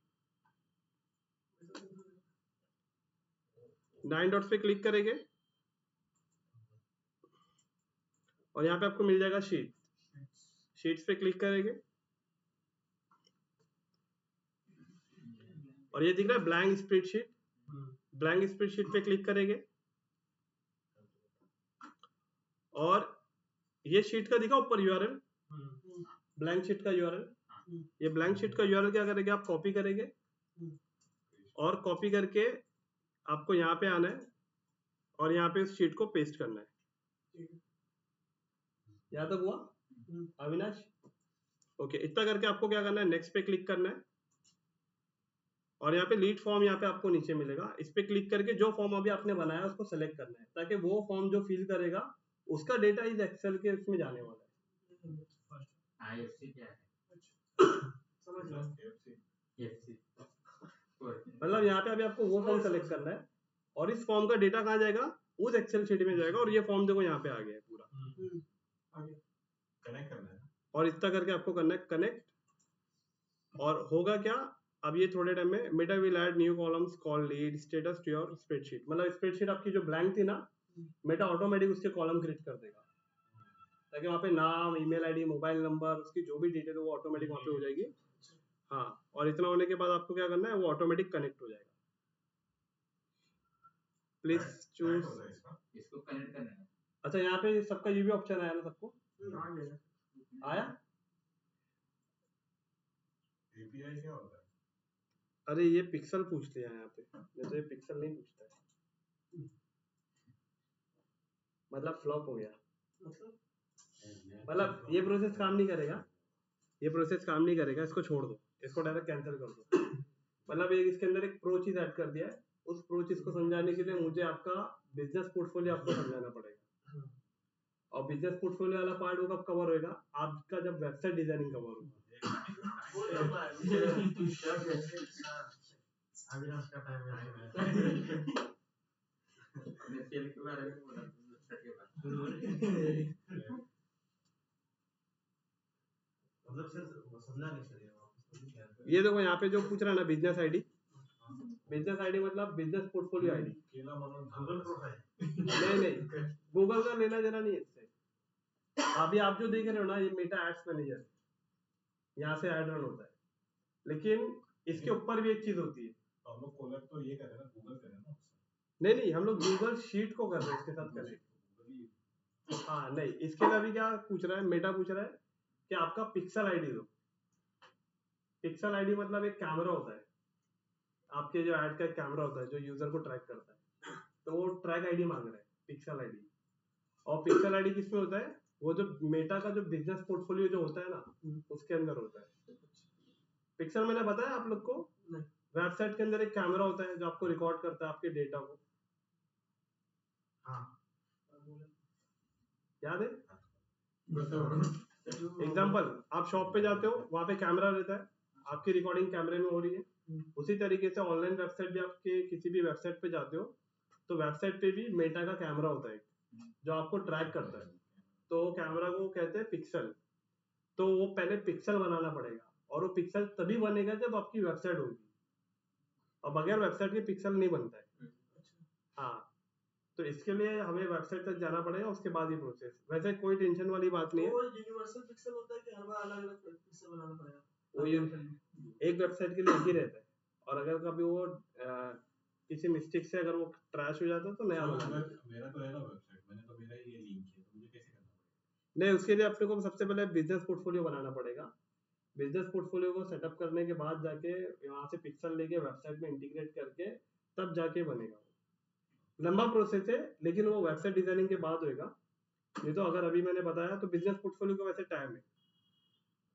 9 डॉट्स पे क्लिक करेंगे और यहाँ पे आपको मिल जाएगा शीट्स पे क्लिक करेंगे और ये दिख रहा है ब्लैंक स्प्रेडशीट, ब्लैंक स्प्रेडशीट पे क्लिक करेंगे और ये शीट का दिखा ऊपर यूआरएल, ब्लैंक शीट का यूआरएल। ये ब्लैंक शीट का यूआरएल क्या करेंगे आप कॉपी करेंगे और कॉपी करके आपको यहाँ पे आना है और यहाँ पे उस शीट को पेस्ट करना है। यहाँ तक हुआ अविनाश? ओके, इतना करके आपको क्या करना है, नेक्स्ट पे क्लिक करना है और यहाँ पे लीड फॉर्म यहाँ पे आपको नीचे मिलेगा, इस पे क्लिक करके जो फॉर्म अभी आपने बनाया उसको सेलेक्ट करना है ताकि वो फॉर्म जो फिल करेगा उसका डेटा इस एक्सेल के उसमें जाने वाला है। आईएफसी क्या है? समझ लो, एफसी मतलब यहाँ पे अभी आपको वो फॉर्म सेलेक्ट करना है और इस फॉर्म का डेटा कहाँ जाएगा, उस एक्सेल शीट में जाएगा और ये फॉर्म देखो यहाँ पे आ गया है पूरा, कनेक्ट करना है और इतना करके आपको करना है कनेक्ट। और होगा क्या, अब ये थोड़े टाइम में Meta will add new columns call lead status to your spreadsheet, मतलब स्प्रेडशीट आपकी जो ब्लैंक थी ना, मेटा ऑटोमेटिक उसके कॉलम क्रिएट कर देगा ताकि वहाँ पे नाम, ईमेल आईडी, मोबाइल नंबर, उसकी जो भी डिटेल है वो ऑटोमेटिक वहाँ पे हो जाएगी। हाँ, और इतना होने के बाद आपको क्या करना है, वो ऑटोमेटिक कनेक्ट हो जाएगा। प्लीज चूज, इसको कनेक्ट करना है। अच्छा यहाँ पे सबका ये भी ऑप्शन आया ना, सबको आया? एपीआई क्या होता है? अरे ये पिक्सल पूछ लिया यहाँ पे, नहीं तो ये पिक्सल नहीं पूछता है, मतलब फ्लॉप हो गया, मतलब ये प्रोसेस काम नहीं करेगा, ये प्रोसेस काम नहीं करेगा, इसको छोड़ दो, इसको डायरेक्ट कैंसिल कर दो। मतलब एक इसके अंदर एक प्रो चीज ऐड कर दिया है, उस प्रो चीज को समझाने के लिए मुझे आपका बिजनेस पोर्टफोलियो आपको समझाना पड़ेगा और बिजनेस पोर्टफोलियो वाला पार्ट वो कब कवर होएगा, आपका जब वेबसाइट डिजाइनिंग कवर होगा। अविनाश का टाइम है। अपने सेल के बारे में बोला के बाद मतलब सर समझा नहीं सर ये देखो यहाँ पे जो पूछ रहा है ना बिजनेस आईडी, बिजनेस आईडी मतलब बिजनेस पोर्टफोलियो आईडी, केला म्हणून गूगल प्रोफाइल। नहीं गूगल का लेना देना नहीं है इससे। अभी आप जो देख रहे हो ना ये मेटा एड्स मैनेजर, यहाँ से ऐड रन होता है, लेकिन इसके ऊपर भी एक चीज होती है। तो हम लोग कोलैब तो ये करें ना, गूगल करें ना उससे। नहीं हम लोग गूगल शीट को कर रहे हैं इसके साथ कनेक्ट। हाँ नहीं, इसके लिए अभी क्या पूछ रहा है, मेटा पूछ रहा है कि आपका पिक्सल आईडी दो। पिक्सल आईडी मतलब एक कैमरा होता है, आपके जो ऐड का एक कैमरा होता है जो यूजर को ट्रैक करता है, तो वो ट्रैक आईडी मांग रहा है, पिक्सल आईडी। और पिक्सल आईडी किसमें होता है, वो जो मेटा का जो बिजनेस पोर्टफोलियो जो होता है ना उसके अंदर होता है। पिक्सल मैंने बताया आप लोग को, वेबसाइट के अंदर एक कैमरा होता है जो आपको रिकॉर्ड करता है आपके डेटा को। हाँ याद है? एग्जाम्पल, आप शॉप पे जाते हो, वहां पे कैमरा रहता है, आपकी रिकॉर्डिंग कैमरे में हो रही है। उसी तरीके से ऑनलाइन वेबसाइट भी, आपके किसी भी वेबसाइट पे जाते हो तो वेबसाइट पे भी मेटा का कैमरा होता है जो आपको ट्रैक करता है, तो वो कैमरा को कहते हैं पिक्सल। तो वो पहले पिक्सल बनाना पड़ेगा और वो पिक्सल तभी बनेगा जब आपकी वेबसाइट होगी, और बगैर वेबसाइट के पिक्सल नहीं बनता है। हाँ, तो इसके लिए हमें वेबसाइट तक जाना पड़ेगा, उसके बाद ही प्रोसेस। वैसे कोई टेंशन वाली बात नहीं है। वो यूनिवर्सल पिक्सल होता है कि हर बार अलग अलग पिक्सल बनाना पड़ेगा? वो एक वेबसाइट के लिए एक ही रहता है, और अगर कभी वो किसी मिस्टेक से अगर वो ट्रैश हो जाता है तो नया बनाना। मेरा तो है ना वेबसाइट, मैंने तो मेरा ही ये लिंक है, तो मुझे कैसे करना पड़ेगा? नहीं, उसके लिए अपने को सबसे पहले बिजनेस पोर्टफोलियो बनाना पड़ेगा। बिजनेस पोर्टफोलियो को सेटअप करने के बाद जाके वहाँ से पिक्सल लेके वेबसाइट में इंटीग्रेट करके तब जाके बनेगा। लंबा प्रोसेस है, लेकिन वो वेबसाइट डिजाइनिंग के बाद होएगा। ये तो अगर अभी मैंने बताया तो बिजनेस पोर्टफोलियो का वैसे टाइम है,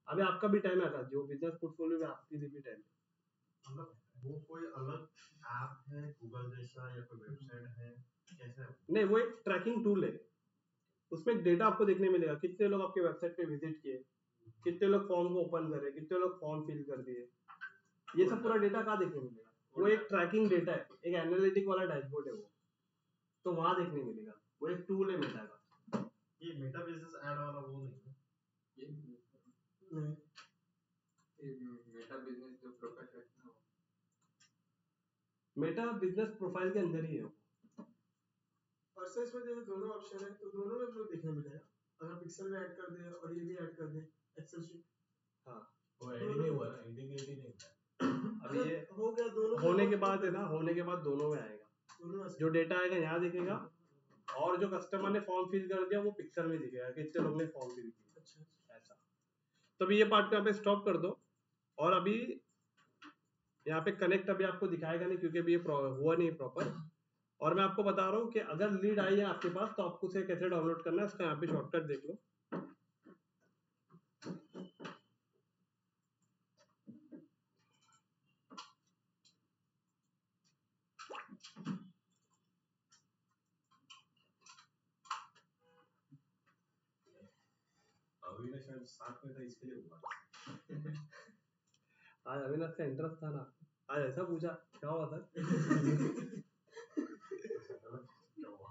अभी आपका भी टाइम है आकाश, जो बिजनेस पोर्टफोलियो में आपकी भी टाइम है। मतलब वो कोई अलग ऐप है गूगल जैसा या कोई वेबसाइट है, कैसा है? नहीं, वो एक ट्रैकिंग टूल है, उसमें डेटा आपको देखने मिलेगा, कितने लोग आपके वेबसाइट पे विजिट किए, कितने लोग फॉर्म को ओपन करे, कितने लोग फॉर्म फिल कर दिए, ये सब पूरा डेटा कहाँ देखने मिलेगा? वो एक ट्रैकिंग डेटा है, एक एनालिटिक वाला डैशबोर्ड है वो, तो वहां देखने मिलेगा। वो एक टूल है मेटा का। ये मेटा बिजनेस ऐड वाला वो नहीं है? ये नहीं, मेटा बिजनेस जो प्रोफाइल है ना, मेटा बिजनेस प्रोफाइल के अंदर ही है वो। और सर इसमें जैसे दोनों ऑप्शन है, तो दोनों में हमको देखने मिलेगा। अगर पिक्सल में ऐड कर दे और ये भी ऐड कर दे एक्सेल शीट, हाँ, वो ऐड ही नहीं हुआ ना, इंटीग्रेट ही नहीं हुआ। अभी ये हो गया दोनों में होने के बाद है ना, होने के बाद दोनों में आएगा। दोनों में जो डेटा आएगा यहाँ दिखेगा, और जो कस्टमर ने फॉर्म फिल कर दिया वो पिक्सल में दिखेगा कि कितने लोग ने फॉर्म फिल किया। अच्छा ऐसा। तो अभी ये पार्ट को यहाँ पे स्टॉप कर दो, और अभी यहाँ पे कनेक्ट अभी आपको दिखाएगा नहीं, क्योंकि अभी ये हुआ नहीं प्रॉपर। और मैं आपको बता रहा हूँ कि अगर लीड आई है आपके पास तो आपको उसे कैसे डाउनलोड करना है, इसका यहाँ पे शॉर्टकट देख लो। अभी ना शायद साथ में था, इसके लिए हुआ। आज अविनाश का इंटरेस्ट था ना, आज ऐसा पूछा क्या हुआ था। क्या हुआ?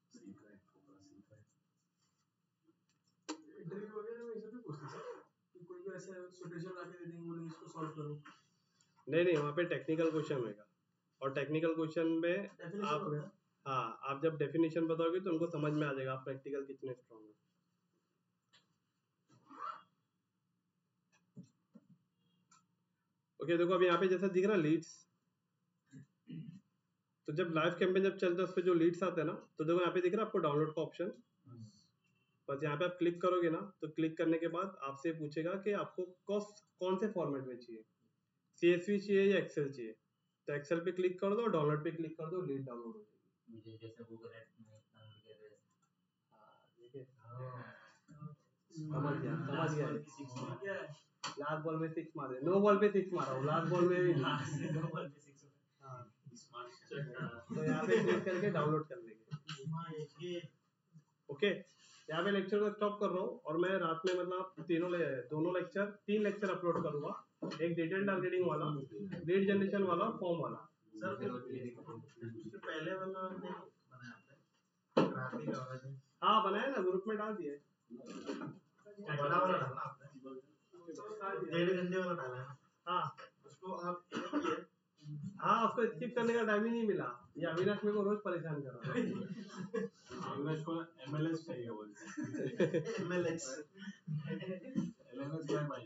सीख रहे हैं, थोड़ा सीख रहे हैं। इंटरव्यू वगैरह में ऐसा भी पूछते सर कि कोई भी ऐसा सिचुएशन लाके दे देंगे, बोलेंगे इसको सॉल्व करो। नहीं, वहाँ पे टेक्निकल क्वेश्चन होगा, और टेक्निकल क्वेश्चन में डेफिनेशन आप, हो गया। हाँ, आप जब डेफिनेशन बताओगे तो उनको समझ में आ जाएगा आप प्रैक्टिकल कितने स्ट्रॉन्ग है। ओके, देखो अभी यहाँ पे जैसा दिख रहा लीड्स, तो जब लाइव कैंपेन जब चलता है उस पर जो लीड्स आते हैं ना, तो देखो यहाँ पे दिख रहा है आपको डाउनलोड का ऑप्शन। बस यहाँ पे आप क्लिक करोगे ना, तो क्लिक करने के बाद आपसे पूछेगा कि आपको कौन से फॉर्मेट में चाहिए, CSV चाहिए या एक्सेल चाहिए। तो एक्सेल पे क्लिक कर दो, डाउनलोड पे क्लिक कर दो, लीड डाउनलोड हो जाएगी। मुझे जैसे गूगल एड्स में डाउनलोड किया गया है। हाँ, देखिए, समझ गया। लास्ट बॉल में 6 मारे, नो बॉल पे 6 मारा हूँ, लास्ट बॉल में भी नहीं। हाँ, तो यहाँ पे क्लिक करके डाउनलोड कर लेंगे। ओके, यहाँ पे लेक्चर को स्टॉप कर रहा हूँ, और मैं रात में मतलब दोनों लेक्चर 3 लेक्चर अपलोड करूंगा, एक डिटेल टारगेटिंग वाला, लीड जनरेशन वाला, फॉर्म वाला। सर उसके पहले वाला नहीं बनाया आपने? ट्रैफिक वाला जो हाँ, बनाया ना, ग्रुप में डाल दिया है। बड़ा वाला डाला आपने? 1.5 घंटे वाला डाला है। हाँ, उसको आप नहीं किए? हाँ, उसको स्किप करने का टाइम ही नहीं मिला। ये अविनाश मेरे को रोज परेशान कर रहा है। अविनाश को MLS चाहिए बोलते हैं। MLS LMS क्या है भाई?